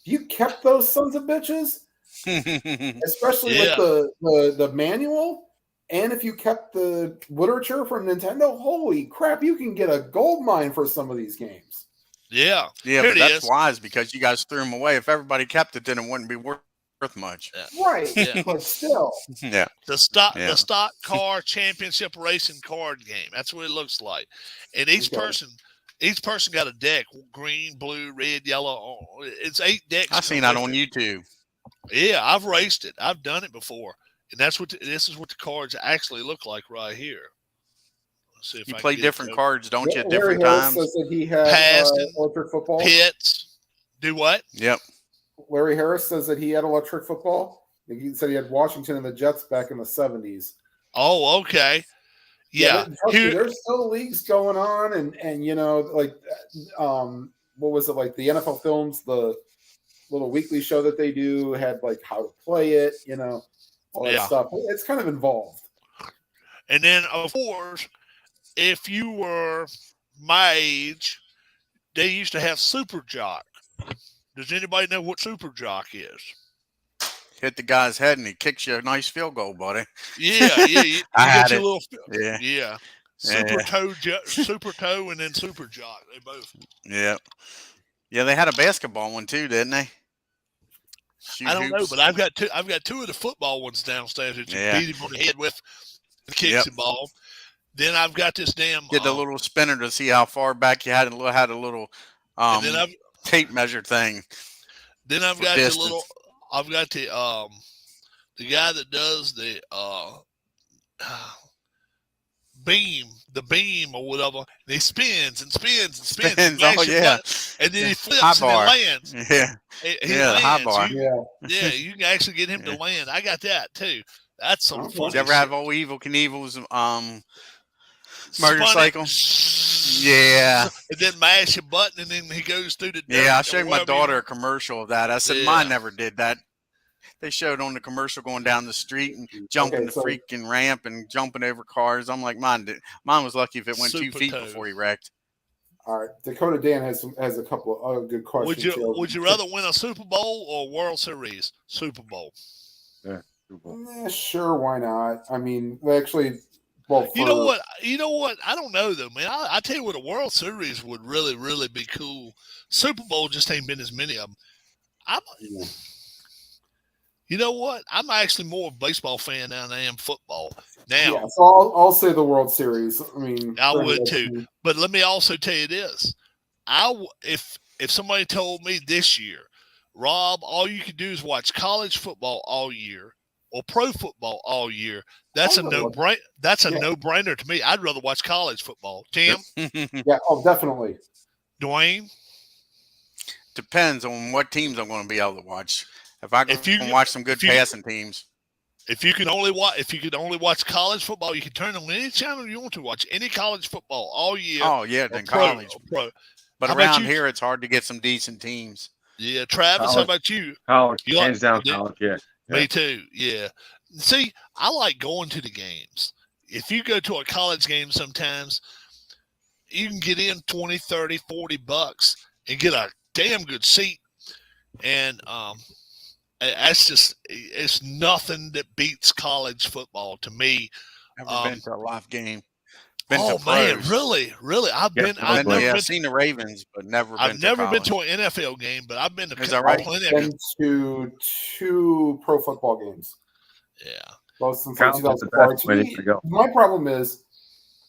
You kept those sons of bitches, especially with the manual. And if you kept the literature from Nintendo, holy crap, you can get a gold mine for some of these games. Yeah. Yeah, but that's wise because you guys threw them away. If everybody kept it, then it wouldn't be worth much. Yeah. Right. Yeah. But still. Yeah. The stock car championship racing card game. That's what it looks like. And each person got a deck: green, blue, red, yellow. It's 8 decks. I've seen that on YouTube. Yeah, I've raced it. I've done it before. And that's what this is what the cards actually look like right here. Let's see if you I play can different cards, don't you, at Larry different Harris times? says that he had Paston, electric football. Pitts. Do what? Yep. Larry Harris says that he had electric football. He said he had Washington and the Jets back in the 70s. Oh, okay. Yeah. There's still leagues going on, and you know, like what was it, like the NFL Films, the little weekly show that they do had like how to play it, you know, all that stuff. It's kind of involved. And then of course, if you were my age, they used to have Super Jock. Does anybody know what Super Jock is? Hit the guy's head and he kicks you a nice field goal, buddy. Yeah. You I had get it. Yeah. Super toe, and then Super Jock. They both. Yeah. Yeah, they had a basketball one too, didn't they? I don't know, but I've got two of the football ones downstairs that you beat him on the head with the kicks and ball. Then I've got this damn did the little spinner to see how far back you had a little tape measure thing. Then I've got distance. The guy that does the beam or whatever. And he spins and spins. Oh yeah, and then he flips and lands. Yeah, he lands. High bar. Yeah, you can actually get him to land. I got that too. That's some fun. Did you ever have old Evil Knievel's motorcycle? Yeah. And then mash a button and then he goes through the dirt. Yeah, I showed my daughter a commercial of that. I said mine never did that. They showed on the commercial going down the street and jumping the freaking ramp and jumping over cars. I'm like, mine did. Mine was lucky if it went 2 feet before he wrecked. All right, Dakota Dan has a couple of good questions. Would you rather win a Super Bowl or World Series? Super Bowl. Yeah, Super Bowl. Sure, why not? I mean, actually, you know what? I don't know though, man. I tell you what, a World Series would really, really be cool. Super Bowl just ain't been as many of them. You know what? I'm actually more of a baseball fan than I am football. Now, yeah, so I'll say the World Series. I mean, I would too. But let me also tell you this: if somebody told me this year, Rob, all you can do is watch college football all year or pro football all year, that's a no-brainer. That's a no-brainer to me. I'd rather watch college football. Tim? Yeah, definitely. Dwayne? Depends on what teams I'm going to be able to watch. If I can watch some good passing teams. If you could only watch college football, you can turn on any channel you want to watch any college football all year. Oh yeah, then college. But around here, it's hard to get some decent teams. Yeah, Travis, college. how about you? College, hands down, college. Yeah. Me too. Yeah. See, I like going to the games. if you go to a college game sometimes, you can get in 20, 30, 40 bucks and get a damn good seat. And that's just, it's nothing that beats college football to me. Never been to a live game. Been Oh to man, pros. really? I've Yeah, I've never I've been seen the Ravens, but never been I've to never been college. to an NFL game, but I've been to Is that right? plenty of Been to 2 pro football games. Yeah. Well, since Counts as the 2004. best way to go. My problem is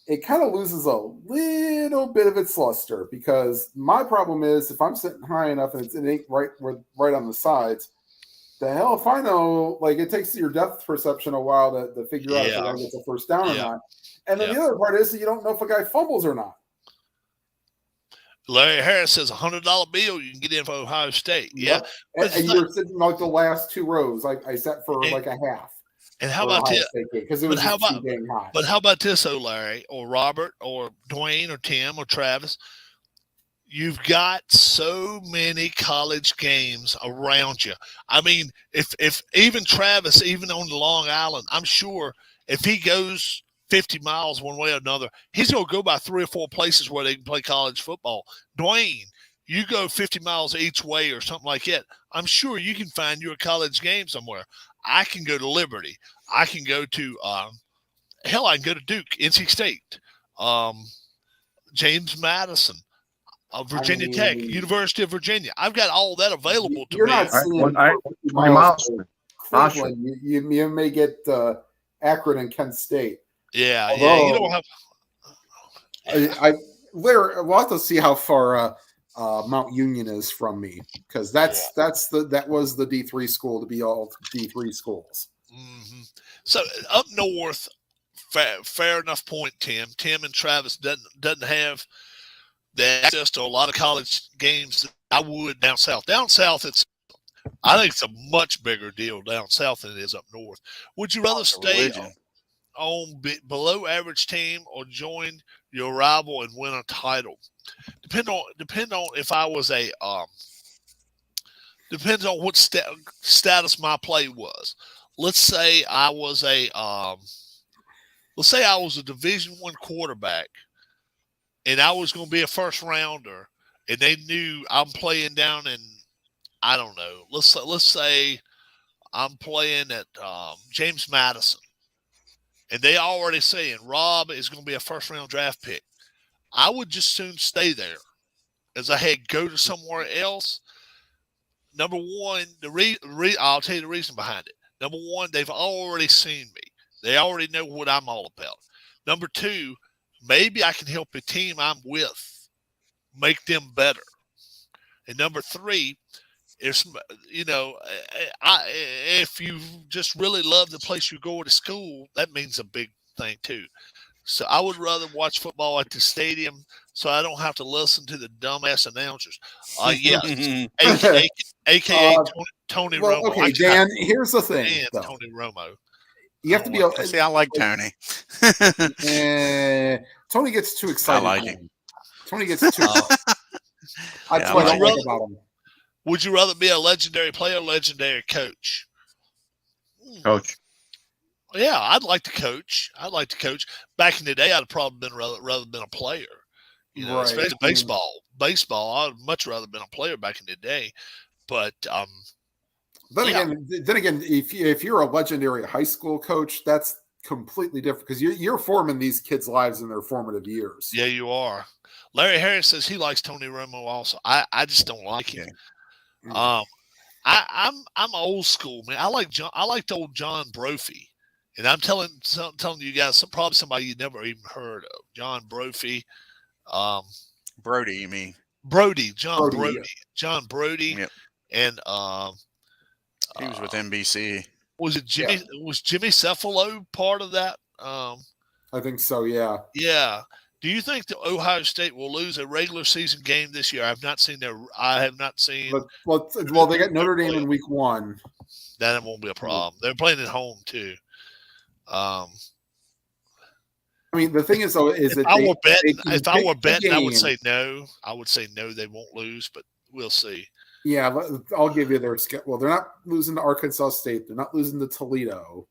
it kind of loses a little bit of its luster, because my problem is if I'm sitting high enough and it ain't right on the sides, the hell if I know, like, it takes your depth perception a while to figure out if a guy gets a first down or not. And then the other part is that you don't know if a guy fumbles or not. Larry Harris says $100 bill, you can get in for Ohio State. Yeah. Yep. And you were sitting like the last 2 rows. I sat for like a half. And how about this? Because it was how just about, too dang high. But how about this, Larry, or Robert, or Dwayne, or Tim, or Travis? You've got so many college games around you. I mean, if even Travis, even on the Long Island, I'm sure if he goes 50 miles one way or another, he's going to go by 3 or 4 places where they can play college football. Dwayne, you go 50 miles each way or something like that, I'm sure you can find you a college game somewhere. I can go to Liberty. I can go to, hell, I can go to Duke, NC State, James Madison, Virginia Tech, University of Virginia. I've got all that available to me. You're not seeing Cleveland. You may get Akron and Kent State. Yeah, you don't have. We'll have to see how far Mount Union is from me, because that was the D3 school to be all D3 schools. Mm-hmm. So up north, fair enough point, Tim. Tim and Travis doesn't have the access to a lot of college games that I would down south. Down south, I think it's a much bigger deal down south than it is up north. Would you rather stay on below average team or join your rival and win a title? Depend on if I was a depends on what status my play was. Let's say I was a Division I quarterback, and I was going to be a first rounder, and they knew I'm playing down in, I don't know, let's say I'm playing at James Madison, and they already saying Rob is going to be a first round draft pick. I would just soon stay there as I had go to somewhere else. Number one, I'll tell you the reason behind it. Number one, they've already seen me. They already know what I'm all about. Number two, maybe I can help a team I'm with make them better. And number three, if you just really love the place you go to school, that means a big thing too. So I would rather watch football at the stadium so I don't have to listen to the dumbass announcers. Yes, AKA Tony Romo. Okay, Dan, here's the thing. Tony Romo. You have to be. See, I like Tony. Tony gets too excited. I like him. Tony gets too. That's what I don't like about him. Would you rather be a legendary player or legendary coach? Coach. Yeah, I'd like to coach. Back in the day, I'd probably been rather been a player. Especially baseball. I'd much rather been a player back in the day. But then again, if you're a legendary high school coach, that's completely different, because you're forming these kids' lives in their formative years. Yeah, you are. Larry Harris says he likes Tony Romo also. I just don't like him. I'm old school, man. I liked old John Brophy. And I'm telling you guys, probably somebody you never even heard of. John Brophy. Brody, you mean? John Brody. John Brody. Yep. And he was with NBC. Was it Jimmy? Yeah. Was Jimmy Cephalo part of that? I think so, yeah. Yeah. Do you think that Ohio State will lose a regular season game this year? I have not seen. Well, they got Notre Dame in week 1. That won't be a problem. They're playing at home too. I mean, the thing is, though, is if I were betting, I would say no. I would say no, they won't lose, but we'll see. Yeah, I'll give you their schedule. Well, they're not losing to Arkansas State. They're not losing to Toledo.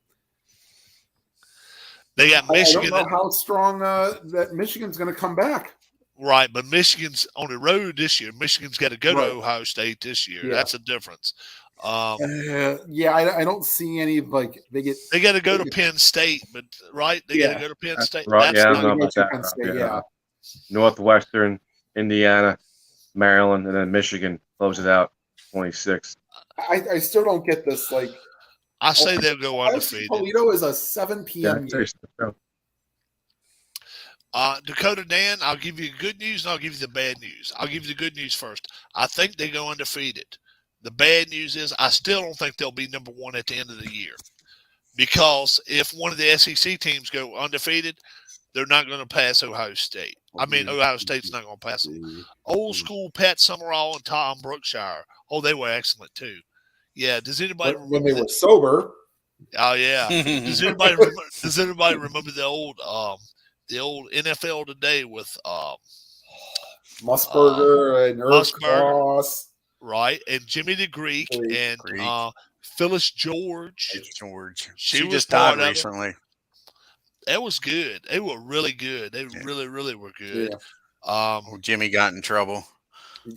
They got I Michigan. don't know how strong that Michigan's going to come back. Right, but Michigan's on the road this year. Michigan's got to go Right. to Ohio State this year. Yeah. That's a difference. Yeah, I don't see any like They got to go to Penn State, but right, they got to go to Penn State. Right, yeah, I don't know Go about to that. Penn State, Yeah. Northwestern, Indiana, Maryland, and then Michigan closes out 26. I still don't get this. Like, I say they'll go Ohio State undefeated. Toledo is a 7 p.m. game. Dakota Dan, I'll give you good news and I'll give you the bad news. I'll give you the good news first. I think they go undefeated. The bad news is I still don't think they'll be number one at the end of the year. Because if one of the SEC teams go undefeated, they're not going to pass Ohio State. I mean, Ohio State's not going to pass them. Old school Pat Summerall and Tom Brookshire. Oh, they were excellent too. Yeah. Does anybody remember when they were sober? Oh yeah. Does anybody remember the old NFL Today with Musburger and Irv Cross, right? And Jimmy the Greek and Phyllis George. She just died recently. That was good. They were really good. They really, really were good. Yeah. Jimmy got in trouble.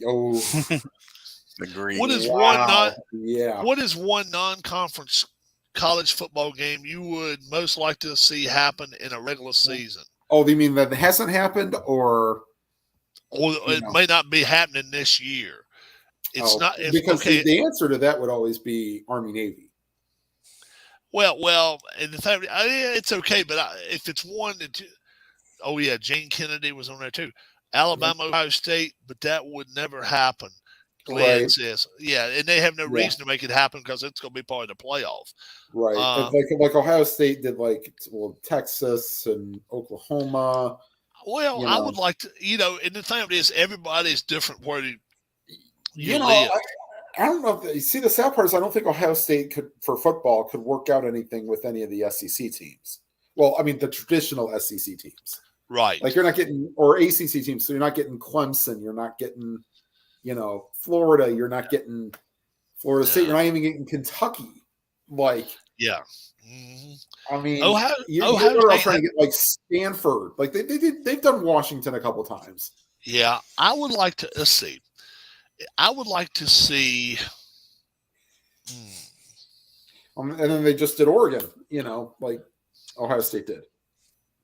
Oh, the Greek. What is What is one non-conference college football game you would most like to see happen in a regular season? Oh, you mean that it hasn't happened, or it may not be happening this year? It's not because the answer to that would always be Army Navy. Well, and the fact it's okay, but if it's one and two, oh yeah, Jane Kennedy was on there too. Alabama, Ohio State, but that would never happen. Glenn says, yeah, and they have no reason to make it happen because it's going to be part of the playoff. Right, like Ohio State did, Texas and Oklahoma. Well, I would like to, and the thing is, everybody's different where you live. I don't know. You see, the sad part is I don't think Ohio State for football could work out anything with any of the SEC teams. Well, I mean, the traditional SEC teams. Right. Like you're not getting, or ACC teams, so you're not getting Clemson. You're not getting, Florida. You're not getting Florida State. You're not even getting Kentucky. Yeah. I mean, Ohio trying to get Stanford. Like they've done Washington a couple times. Yeah. I would like to, let's see. I would like to see. And then they just did Oregon, like Ohio State did.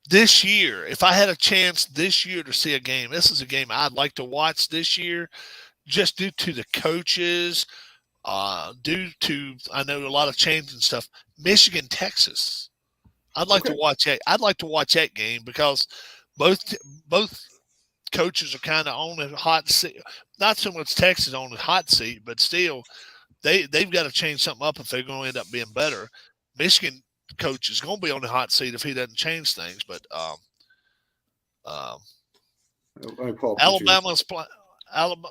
This year, if I had a chance this year to see a game, this is a game I'd like to watch this year, just due to the coaches, due to, I know a lot of change and stuff. Michigan, Texas. I'd like to watch that. I'd like to watch that game because both coaches are kind of on the hot seat. Not so much Texas on the hot seat, but still, they've got to change something up if they're going to end up being better. Michigan coach is going to be on the hot seat if he doesn't change things. But Alabama's playing. Alabama.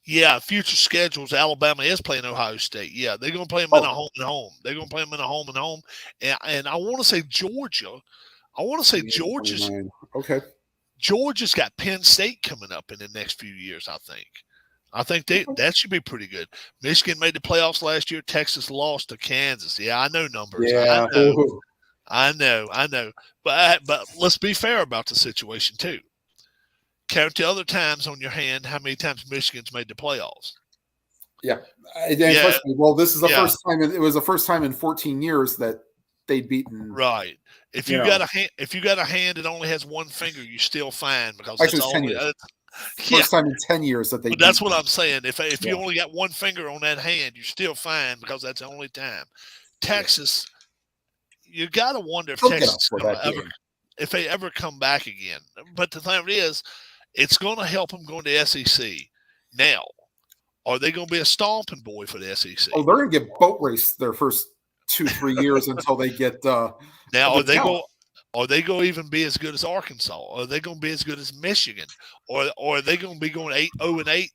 Yeah, future schedules. Alabama is playing Ohio State. Yeah, they're going to play them in a home and home. They're going to play them in a home and home. And I want to say Georgia. Georgia's okay. Georgia's got Penn State coming up in the next few years, I think that should be pretty good. Michigan made the playoffs last year. Texas lost to Kansas. Yeah, I know numbers. Yeah. I know. But let's be fair about the situation too. Count the other times on your hand how many times Michigan's made the playoffs. Yeah. Well, this is the first time. It was the first time in 14 years that they'd beaten. Right. If you got a hand that only has one finger, you're still fine because actually it's 10 years. First time in 10 years that they. But that's what I'm saying. If you only got one finger on that hand, you're still fine because that's the only time. Texas, you got to wonder if Texas if they ever come back again. But the thing is, it's going to help them go into SEC. Now, are they going to be a stomping boy for the SEC? Oh, they're going to get boat race their first 2-3 years until they get. Now, are they going to even be as good as Arkansas? Are they going to be as good as Michigan? Or are they going to be going 8-0-8?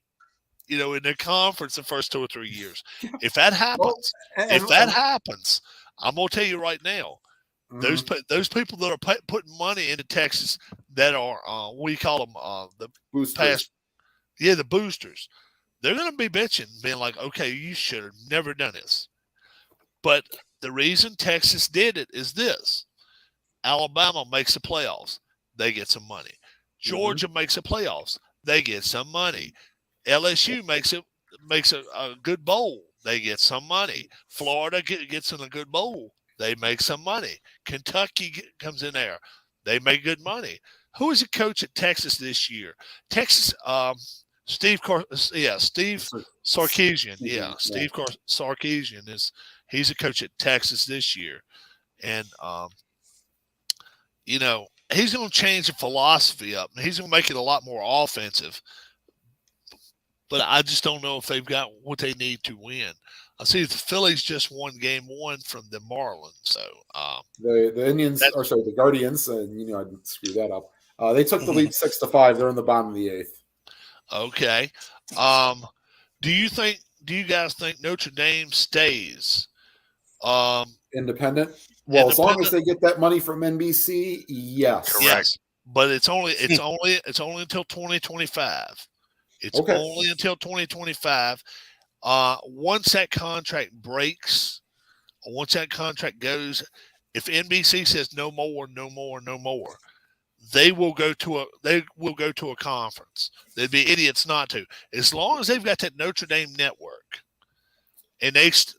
In their conference the first 2 or 3 years. If that happens, I'm going to tell you right now. Those people that are putting money into Texas that are what do you call them? The boosters. The boosters. They're going to be bitching, being like, "Okay, you should have never done this." But the reason Texas did it is this: Alabama makes the playoffs, they get some money. Georgia makes the playoffs, they get some money. LSU makes a good bowl, they get some money. Florida gets in a good bowl, they make some money. Kentucky comes in there, they make good money. Who is the coach at Texas this year? Texas, Steve Sarkisian. Yeah, Steve Sarkisian he's a coach at Texas this year, and you know, he's going to change the philosophy up, and he's going to make it a lot more offensive. But I just don't know if they've got what they need to win. I see the Phillies just won game 1 from the Marlins. So the Indians, the Guardians, and I didn't screw that up. They took the lead 6-5. They're in the bottom of the 8th. Okay. Do you guys think Notre Dame stays independent? Well, as long as they get that money from NBC, yes. Correct. Yes. But it's only until 2025. It's only until 2025. Once that contract breaks, once that contract goes, if NBC says no more, they will go to a conference. They'd be idiots not to. As long as they've got that Notre Dame network, and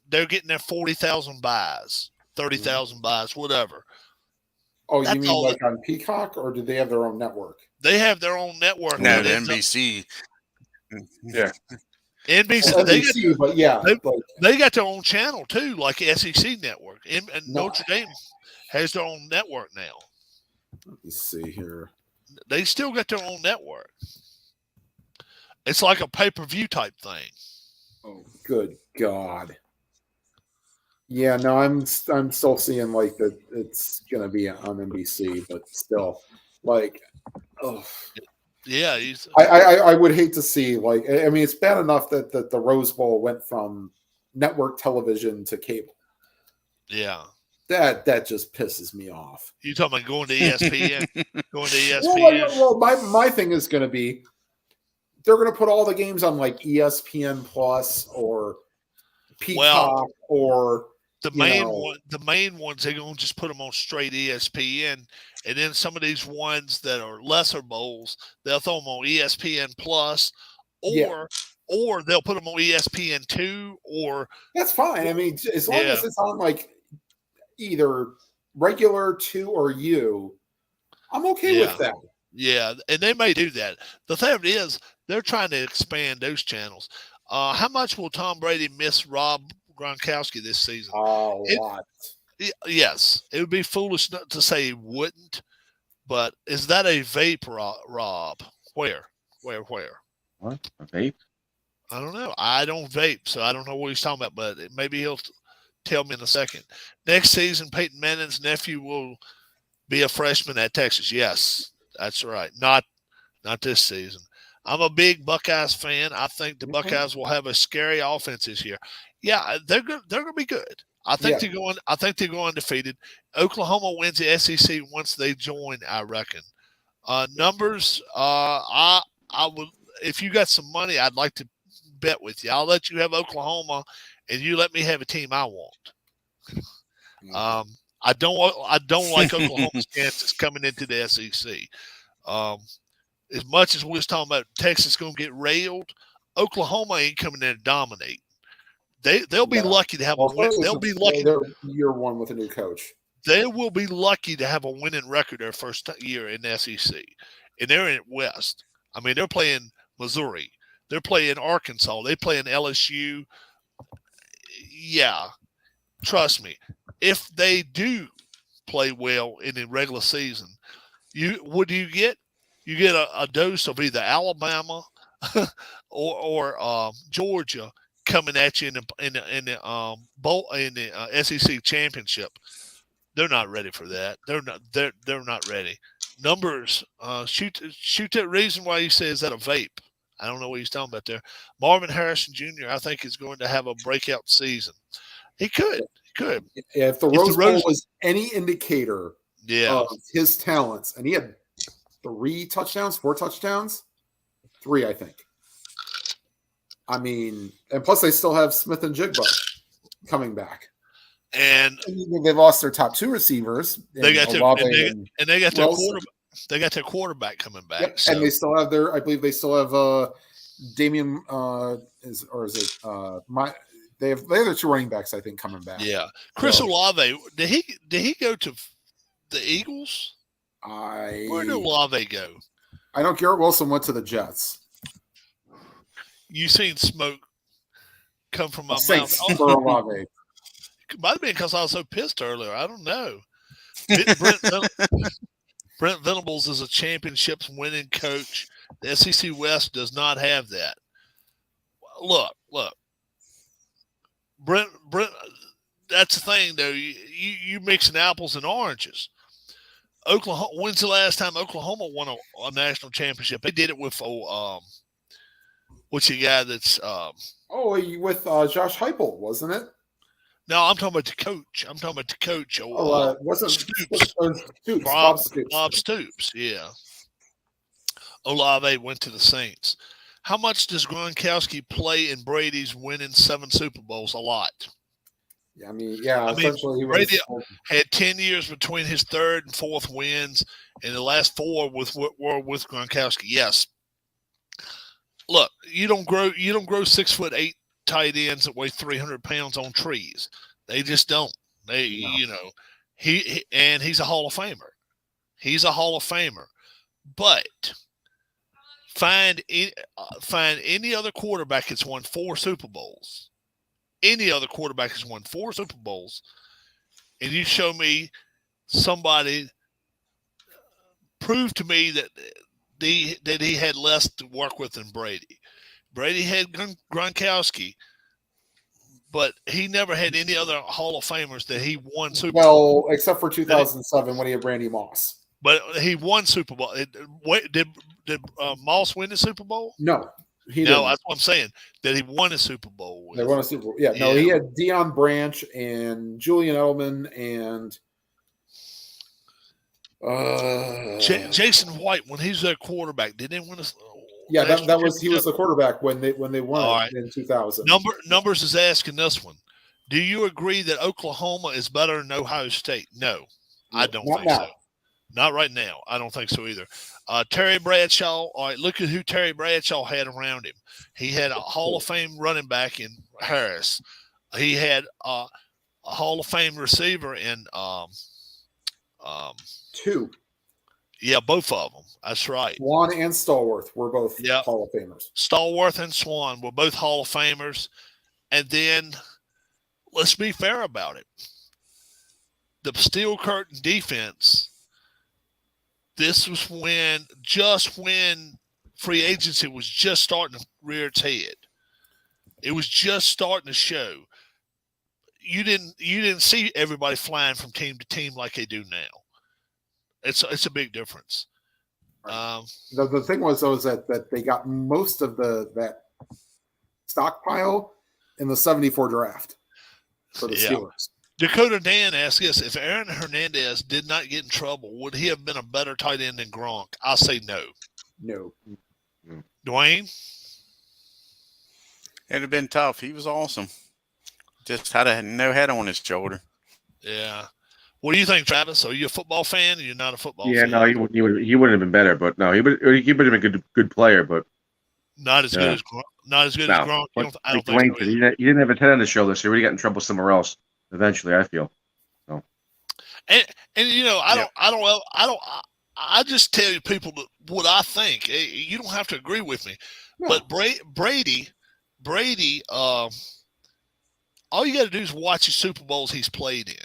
they're getting their 40,000 buys, 30,000 buys, whatever. Oh, you mean like on Peacock, or do they have their own network? They have their own network. No, the NBC. Yeah. NBC, they got their own channel too, like SEC network. And Notre Dame has their own network now. Let me see here. They still got their own network. It's like a pay-per-view type thing. Oh, good God. Yeah, no, I'm still seeing like that it's gonna be on NBC, but still, like, oh. Yeah, I would hate to see, like, I mean, it's bad enough that the Rose Bowl went from network television to cable. Yeah. That just pisses me off. You talking about going to ESPN? Going to ESPN? Well, my thing is going to be they're going to put all the games on like ESPN Plus or Peacock or the main ones they're going to just put them on straight ESPN, and then some of these ones that are lesser bowls they'll throw them on ESPN Plus or they'll put them on ESPN2 or that's fine. I mean, as long as it's on like either regular 2 or U, I'm okay with that. Yeah, and they may do that. The thing is, they're trying to expand those channels. How much will Tom Brady miss Rob Gronkowski this season? A lot. Yes, it would be foolish not to say he wouldn't. But is that a vape, Rob? Where? What? A vape? I don't know. I don't vape, so I don't know what he's talking about. But maybe he'll tell me in a second. Next season, Peyton Manning's nephew will be a freshman at Texas. Yes, that's right. Not this season. I'm a big Buckeyes fan. I think the Buckeyes will have a scary offense this year. Yeah, they're good. They're going to be good. I think they go undefeated. Oklahoma wins the SEC once they join, I reckon. Numbers, I would, if you got some money, I'd like to bet with you. I'll let you have Oklahoma, and you let me have a team I want. I don't like Oklahoma's chances coming into the SEC. As much as we was talking about Texas going to get railed, Oklahoma ain't coming in to dominate. They'll be lucky to have a win. They'll be lucky. They're year one with a new coach. They will be lucky to have a winning record their first year in the SEC, and they're in West. I mean, they're playing Missouri. They're playing Arkansas. They play in LSU. Yeah, trust me. If they do play well in the regular season, what do you get? You get a dose of either Alabama or Georgia coming at you in the SEC championship. They're not ready for that. They're not ready. Numbers, shoot that reason why you say is that a vape. I don't know what he's talking about there. Marvin Harrison Jr., I think, is going to have a breakout season. He could. Yeah, if the Rose Bowl was any indicator of his talents, and he had 4 touchdowns, 3, I think. I mean, and plus they still have Smith and Jigba coming back. And they lost their top 2 receivers. they got Olave they got their Wilson. quarterback. They got their quarterback coming back. Yep. So. And they still have I believe they still have Damian they have their 2 running backs, I think, coming back. Yeah. Chris Olave, did he go to the Eagles? Where did Olave go? I know Garrett Wilson went to the Jets. You seen smoke come from my Saints mouth. for Olave. It might have been because I was so pissed earlier. I don't know. Brent Venables is a championships winning coach. The SEC West does not have that. Look. Brent, that's the thing, though. You mixing apples and oranges. Oklahoma. When's the last time Oklahoma won a national championship? They did it with what's the guy that's with Josh Heupel, wasn't it? No, I'm talking about the coach. Wasn't Stoops. Stoops. Bob Stoops, yeah. Olave went to the Saints. How much does Gronkowski play in Brady's winning 7 Super Bowls? A lot. Yeah, I mean, essentially, Brady had 10 years between his 3rd and 4th wins, and the last 4 were with Gronkowski. Yes. Look, you don't grow 6'8" tight ends that weigh 300 pounds on trees. They just don't. He's a Hall of Famer. But find any other quarterback that's won 4 Super Bowls. Any other quarterback has won 4 Super Bowls, and you show me somebody prove to me that he had less to work with than Brady. Brady had Gronkowski, but he never had any other Hall of Famers that he won Super Bowl. Well, except for 2007 when he had Randy Moss. But he won Super Bowl. Did Moss win the Super Bowl? No, he didn't. No, that's what I'm saying. That he won a Super Bowl with. They won a Super Bowl. Yeah, no, he had Deion Branch and Julian Edelman and Jason White, when he was their quarterback, did they win a? Yeah, he was the quarterback when they won it in 2000. Numbers is asking this one. Do you agree that Oklahoma is better than Ohio State? No, I don't think so. Not right now. I don't think so either. Terry Bradshaw. All right, look at who Terry Bradshaw had around him. He had a Hall of Fame running back in Harris. He had a Hall of Fame receiver in 2. Yeah, both of them. That's right. Swan and Stallworth were both Hall of Famers. Stallworth and Swan were both Hall of Famers. And then, let's be fair about it. The Steel Curtain defense, this was when free agency was just starting to rear its head. It was just starting to show. You didn't see everybody flying from team to team like they do now. It's a big difference. The thing was, though, is that they got most of that stockpile in the 74 draft for the Steelers. Dakota Dan asked us, if Aaron Hernandez did not get in trouble, would he have been a better tight end than Gronk? I'll say no. No. Dwayne? It'd have been tough. He was awesome. Just had no head on his shoulder. Yeah. What do you think, Travis? Are you a football fan or you're not a football fan? Yeah, no, he wouldn't have been better, but no, he would have been a good player, but not as good as Gronk. As Gronk. I don't think so. He didn't have a head on his shoulder, so he would have got in trouble somewhere else eventually, I feel. So. And I just tell you people what I think. You don't have to agree with me. No. But Brady, all you got to do is watch the Super Bowls he's played in.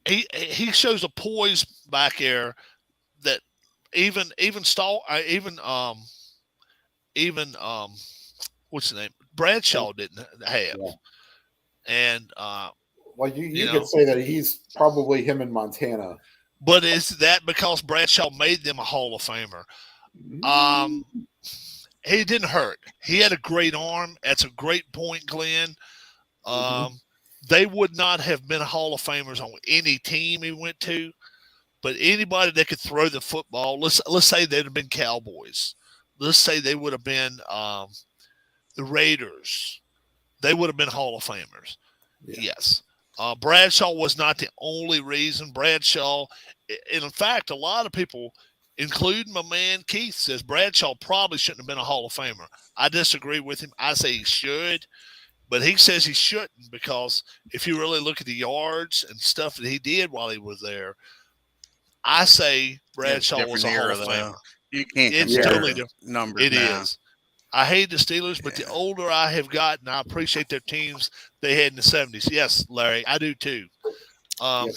He shows a poise back there that even what's the name? Bradshaw didn't have. Yeah. And you could say that he's probably him in Montana. But is that because Bradshaw made them a Hall of Famer? He didn't hurt. He had a great arm. That's a great point, Glenn. They would not have been Hall of Famers on any team he went to, but anybody that could throw the football, let's say they'd have been Cowboys. Let's say they would have been the Raiders. They would have been Hall of Famers. Yeah. Yes. Bradshaw was not the only reason. Bradshaw, and in fact, a lot of people, including my man Keith, says Bradshaw probably shouldn't have been a Hall of Famer. I disagree with him. I say he should, but he says he shouldn't because if you really look at the yards and stuff that he did while he was there, I say Bradshaw was a Hall of Famer. You can't It's compare totally different. numbers. It now. is. I hate the Steelers, but the older I have gotten, I appreciate their teams they had in the 70s. Yes, Larry, I do too. The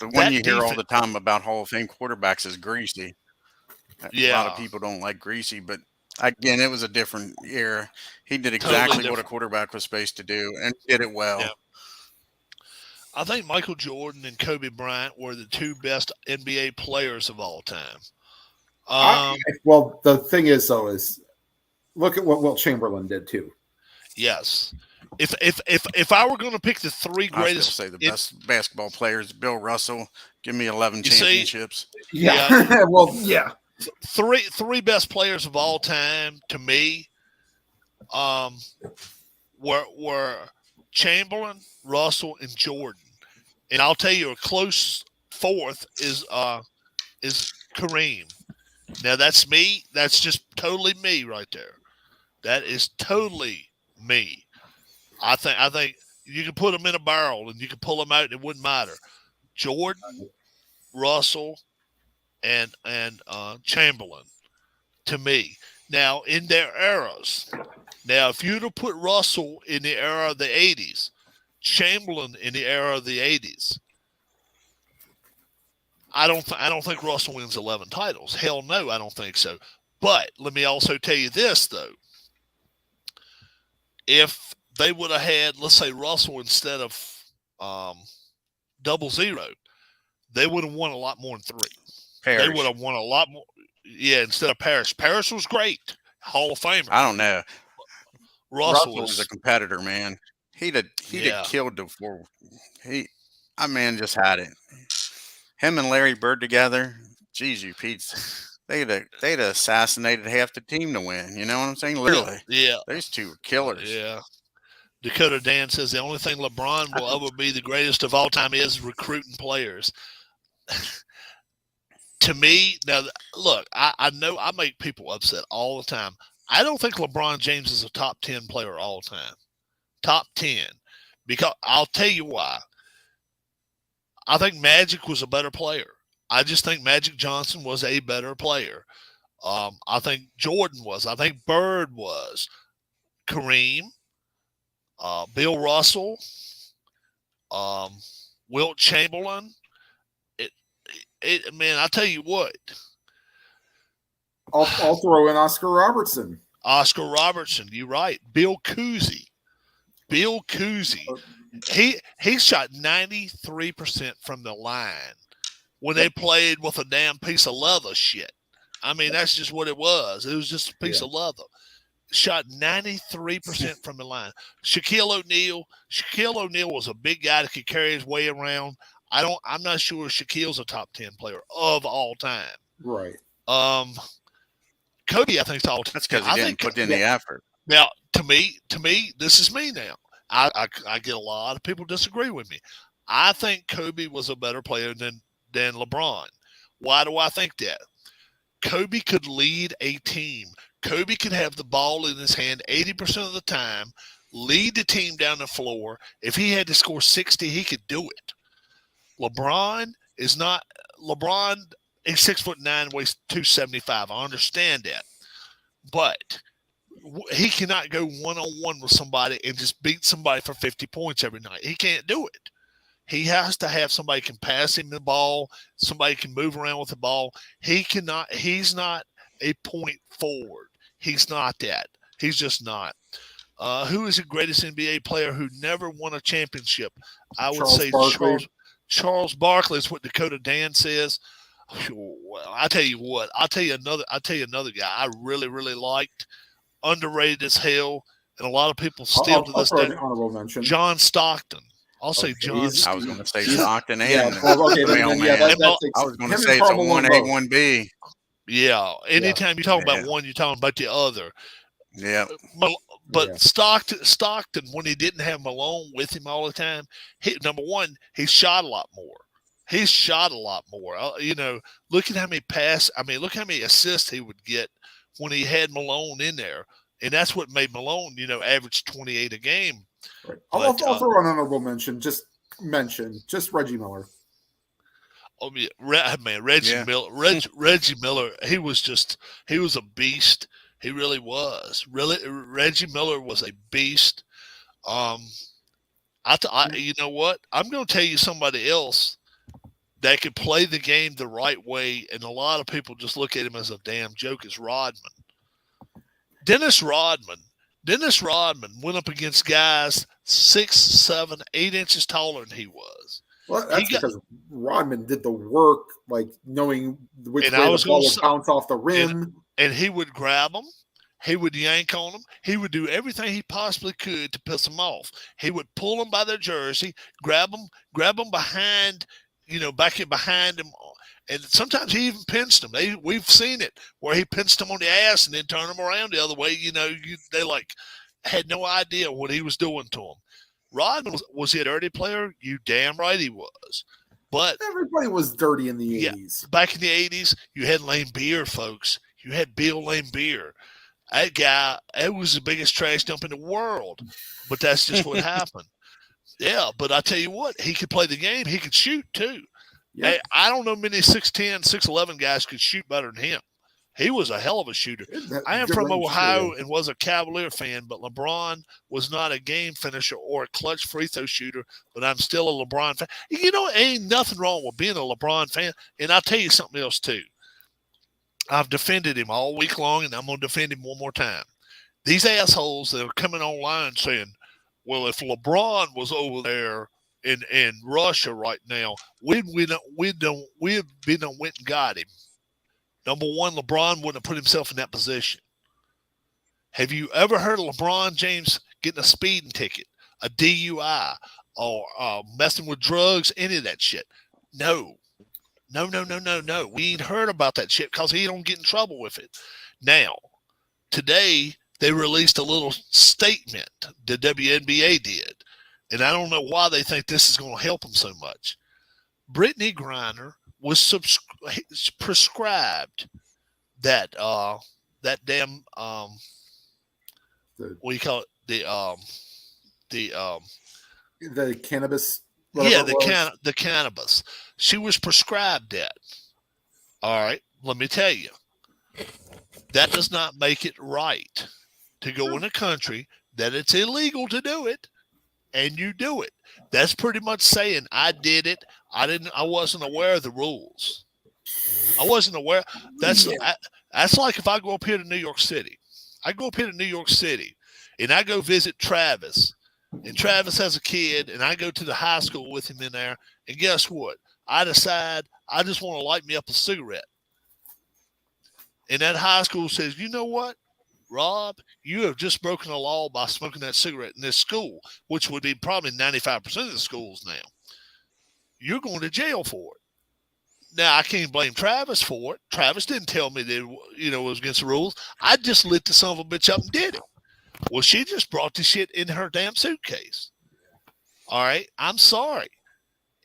that one you hear all defense- the time about Hall of Fame quarterbacks is Greasy. A Yeah. lot of people don't like Greasy, but again, it was a different era. He did exactly Totally what a quarterback was supposed to do and did it well. Yeah. I think Michael Jordan and Kobe Bryant were the two best NBA players of all time. Well, the thing is, though, is look at what Wilt Chamberlain did too. Yes. If I were going to pick the three I still greatest, say the best basketball players, Bill Russell, give me 11 You see- championships. Yeah. Well, yeah. three best players of all time to me, were Chamberlain, Russell, and Jordan. And I'll tell you, a close fourth is Kareem. Now that's me. That's just totally me right there. That is totally me. I think you can put them in a barrel and you can pull them out and it wouldn't matter. Jordan, Russell, and Chamberlain to me. Now in their eras. Now if you'd have put Russell in the era of the 80s, Chamberlain in the era of the 80s, I don't think Russell wins 11 titles. Hell no, I don't think so. But let me also tell you this though. If they would have had, let's say, Russell instead of 00, they would have won a lot more than 3. Parrish. They would have won a lot more. Yeah, instead of Parrish. Parrish was great. Hall of Famer. I don't know. Russell was a competitor, man. He'd have killed the four. I just had it. Him and Larry Bird together, geez, you Pete's. They'd have assassinated half the team to win. You know what I'm saying? Literally. Yeah. Those two were killers. Yeah. Dakota Dan says the only thing LeBron will ever be the greatest of all time is recruiting players. To me, now, look, I know I make people upset all the time. I don't think LeBron James is a top 10 player all time. Top 10. Because I'll tell you why. I think Magic was a better player. I just think Magic Johnson was a better player. I think Jordan was. I think Bird was. Kareem, Bill Russell, Wilt Chamberlain. Man, I tell you what. I'll throw in Oscar Robertson. Oscar Robertson, you're right. Bill Cousy. He shot 93% from the line when they played with a damn piece of leather shit. I mean, that's just what it was. It was just a piece of leather. Shot 93% from the line. Shaquille O'Neal was a big guy that could carry his weight around. I'm not sure Shaquille's a top 10 player of all time. Right. Kobe, I think, is all time. That's because he didn't put in the effort. Now, to me, this is me now. I get a lot of people disagree with me. I think Kobe was a better player than LeBron. Why do I think that? Kobe could lead a team. Kobe could have the ball in his hand 80% of the time, lead the team down the floor. If he had to score 60, he could do it. LeBron is 6'9", weighs 275. I understand that. But he cannot go one-on-one with somebody and just beat somebody for 50 points every night. He can't do it. He has to have somebody can pass him the ball, somebody can move around with the ball. He's not a point forward. He's not that. He's just not. Who is the greatest NBA player who never won a championship? I would say Charles Barkley is what Dakota Dan says. Well, I tell you what. I'll tell you another guy I really, really liked. Underrated as hell, and a lot of people still to this day. Honorable mention. John Stockton. I'll say John. I was going to say Stockton and I was going to say it's a 1A, 1B. Yeah. Anytime you're talking about one, you're talking about the other. Yeah. But Yeah. Stockton, when he didn't have Malone with him all the time, number one, he shot a lot more. He shot a lot more. Look at how many look how many assists he would get when he had Malone in there. And that's what made Malone, average 28 a game. Right. I'll throw an honorable mention. Just Reggie Miller. Oh yeah, man, Reggie Miller. Reggie Miller. He was a beast. He really was. Reggie Miller was a beast. You know what? I'm going to tell you somebody else that could play the game the right way, and a lot of people just look at him as a damn joke. Is Rodman. Dennis Rodman went up against guys 6, 7, 8 inches taller than he was. Well, that's because Rodman did the work, like knowing which way the ball would bounce off the rim. And he would grab them. He would yank on them. He would do everything he possibly could to piss them off. He would pull them by their jersey, grab them behind, back in behind him. And sometimes he even pinched them. We've seen it where he pinched them on the ass and then turned them around the other way. They had no idea what he was doing to them. Rodman, was he a dirty player? You damn right he was. But everybody was dirty in the 80s. Back in the 80s, you had Lane Beer, folks. You had Bill Lane Beer. That guy, it was the biggest trash dump in the world. But that's just what happened. Yeah, but I tell you what, he could play the game. He could shoot, too. Yep. Hey, I don't know many 6'10", 6'11 guys could shoot better than him. He was a hell of a shooter. I am from Ohio and was a Cavalier fan, but LeBron was not a game finisher or a clutch free throw shooter, but I'm still a LeBron fan. Ain't nothing wrong with being a LeBron fan. And I'll tell you something else, too. I've defended him all week long, and I'm going to defend him one more time. These assholes that are coming online saying, well, if LeBron was over there in Russia right now, we'd went and got him. Number one, LeBron wouldn't have put himself in that position. Have you ever heard of LeBron James getting a speeding ticket, a DUI, or messing with drugs, any of that shit? No. We ain't heard about that shit because he don't get in trouble with it. Now, today, they released a little statement, the WNBA did, and I don't know why they think this is going to help them so much. Brittany Griner was prescribed that damn what do you call it, the cannabis. Yeah, the cannabis. She was prescribed that. All right, let me tell you, that does not make it right to go in a country that it's illegal to do it, and you do it. That's pretty much saying I did it. I wasn't aware of the rules. I wasn't aware. That's like if I go up here to New York City. I go up here to New York City, and I go visit Travis. And Travis has a kid, and I go to the high school with him in there. And guess what? I decide I just want to light me up a cigarette. And that high school says, you know what, Rob, you have just broken the law by smoking that cigarette in this school, which would be probably 95% of the schools now. You're going to jail for it. Now, I can't blame Travis for it. Travis didn't tell me that it was against the rules. I just lit the son of a bitch up and did it. Well, she just brought the shit in her damn suitcase. All right? I'm sorry.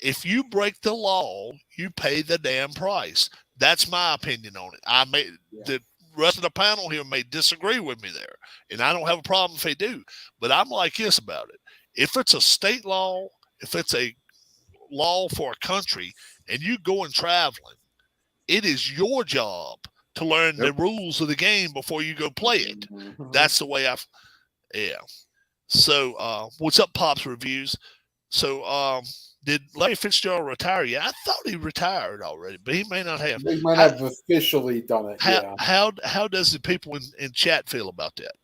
If you break the law, you pay the damn price. That's my opinion on it. The rest of the panel here may disagree with me there, and I don't have a problem if they do. But I'm like this about it. If it's a state law, if it's a law for a country, and you go and traveling, it is your job to learn the rules of the game before you go play it. That's the way So, what's up, Pops Reviews? So, did Larry Fitzgerald retire yet? I thought he retired already, but he may not have. He might have officially done it. How does the people in chat feel about that?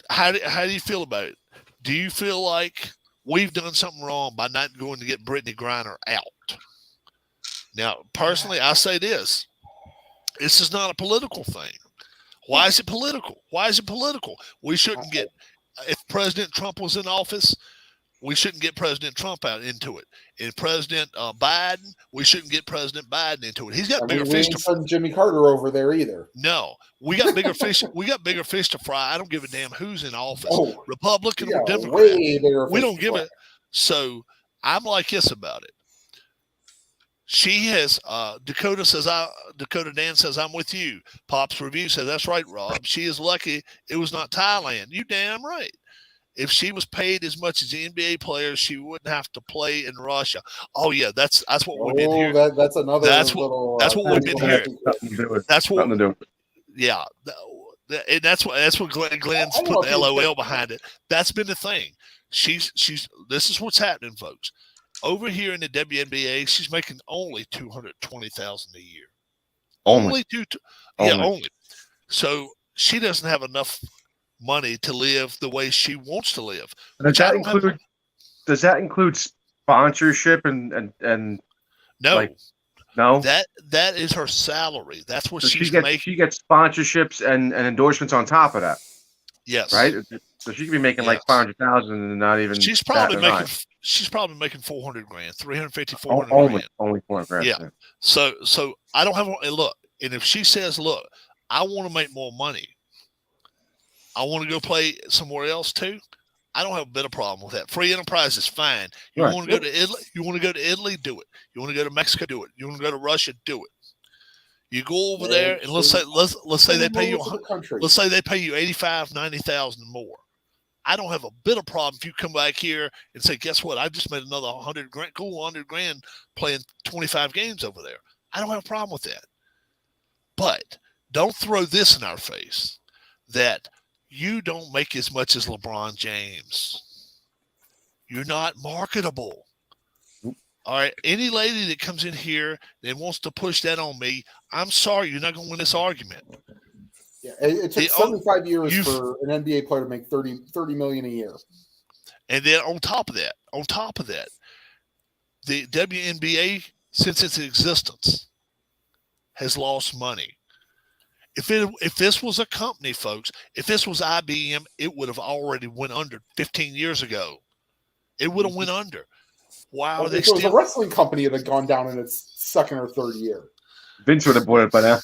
How do you feel about it? Do you feel like we've done something wrong by not going to get Brittany Griner out? Now, personally, I say this. This is not a political thing. Why is it political? We shouldn't get – if President Trump was in office, we shouldn't get President Trump out into it. And President Biden, we shouldn't get President Biden into it. He's got bigger we fish ain't to fry. sending Jimmy Carter over there either. No, we got bigger fish. We got bigger fish to fry. I don't give a damn who's in office, Oh, Republican yeah, or Democrat. way bigger We fish don't to give fry. it. So I'm like this about it. She has Dakota Dan says I'm with you. Pop's review says that's right, Rob. She is lucky it was not Thailand. You damn right. If she was paid as much as the NBA players, she wouldn't have to play in Russia. Oh yeah, that's what we've been hearing. That's another. That's what- little, that's what we've been hearing. Nothing to do with it. That's what. Nothing to do with it. Yeah, and that's what Glenn's I don't put know the if you LOL think- behind it. That's been the thing. She's. This is what's happening, folks. Over here in the WNBA, she's making only $220,000 a year. Only. Only. So she doesn't have enough money to live the way she wants to live. Does I that don't have- include? Does that include sponsorship and No, like, no? that is her salary. That's what So she's she gets making. she gets sponsorships and endorsements on top of that, Yes, right? So she could be making like Yes. 500,000 and not even. She's probably batting an making. eye. She's probably making 400 grand, 350, 400 grand. Only 400 grand. Yeah. So I don't have a look. And if she says, look, I want to make more money, I want to go play somewhere else too, I don't have a bit of problem with that. Free enterprise is fine. You Right. want to go to Italy? You want to go to Italy? Do it. You want to go to Mexico? Do it. You want to go to Russia? Do it. You go over there and let's say they pay you let's say they pay you 85, 90,000 more. I don't have a bit of problem if you come back here and say, guess what? I just made another 100 grand, cool 100 grand playing 25 games over there. I don't have a problem with that. But don't throw this in our face that you don't make as much as LeBron James. You're not marketable. All right. Any lady that comes in here and wants to push that on me, I'm sorry, you're not going to win this argument. Yeah, it took The- 75 years you've- for an NBA player to make 30 million a year. And then on top of that, the WNBA, since its existence, has lost money. If this was a company, folks, if this was IBM, it would have already went under 15 years ago. It would have went under. Why are If they it was a still? wrestling company, it had gone down in its second or third year. Vince would have bought it by now.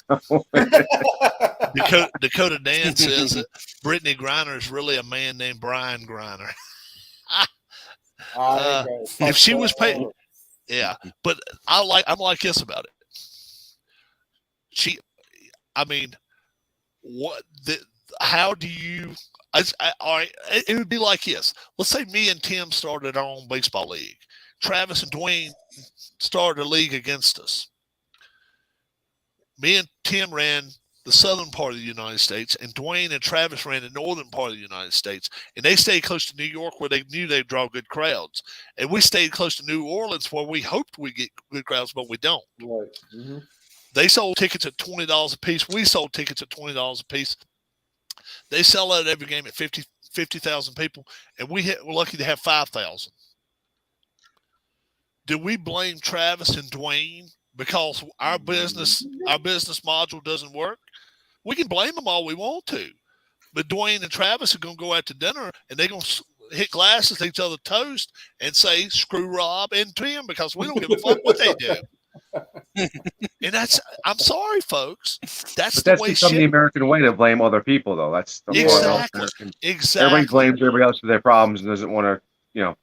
Dakota Dan says that Brittany Griner is really a man named Brian Griner. If she was paid, yeah, but I'm like this about it. How do you? All right, it would be like this. Let's say me and Tim started our own baseball league. Travis and Dwayne started a league against us. Me and Tim ran the southern part of the United States, and Dwayne and Travis ran the northern part of the United States. And they stayed close to New York where they knew they'd draw good crowds. And we stayed close to New Orleans where we hoped we'd get good crowds, but we don't. Right. Mm-hmm. They sold tickets at $20 a piece. We sold tickets at $20 a piece. They sell out every game at 50,000 people, and we're lucky to have 5,000. Do we blame Travis and Dwayne because our business module doesn't work? We can blame them all we want to, but Dwayne and Travis are going to go out to dinner and they're going to hit glasses at each other toast and say screw Rob and Tim because we don't give a fuck what they do. And I'm sorry, folks. That's the way become the American way to blame other people, though. That's the Exactly. Everybody blames everybody else for their problems and doesn't want to,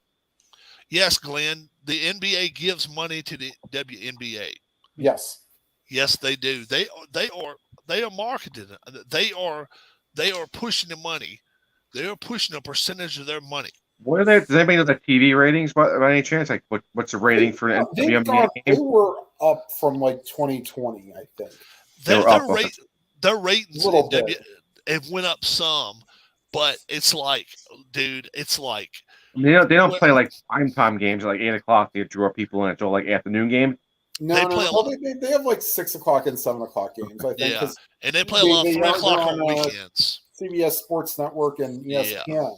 Yes, Glenn. The NBA gives money to the WNBA. Yes. Yes, they do. They are marketing. They are pushing the money. They are pushing a percentage of their money. What are they? Does anybody know the TV ratings by any chance? Like, what's the rating for an WNBA They game? were up from like 2020, I think. Their ratings A little bit. have went up some, but it's like, dude, it's like They don't play like primetime games at like 8 o'clock. They draw people in. It's all like afternoon game. No, They no, play a no. lot. They have like 6 o'clock and 7 o'clock games, I think. Yeah. 'cause and they play a lot of 3 o'clock they're on weekends. CBS Sports Network and ESPN.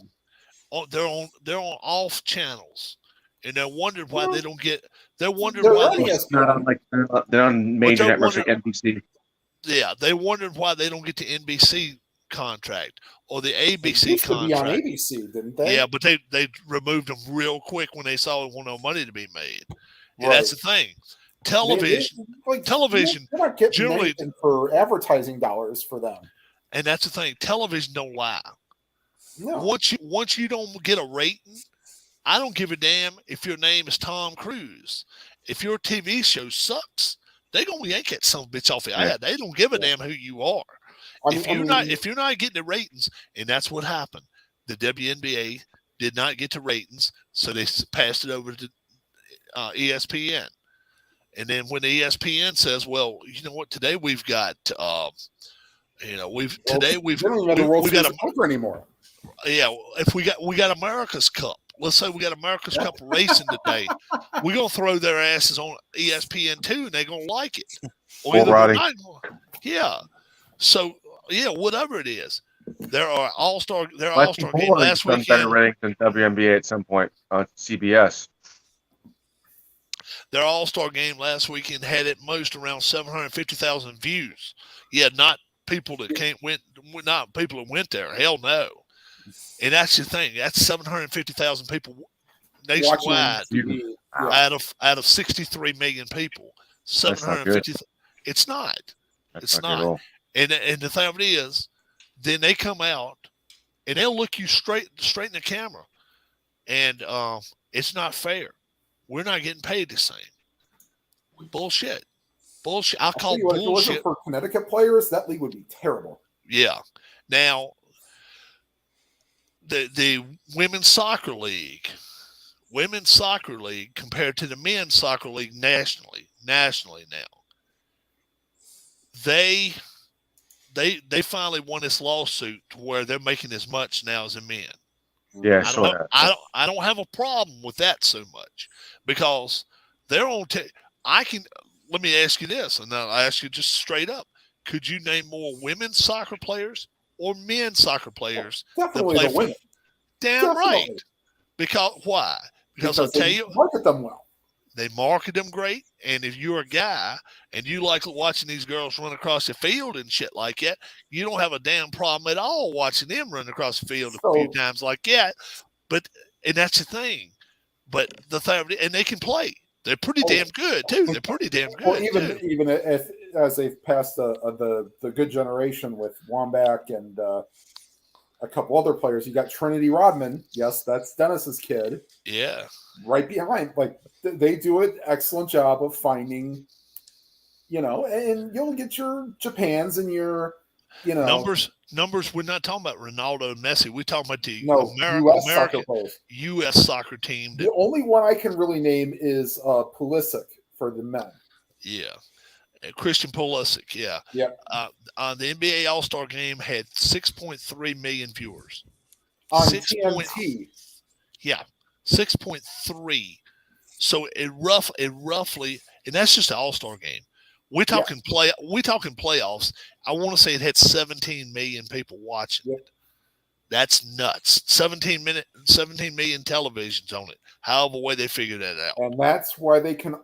Oh, they're on off channels, and they're wondering why they don't get. They're wondering They're why. on They, ESPN. Not on like they're on major they're networks like wondering- NBC. yeah, they wondering why they don't get to NBC contract or the They ABC used to be on contract. ABC, didn't they? Yeah, but they removed them real quick when they saw there was no money to be made. And Right. that's the thing. Television, television You're not getting generally- anything for advertising dollars for them. and that's the thing. Television don't lie. No. Once you don't get a rating, I don't give a damn if your name is Tom Cruise. If your TV show sucks, they gonna yank that son of a bitch off the ad. They don't give a damn who you are. If you're not getting the ratings, and that's what happened. The WNBA did not get the ratings, so they passed it over to ESPN. And then when the ESPN says, "Well, you know what? Today we've got, they don't even we have the World got Series of Poker anymore. if we got America's Cup. Let's say we got America's Cup racing today. We're gonna throw their asses on ESPN too, and they're gonna like it. Or Bull either they're riding. not gonna- yeah. So whatever it is, there are all-star game last done better weekend. ratings than WNBA at some point on CBS. Their all-star game last weekend had at most around 750,000 views. Yeah, not people that not people that went there. Hell no. And that's the thing. That's 750,000 people nationwide TV. out of 63 million people. That's not good. 750. It's not. That's It's not good at not. all. And the thing of it is, then they come out and they'll look you straight in the camera, and it's not fair. We're not getting paid the same. Bullshit. I'll call If it wasn't bullshit. for Connecticut players, that league would be terrible. Yeah. Now, the women's soccer league compared to the men's soccer league nationally now, they finally won this lawsuit to where they're making as much now as the men. Yeah, I saw that. I don't have a problem with that so much because they're on. Let me ask you this, and I'll ask you just straight up: could you name more women's soccer players or men's soccer players? Definitely play the for- women. Damn Definitely. right. Because why? Because I'll tell they you, market them well. they market them great. And if you're a guy and you like watching these girls run across the field and shit like that, you don't have a damn problem at all watching them run across the field a few times like that. And that's the thing. But the thing, and they can play. They're pretty damn good too. They're pretty damn good. Well, even if as they've passed the good generation with Wambach and a couple other players, you got Trinity Rodman. Yes, that's Dennis's kid. Yeah. Right behind, like they do an excellent job of finding, and you'll get your Japans and your, numbers. We're not talking about Ronaldo and Messi. We're talking about the U.S. soccer players. U.S. soccer team. The only one I can really name is Pulisic for the men. Yeah. Christian Pulisic, yeah. Yep. The NBA All-Star Game had 6.3 million viewers. On 6. TNT. Yeah, 6.3. So it roughly, and that's just the All-Star Game. We're talking playoffs. I want to say it had 17 million people watching it. That's nuts. 17 million televisions on it. However way they figure that out. And that's why they can.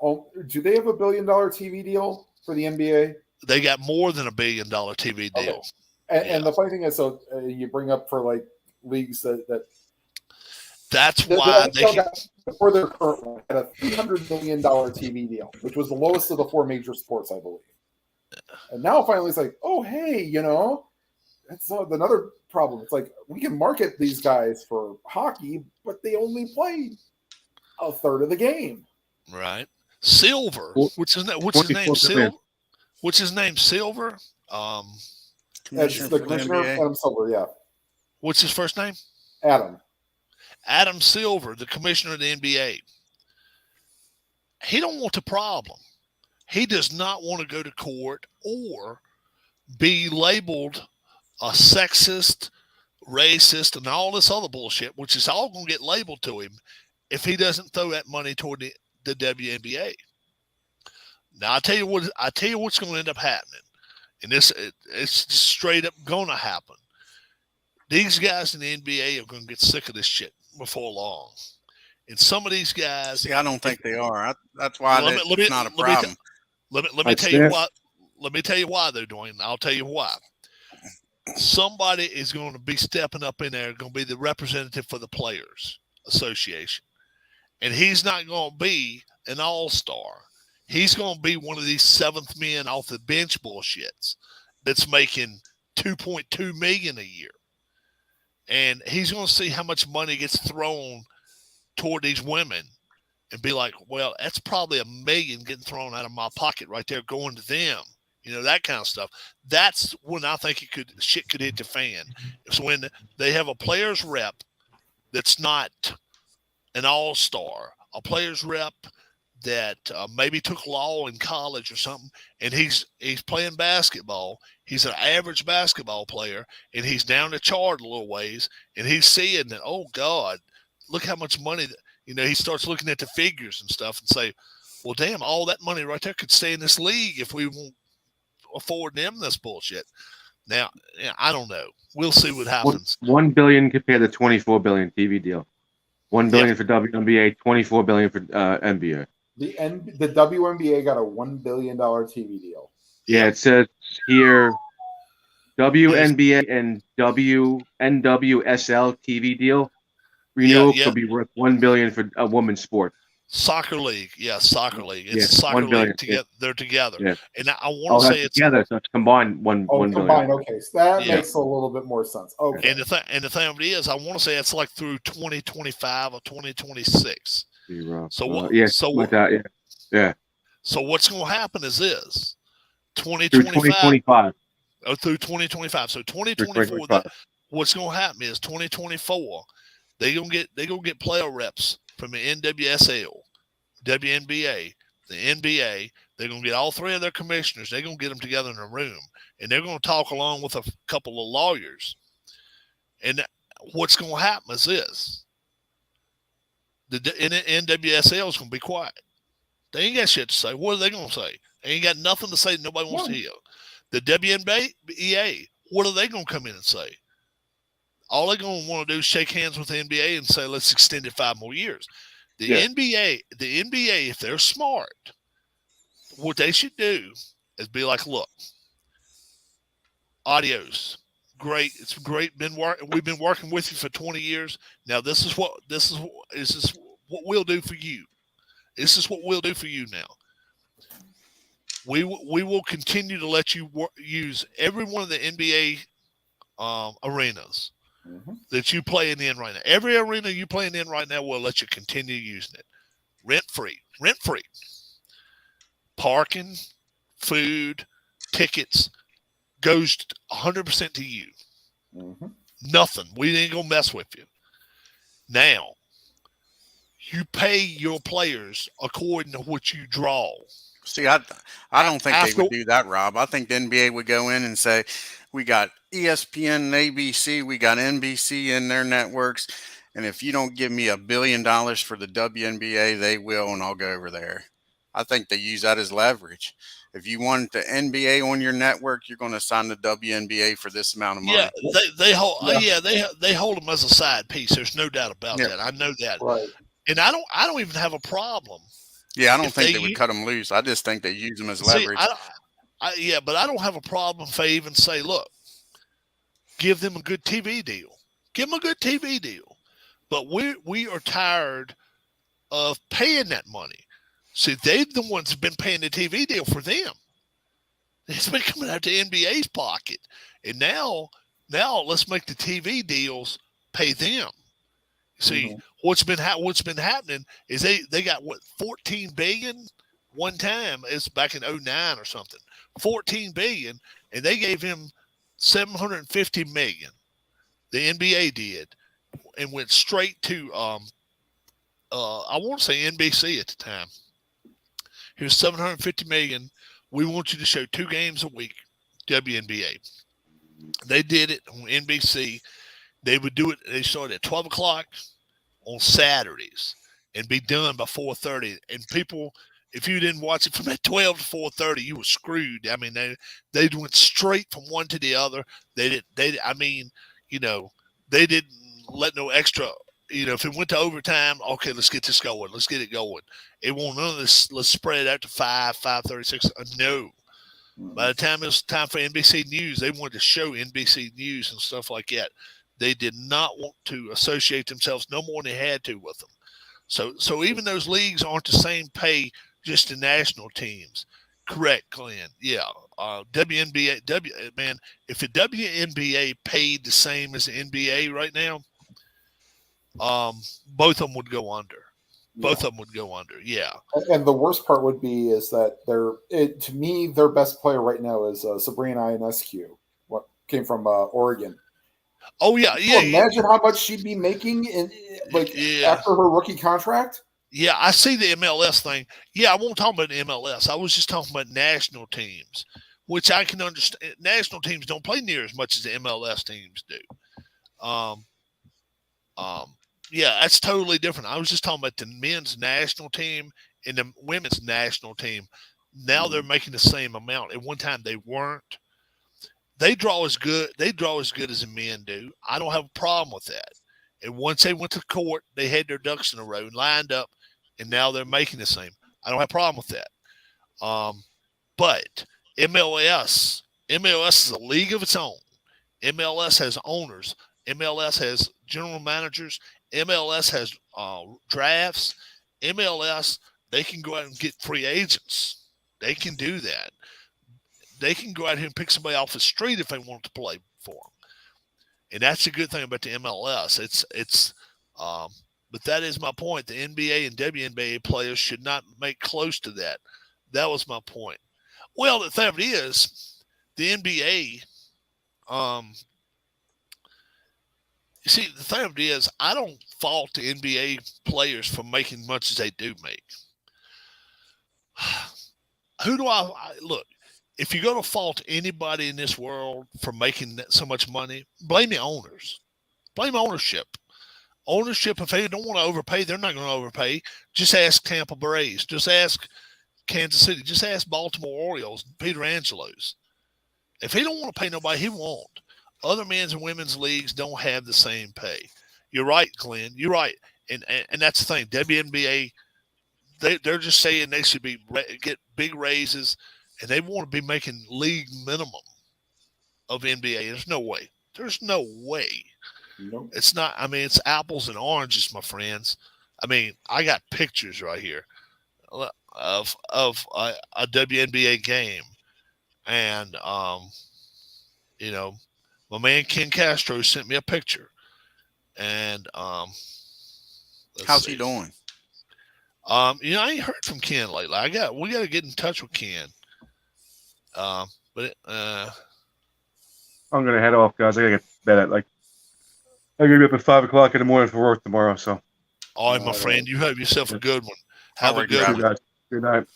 Do they have $1 billion TV deal for the NBA? They got more than $1 billion TV deal. Okay. And the funny thing is, so you bring up for like leagues that that's why they can. For their current one, had a $300 million TV deal, which was the lowest of the 4 major sports, I believe. And now finally it's like, oh, hey, that's another problem. It's like we can market these guys for hockey, but they only play a third of the game. Right. Silver. What's his name? Silver. What's his name? Silver. That's the commissioner, Adam Silver. Yeah. What's his first name? Adam Silver, the commissioner of the NBA. He don't want the problem. He does not want to go to court or be labeled a sexist, racist, and all this other bullshit, which is all going to get labeled to him if he doesn't throw that money toward the WNBA. Now I tell you what's going to end up happening, and it's just straight up going to happen. These guys in the NBA are going to get sick of this shit before long, and some of these guys. See, I don't think they are. That's why it's not a problem. Let me tell you why. Let me tell you why they're doing it. I'll tell you why. somebody is going to be stepping up in there, going to be the representative for the Players Association. And he's not going to be an all-star. He's going to be one of these seventh men off the bench bullshits that's making $2.2 million a year. And he's going to see how much money gets thrown toward these women and be like, well, that's probably $1 million getting thrown out of my pocket right there going to them. You know, that kind of stuff. That's when I think shit could hit the fan. It's when they have a player's rep that's not an all-star, a player's rep that maybe took law in college or something, and he's playing basketball. He's an average basketball player, and he's down the chart a little ways, and he's seeing that, oh, God, look how much money – he starts looking at the figures and stuff and say, well, damn, all that money right there could stay in this league if we won't afford them this bullshit. Now, I don't know. We'll see what happens. $1 billion compared to $24 billion TV deal. $1 billion for WNBA, $24 billion for NBA. The WNBA got a $1 billion TV deal. Yeah, it says here WNBA and NWSL TV deal renewal could be worth $1 billion for a women's sport. Soccer league, soccer league. It's a soccer $1 billion, league together. They're together, and I want to say it's together. So it's combined $1 billion. Combined. Okay, so that makes a little bit more sense. Okay, and the thing of it is, I want to say it's like through 2025 or 2026. So what? Yeah. So what's going to happen is this: 2025. Oh, through 2025. So 2024. What's going to happen is 2024. They're gonna get player reps from the NWSL, WNBA, the NBA. They're going to get all three of their commissioners. They're going to get them together in a room, and they're going to talk along with a couple of lawyers. And what's going to happen is this. The NWSL is going to be quiet. They ain't got shit to say. What are they going to say? They ain't got nothing to say that nobody wants to hear. The WNBA, what are they going to come in and say? All they're going to want to do is shake hands with the NBA and say, let's extend it 5 more years. The NBA, if they're smart, what they should do is be like, look, adios. Great. It's great. We've been working with you for 20 years. Now this is what we'll do for you. This is what we'll do for you now. We will continue to let you use every one of the NBA arenas that you playing in right now. Every arena you playing in right now, we'll let you continue using it. Rent free. Parking, food, tickets goes 100% to you. Nothing. We ain't gonna mess with you. Now, you pay your players according to what you draw. See, I don't think they would do that, Rob. I think the NBA would go in and say, we got ESPN and ABC, we got NBC in their networks, and if you don't give me $1 billion for the WNBA, they will, and I'll go over there. I think they use that as leverage. If you want the NBA on your network, you're going to sign the WNBA for this amount of money. Yeah, they hold them as a side piece. There's no doubt about that. I know that, right. And I don't even have a problem. Yeah, I don't think they would cut them loose. I just think they use them as leverage. But I don't have a problem if they even say, look, give them a good TV deal. Give them a good TV deal. But we are tired of paying that money. See, they're the ones who've been paying the TV deal for them. It's been coming out of the NBA's pocket. And now let's make the TV deals pay them. See, what's been happening is they got 14 billion one time. It's back in 2009 or something. 14 billion, and they gave him 750 million. The NBA did, and went straight to I want to say NBC at the time. Here's 750 million. We want you to show 2 games a week, WNBA. They did it on NBC. They would do it. They started at 12 o'clock on Saturdays and be done by 4:30. And people, if you didn't watch it from at 12 to 4:30, you were screwed. I mean, they went straight from one to the other. They didn't let no extra. If it went to overtime, okay, let's get this going. Let's get it going. It won't none of this. Let's spread it out to 5:36. No, By the time it was time for NBC News, they wanted to show NBC News and stuff like that. They did not want to associate themselves no more than they had to with them. So even those leagues aren't the same pay, just the national teams. Correct, Glenn. Yeah. WNBA, man, if the WNBA paid the same as the NBA right now, both of them would go under. Both of them would go under. Yeah. And the worst part would be is that to me, their best player right now is Sabrina Ionescu, what came from Oregon. Oh yeah, yeah. Imagine how much she'd be making after her rookie contract. Yeah, I see the MLS thing. Yeah, I won't talk about the MLS. I was just talking about national teams, which I can understand. National teams don't play near as much as the MLS teams do. Yeah, that's totally different. I was just talking about the men's national team and the women's national team. Now they're making the same amount. At one time they weren't. They draw as good as the men do. I don't have a problem with that. And once they went to court, they had their ducks in a row and lined up, and now they're making the same. I don't have a problem with that. But MLS is a league of its own. MLS has owners. MLS has general managers. MLS has drafts. MLS, they can go out and get free agents. They can do that. They can go out here and pick somebody off the street if they want to play for them. And that's a good thing about the MLS. But that is my point. The NBA and WNBA players should not make close to that. That was my point. Well, the thing is, the NBA, you see, the thing is, I don't fault the NBA players for making much as they do make. Who do I look? If you're going to fault anybody in this world for making so much money, blame the owners. Blame ownership. Ownership, if they don't want to overpay, they're not going to overpay. Just ask Tampa Brays. Just ask Kansas City. Just ask Baltimore Orioles, Peter Angelos. If he don't want to pay nobody, he won't. Other men's and women's leagues don't have the same pay. You're right, Glenn. You're right. And that's the thing. WNBA, they're just saying they should get big raises, and they want to be making league minimum of NBA. There's no way. There's no way. Nope. It's not. I mean, it's apples and oranges, my friends. I mean, I got pictures right here of a WNBA game, and you know, my man Ken Castro sent me a picture, and how's he doing? I ain't heard from Ken lately. We got to get in touch with Ken. I'm gonna head off, guys. I gotta get to bed at I'm gonna be up at 5 o'clock in the morning for work tomorrow. So, all right, my friend, you have yourself a good one. Have a good one. Guys. Good night.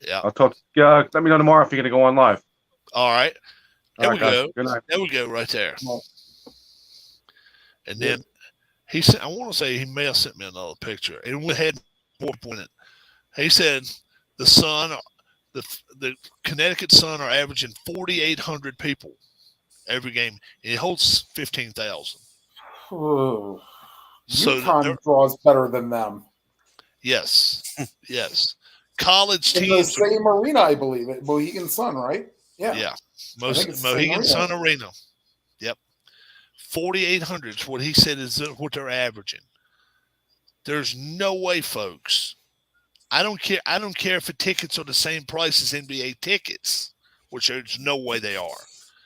Yeah, I'll talk. Let me know tomorrow if you're gonna go on live. All right. There we go. Good night. There we go, right there. And then he said, I want to say he may have sent me another picture, and we had more in it. He said the Sun, the Connecticut Sun are averaging 4,800 people every game. It holds 15,000. So UConn draws better than them. Yes, yes. College in teams. The same arena, I believe. Mohegan Sun, right? Yeah. Yeah. Mohegan Sun Arena. Yep. 4,800 is what he said is what they're averaging. There's no way, folks. I don't care if the tickets are the same price as NBA tickets, which there's no way they are.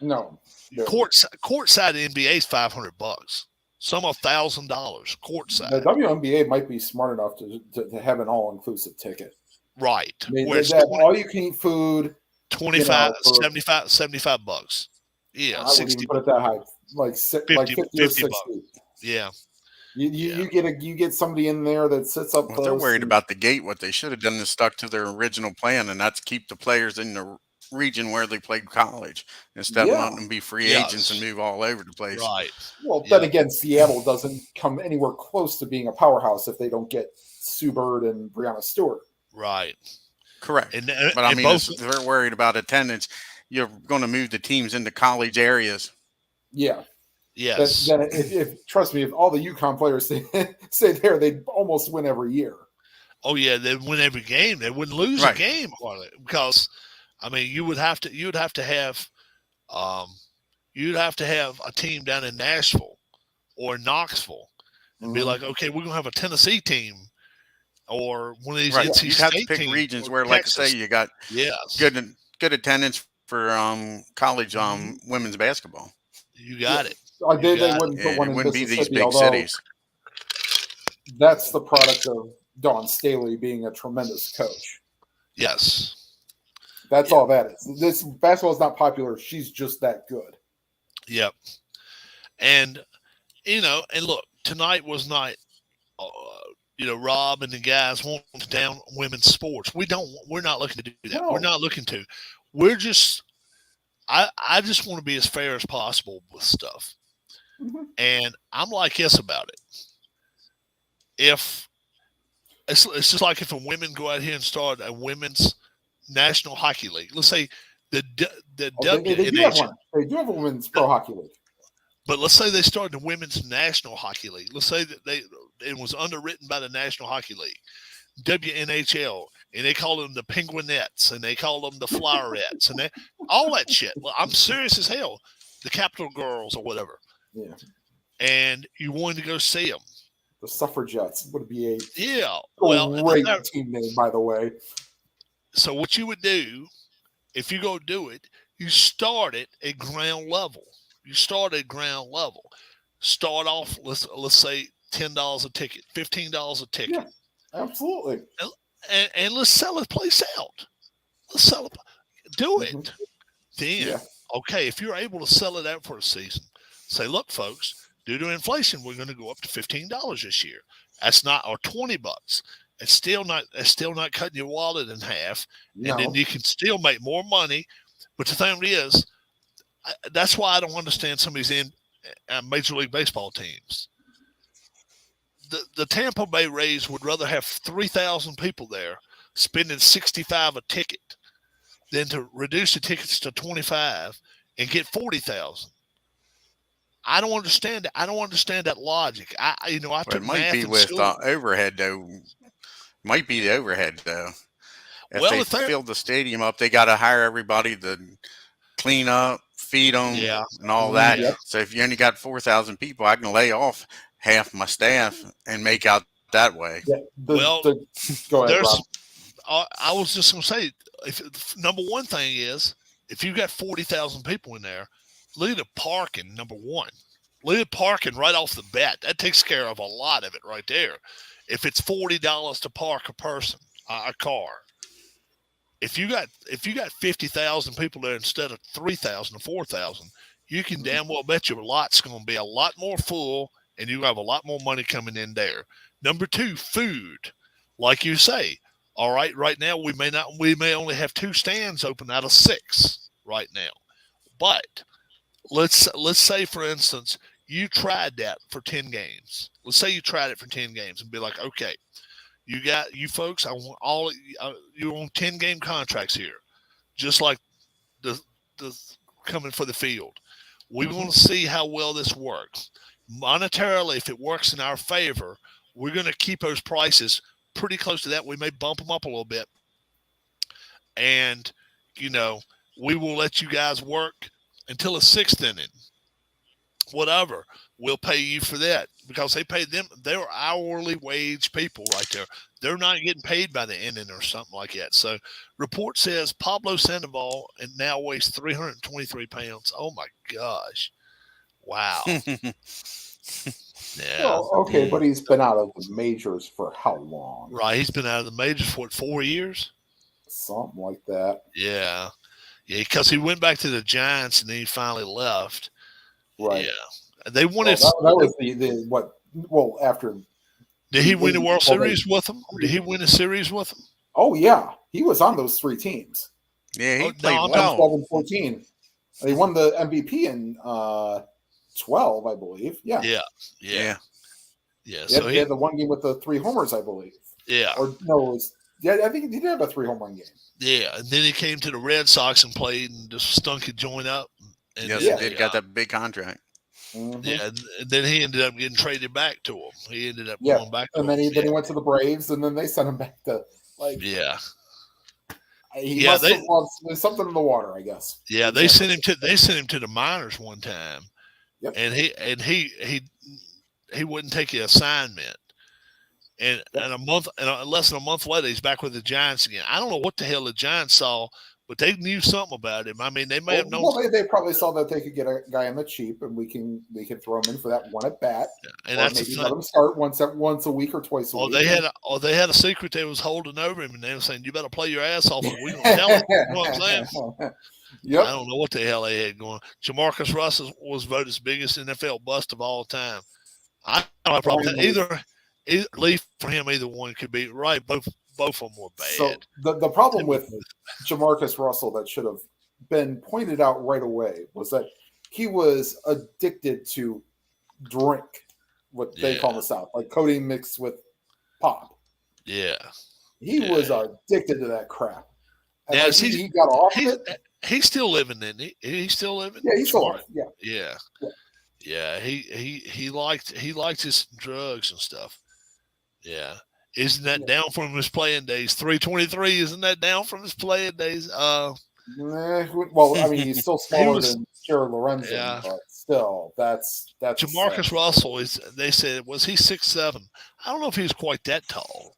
No. Courtside NBA is $500. Some $1,000 courtside. The WNBA might be smart enough to have an all-inclusive ticket. Right. I mean, they have all-you-can-eat food. $25, $75. Yeah, I wouldn't even put it that high. Like 50 or 60. Yeah. You get somebody in there that sits up close. They're worried about the gate. What they should have done is stuck to their original plan, and that's keep the players in the region where they played college instead of letting them be free agents and move all over the place. Right. Well, then again, Seattle doesn't come anywhere close to being a powerhouse if they don't get Sue Bird and Breanna Stewart. Right. Correct. But I mean, they're worried about attendance. You're going to move the teams into college areas. Yeah. Yes. Then if trust me, if all the UConn players stay there, they'd almost win every year. Oh yeah, they'd win every game. They wouldn't lose a game on it because I mean, you'd have to have a team down in Nashville or Knoxville and be like, okay, we're gonna have a Tennessee team or one of these Right. NC You'd have to State pick teams regions or where, like I Texas. say, you got Yes, good attendance for college women's basketball. you got it. They got it. wouldn't put And one it in wouldn't be Mississippi, these big although cities. that's the product of Dawn Staley being a tremendous coach. Yes. That's all that is. This basketball is not popular. She's just that good. Yep. And and look, tonight was not. Rob and the guys want to down women's sports. We're not looking to do that. No. We're not looking to. We're just. I just want to be as fair as possible with stuff. Mm-hmm. And I'm like this about it. If it's just like if a women go out here and start a women's national hockey league. Let's say the WNHL. They do have one. They do have a women's pro hockey league. But let's say they started the women's national hockey league. Let's say that it was underwritten by the National Hockey League, WNHL, and they call them the Penguinettes and they call them the Flowerettes and all that shit. Well, I'm serious as hell. The Capital Girls or whatever. Yeah. And you wanted to go see them. The Suffragettes would be a great team name, by the way. So what you would do, if you go do it, you start it at ground level. You start at ground level. Start off, let's say $10 a ticket, $15 a ticket. Yeah, absolutely. And let's sell the place out. Let's sell it. Do it. Mm-hmm. Then, okay, if you're able to sell it out for a season, say, look, folks, due to inflation, we're going to go up to $15 this year. That's not, or $20. It's still not cutting your wallet in half. No. And then you can still make more money. But the thing is, that's why I don't understand some of these Major League Baseball teams. The Tampa Bay Rays would rather have 3,000 people there spending $65 a ticket than to reduce the tickets to 25 and get 40,000. I don't understand it. I don't understand that logic. I took It might math be in with school. overhead though. Might be the overhead though. If they fill the stadium up, they got to hire everybody to clean up, feed them, and all that. Yep. So if you only got 4,000 people, I can lay off half my staff and make out that way. Yeah, go ahead, Rob. I was just going to say, number one thing is, if you got 40,000 people in there, look at the parking, number one. Look at parking right off the bat. That takes care of a lot of it right there. If it's $40 to park a person, a car, if you got 50,000 people there instead of 3,000 or 4,000, you can damn well bet your lot's going to be a lot more full, and you have a lot more money coming in there. Number two, food, like you say. All right, right now we may only have 2 stands open out of 6 right now, but let's say, for instance, you tried that for 10 games. Let's say you tried it for 10 games and be like, okay, you folks, I want all you're on 10-game contracts here, just like the coming for the field. We want to see how well this works monetarily. If it works in our favor, we're going to keep those prices pretty close to that. We may bump them up a little bit, and we will let you guys work until the 6th inning. Whatever, we'll pay you for that, because they pay them. They're hourly wage people right there. They're not getting paid by the inning or something like that. So, report says Pablo Sandoval and now weighs 323 pounds. Oh my gosh! Wow. Yeah. Well, okay, but he's been out of the majors for how long? Right, he's been out of the majors for 4 years. Something like that. Yeah, because he went back to the Giants and then he finally left. Right. Yeah. They wanted. That was the what? Well, after. Did he win the World Series with them? Did he win a series with them? Oh yeah, he was on those 3 teams. Yeah, he played no, well. 12 and 14. They won the MVP in 12, I believe. Yeah. Yeah. So he had the one game with the 3 homers, I believe. Yeah. Or no, it was. Yeah, I think he did have a 3 home run game. Yeah, and then he came to the Red Sox and played and just stunk his joint up. And Yes, he got that big contract. Mm-hmm. Yeah, and then he ended up getting traded back to him. He ended up Yeah, going back to and then he went to the Braves, and then they sent him back to Yeah. He Yeah, must they have lost there's something in the water, I guess. yeah they sent him to the minors one time, Yep. and he wouldn't take the assignment. And less than a month later, he's back with the Giants again. I don't know what the hell the Giants saw, but they knew something about him. I mean, they may have known. Well, they probably saw that they could get a guy on the cheap, and we can throw him in for that one at bat, and or that's maybe let him start once a week or twice a week. They had a secret they was holding over him, and they were saying, "You better play your ass off, or we gonna tell him." You know what I'm saying? Yep. I don't know what the hell they had going. Jamarcus Russell was voted as biggest NFL bust of all time. I don't have a problem with that. Either for him, either one could be right. Both of them were bad. So the problem with Jamarcus Russell that should have been pointed out right away was that he was addicted to drink, what they call in the South, like codeine mixed with pop. Yeah. He was addicted to that crap. And Now, he got off it. He's still living, isn't he? He's still living. Yeah, he's still alive. Yeah. He liked his drugs and stuff. Yeah. Isn't that down from his playing days? 323, isn't that down from his playing days? Well, I mean, he's still smaller than Jared Lorenzen, but still, that's Jamarcus Russell is. They said, was he 6'7"? I don't know if he was quite that tall.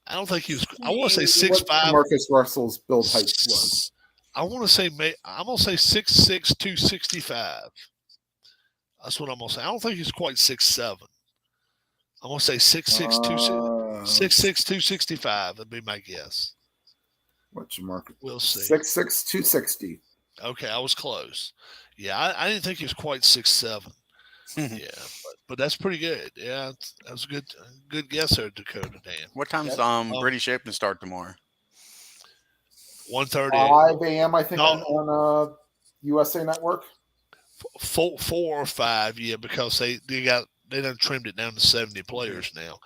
I don't think he was. I want to say 6'5". Jamarcus Russell's build height was. I want to say I'm gonna say 6'6", 265. That's what I'm gonna say. I don't think he's quite 6'7". I'm gonna say 6'6", 265. That'd be my guess. What Jamarcus? We'll see. 6'6", 260. Okay, I was close. Yeah, I didn't think he was quite 6'7". Yeah, but that's pretty good. Yeah, that was a good guess there, Dakota Dan. What time's British Open start tomorrow? 1:30. 5 a.m. I think on USA Network. 4 or 5, yeah, because they done trimmed it down to 70 players now.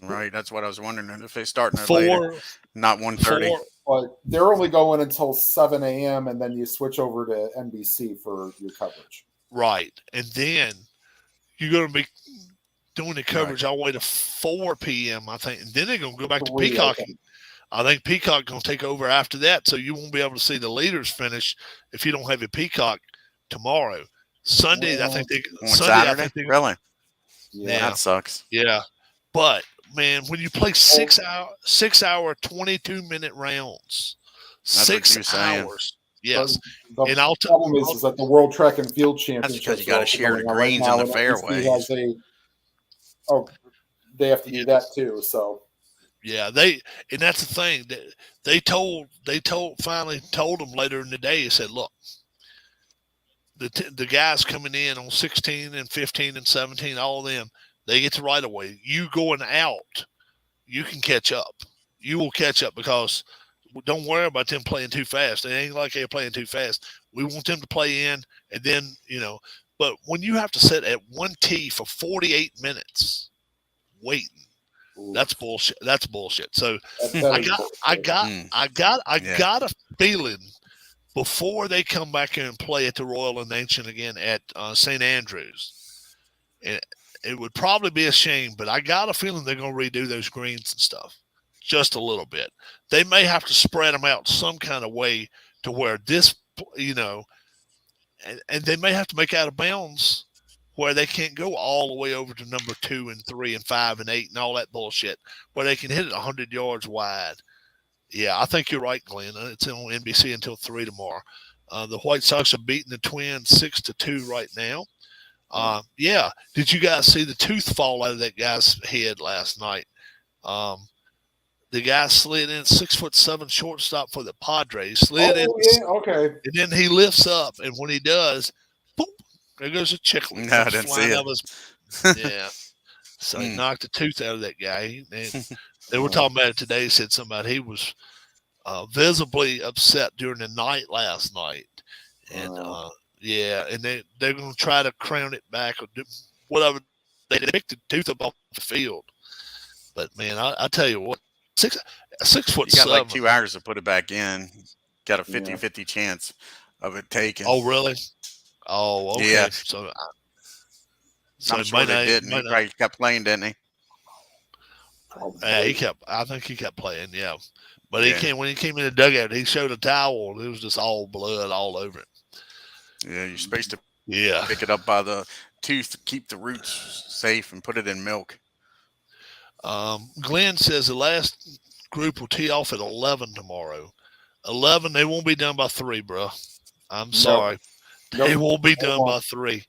Right. That's what I was wondering if they start later, 4, not 1:30. But they're only going until 7 a.m. and then you switch over to NBC for your coverage. Right, and then you're going to be doing the coverage all the way to 4 p.m. I think, and then they're going to go back to Peacock. I think Peacock going to take over after that, so you won't be able to see the leaders finish if you don't have a Peacock tomorrow. Sunday, I think they really. Yeah, that sucks. Yeah, but man, when you play 6 hour 22-minute rounds, that's 6 hours. Yes, the problem is that the World Track and Field Championship. That's because you got to share the greens and the fairways. They have to do that too. So yeah, and that's the thing that they finally told them later in the day. They said, look, the guys coming in on 16 and 15 and 17, all of them, they get the right of way. You going out, you can catch up. You will catch up because don't worry about them playing too fast. They ain't like they're playing too fast. We want them to play in, and then, but when you have to sit at one tee for 48 minutes waiting, that's bullshit. That's bullshit. So I got a feeling before they come back here and play at the Royal and Ancient again at St. Andrews, and it would probably be a shame, but I got a feeling they're going to redo those greens and stuff just a little bit. They may have to spread them out some kind of way to where this, and they may have to make out of bounds where they can't go all the way over to number 2 and 3 and 5 and 8 and all that bullshit, where they can hit it 100 yards wide. Yeah, I think you're right, Glenn. It's on NBC until 3 tomorrow. The White Sox are beating the Twins 6-2 right now. Yeah. Did you guys see the tooth fall out of that guy's head last night? The guy slid in 6'7" shortstop for the Padres. Okay. And then he lifts up, and when he does, boop, there goes a chicken. No, I didn't see it. Yeah. So he knocked the tooth out of that guy. And they were talking about it today. Said somebody he was visibly upset during the night last night, and and they're going to try to crown it back or do whatever. They picked the tooth up off the field, but man, I tell you what, 6 foot. You got like 2 hours to put it back in. Got a 50-50 chance of it taking. Oh really? Oh okay. Yeah. So I'm sure they didn't. He probably kept playing, didn't he? Yeah, he kept. I think he kept playing. Yeah, But when he came in the dugout, he showed a towel. It was just all blood all over it. Yeah, you're supposed to Yeah. pick it up by the tooth, keep the roots safe, and put it in milk. Glenn says the last group will tee off at 11 tomorrow. 11, they won't be done by 3, bro. I'm sorry. They won't be done by 3.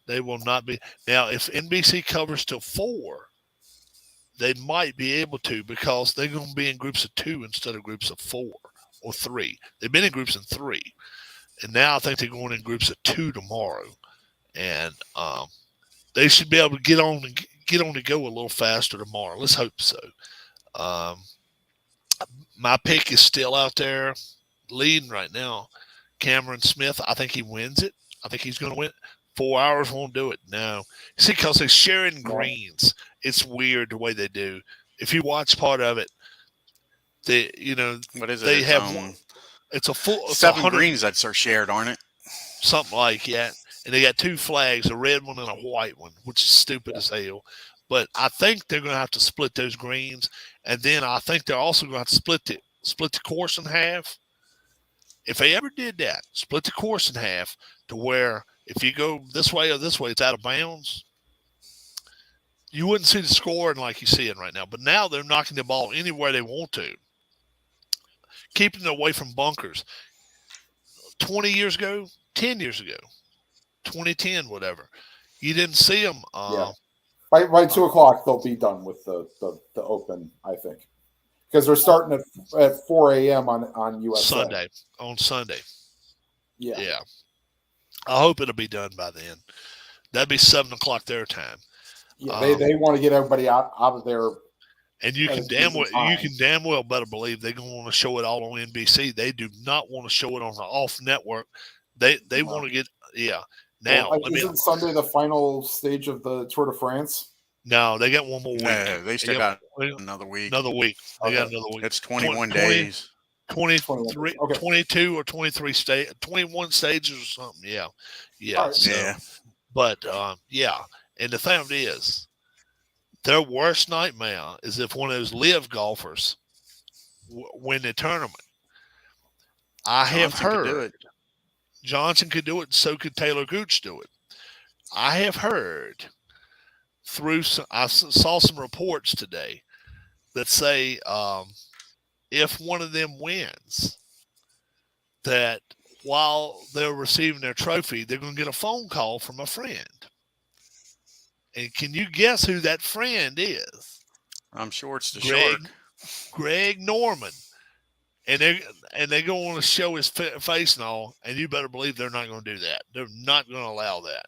They will not be. Now, if NBC covers till 4, they might be able to, because they're going to be in groups of 2 instead of groups of 4 or 3. They've been in groups of 3. And now I think they're going in groups of 2 tomorrow. And they should be able to get on to go a little faster tomorrow. Let's hope so. My pick is still out there leading right now. Cameron Smith, I think he wins it. I think he's going to win. 4 hours won't do it. No. See, because they're sharing greens. It's weird the way they do. If you watch part of it, what is it? They have one. It's a full 7 greens that are shared, aren't it? Something like that. And they got 2 flags, a red one and a white one, which is stupid as hell. But I think they're going to have to split those greens. And then I think they're also going to have to split the course in half. If they ever did that, split the course in half to where if you go this way or this way, it's out of bounds. You wouldn't see the scoring like you see it right now. But now they're knocking the ball anywhere they want to, keeping it away from bunkers. 20 years ago, 10 years ago, 2010, whatever, you didn't see them. By 2 o'clock, they'll be done with the Open, I think, because they're starting at 4 a.m. on USA. On Sunday. Yeah. I hope it'll be done by then. That'd be 7 o'clock their time. Yeah, they want to get everybody out of there. And you can damn well better believe they're going to want to show it all on NBC. They do not want to show it on the off network. They want to get Now, isn't Sunday the final stage of the Tour de France? No, they got one more week. Yeah, they still got another week. They got another week. It's 21 days. 23, 22 or 23 21 stages or something. Yeah. Right. So, but and the thing is, their worst nightmare is if one of those live golfers win the tournament. I have heard Johnson could do it, so could Taylor Gooch do it. I have heard I saw some reports today that say if one of them wins, that while they're receiving their trophy, they're going to get a phone call from a friend. And can you guess who that friend is? I'm sure it's the Shark. Greg Norman. And they're going to want to show his face and all, and you better believe they're not going to do that. They're not going to allow that.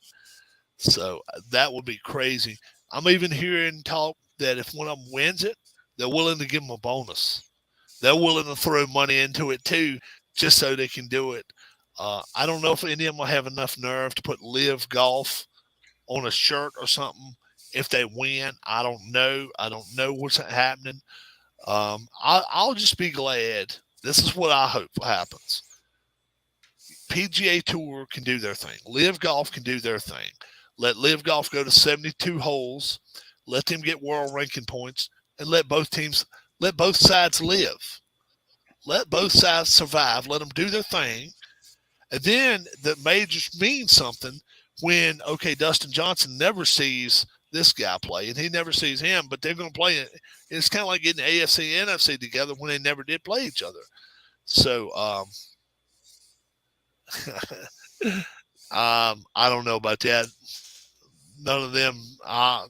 So that would be crazy. I'm even hearing talk that if one of them wins it, they're willing to give them a bonus. They're willing to throw money into it too, just so they can do it. I don't know if any of them will have enough nerve to put Live Golf on a shirt or something if they win. I don't know. I don't know what's happening. I'll just be glad. This is what I hope happens. PGA Tour can do their thing. Live Golf can do their thing. Let Live Golf go to 72 holes. Let them get world ranking points, and let both sides live. Let both sides survive. Let them do their thing. And then the majors mean something when, Dustin Johnson never sees this guy play, and he never sees him, but they're going to play it. It's kind of like getting AFC and NFC together when they never did play each other. So, I don't know about that. None of them, I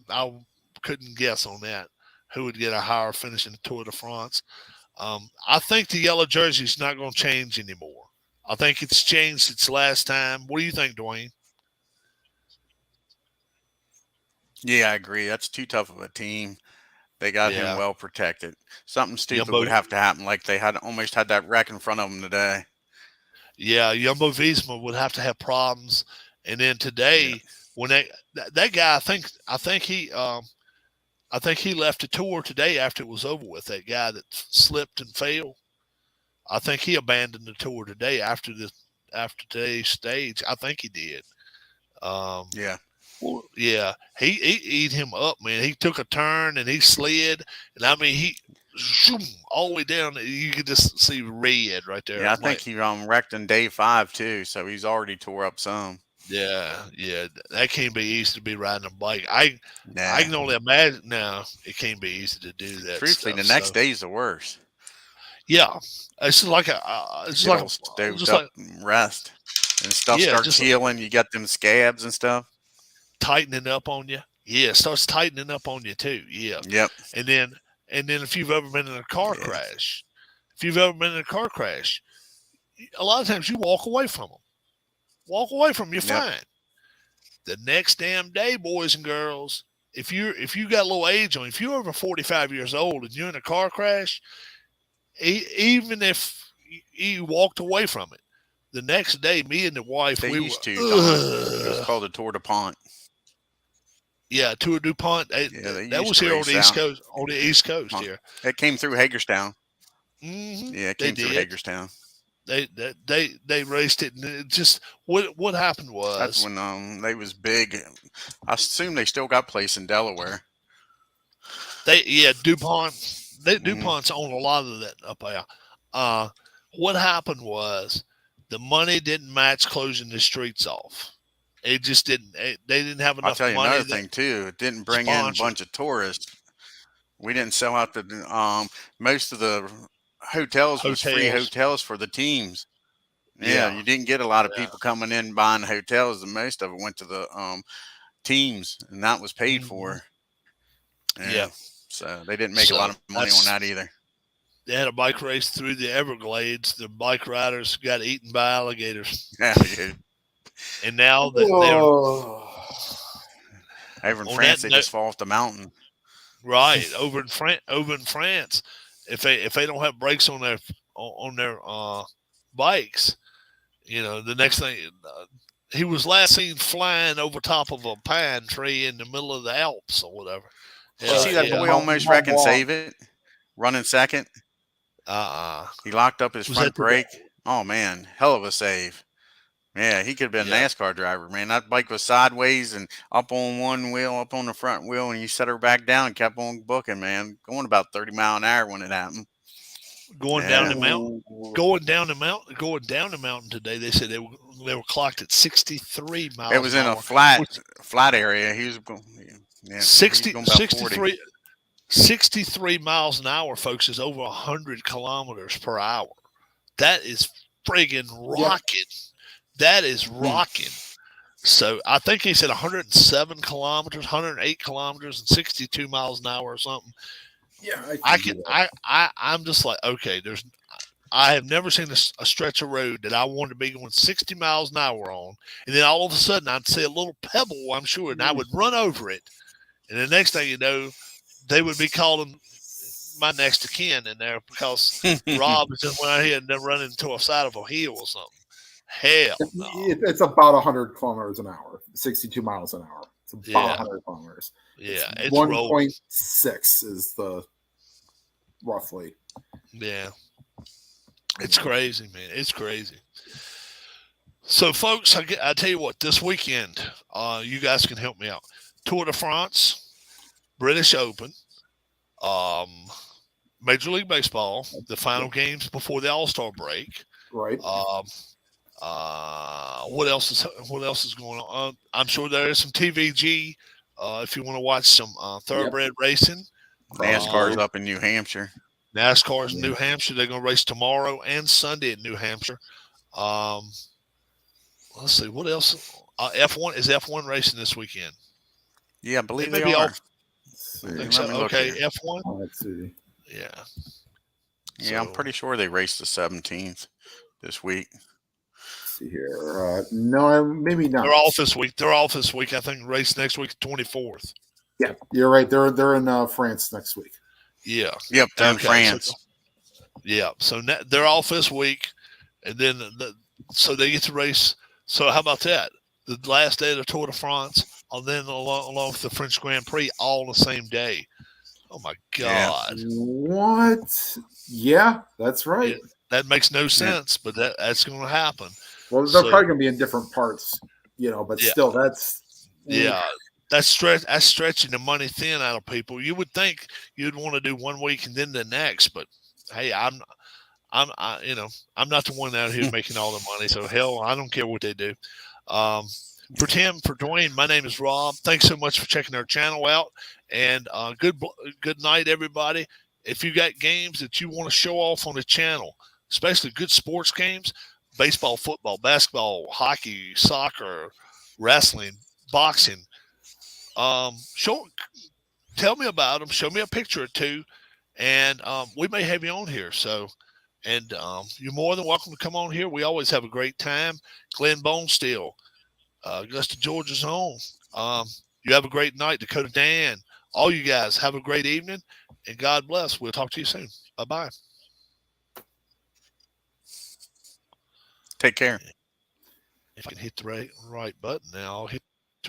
couldn't guess on that. Who would get a higher finish in the Tour de France? I think the yellow jersey is not going to change anymore. I think it's changed since last time. What do you think, Dwayne? Yeah, I agree. That's too tough of a team. They got him well protected. Something stupid would have to happen, like they almost had that wreck in front of them today. Yeah, Jumbo Visma would have to have problems. And then today, when that guy, I think he left the tour today after it was over with. That guy that slipped and fell, I think he abandoned the tour today after today's stage. I think he did. He ate him up, man. He took a turn and he slid, and I mean zoom, all the way down. You could just see red right there. Yeah, I I'm like, think he wrecked in day 5 too, so he's already tore up some. yeah, that can't be easy to be riding a bike. I Yeah. can only imagine now. It can't be easy to do that. Truthfully, stuff, the next so. day's the worst. Yeah, it's just like it's Get like all stoved just up like and rest, and stuff Yeah, starts just like- healing. You got them scabs and stuff. tightening up on you. Yeah, it starts tightening up on you too. Yeah, Yep. and then if you've ever been in a car Yeah. crash, a lot of times you walk away from them. You're Yep. fine. The next damn day, boys and girls, if you got a little age on, if you're over 45 years old and you're in a car crash, even if you walked away from it, the next day, me and the wife, They we used to. were, Don. It was called a Tour de Pont. yeah, Tour du Pont. they That used was to here on race the East out. Coast. On the East Coast Huh. here. It came through Hagerstown. Mm-hmm. Yeah, it They came through did. Hagerstown. They raced it, and it just what happened was That's when they was big. I assume they still got place in Delaware. DuPont. Mhm. DuPont's own a lot of that up there. What happened was the money didn't match closing the streets off. It just didn't. They didn't have enough I'll tell you money. another thing too. It didn't bring in a Sponsor. bunch of tourists. We didn't sell out the most of the hotels was free Hotels. hotels for the teams. Yeah, Yeah. you didn't get a lot of Yeah. people coming in buying hotels, and most of it went to the teams, and that was paid Mhm. for. Yeah. So they didn't make a lot of money on that either. They had a bike race through the Everglades. The bike riders got eaten by alligators, Yeah, dude. and now they're Whoa. Over in On France, that they just fall off the mountain. right over in France. If they don't have brakes on their bikes, the next thing he was last seen flying over top of a pine tree in the middle of the Alps or whatever. Did you see that boy almost wreck and save it, running second? He locked up his Was front that the- brake. Oh man, hell of a save. Yeah, he could have been a Yeah. NASCAR driver, man. That bike was sideways and up on one wheel, up on the front wheel, and you set her back down and kept on booking, man. Going about 30 mile an hour when it happened. Going down the mountain. Going down the mountain today. They said they were clocked at 63 miles. It was in an a hour. flat area. He was going, yeah, 60, he was going about 40. 63 miles an hour, folks, is over 100 kilometers per hour. That is friggin' rocking. That is rocking. So I think he said 107 kilometers, 108 kilometers, and 62 miles an hour or something. Yeah, I'm just like, okay, I have never seen a stretch of road that I wanted to be going 60 miles an hour on, and then all of a sudden I'd see a little pebble, I'm sure, and I would run over it, and the next thing you know, they would be calling my next of kin in there because Rob just went out here and then run into a side of a hill or something. Hell no. It's about 100 kilometers an hour, 62 miles an hour. It's about Yeah. 100 kilometers. Yeah, it's rolling. 1.6 is the roughly. Yeah. It's crazy, man. It's crazy. So, folks, I tell you what, this weekend, you guys can help me out. Tour de France, British Open, Major League Baseball, the final games before the All-Star break. Right. What else is going on? I'm sure there is some TVG if you want to watch some thoroughbred racing. NASCAR's up in New Hampshire. NASCAR's in New Hampshire. They're going to race tomorrow and Sunday in New Hampshire. Let's see what else. F1 racing this weekend? Yeah, I believe may they be are. off. I think so. Let me look Okay, here. F1. Let's see. Yeah. Yeah, I'm So- pretty sure they raced the 17th this week. Let's see here. No, maybe not. They're off this week. I think race next week, 24th. Yeah, you're right. They're in France next week. Yeah. Yep, they're in Okay, France. So they're off this week, and then so they get to race. So how about that? The last day of the Tour de France, and then along with the French Grand Prix, all the same day. Oh my Yeah. God, What? Yeah, that's right. that makes no sense, but that's going to happen. Well, they're So- probably going to be in different parts, but Yeah. still, that's Yeah, That's stretching the money thin out of people. You would think you'd want to do 1 week and then the next, but hey, I'm not the one out here making all the money. So hell, I don't care what they do. For Tim, for Dwayne, my name is Rob. Thanks so much for checking our channel out, and good night, everybody. If you got games that you want to show off on the channel, especially good sports games, baseball, football, basketball, hockey, soccer, wrestling, boxing, tell me about them. Show me a picture or two, and we may have you on here. So, and you're more than welcome to come on here. We always have a great time. Glenn Bonesteel, Augusta, Georgia's own. You have a great night. Dakota Dan, all you guys have a great evening, and God bless. We'll talk to you soon. Bye-bye. Take care. If I can hit the right button now, I'll hit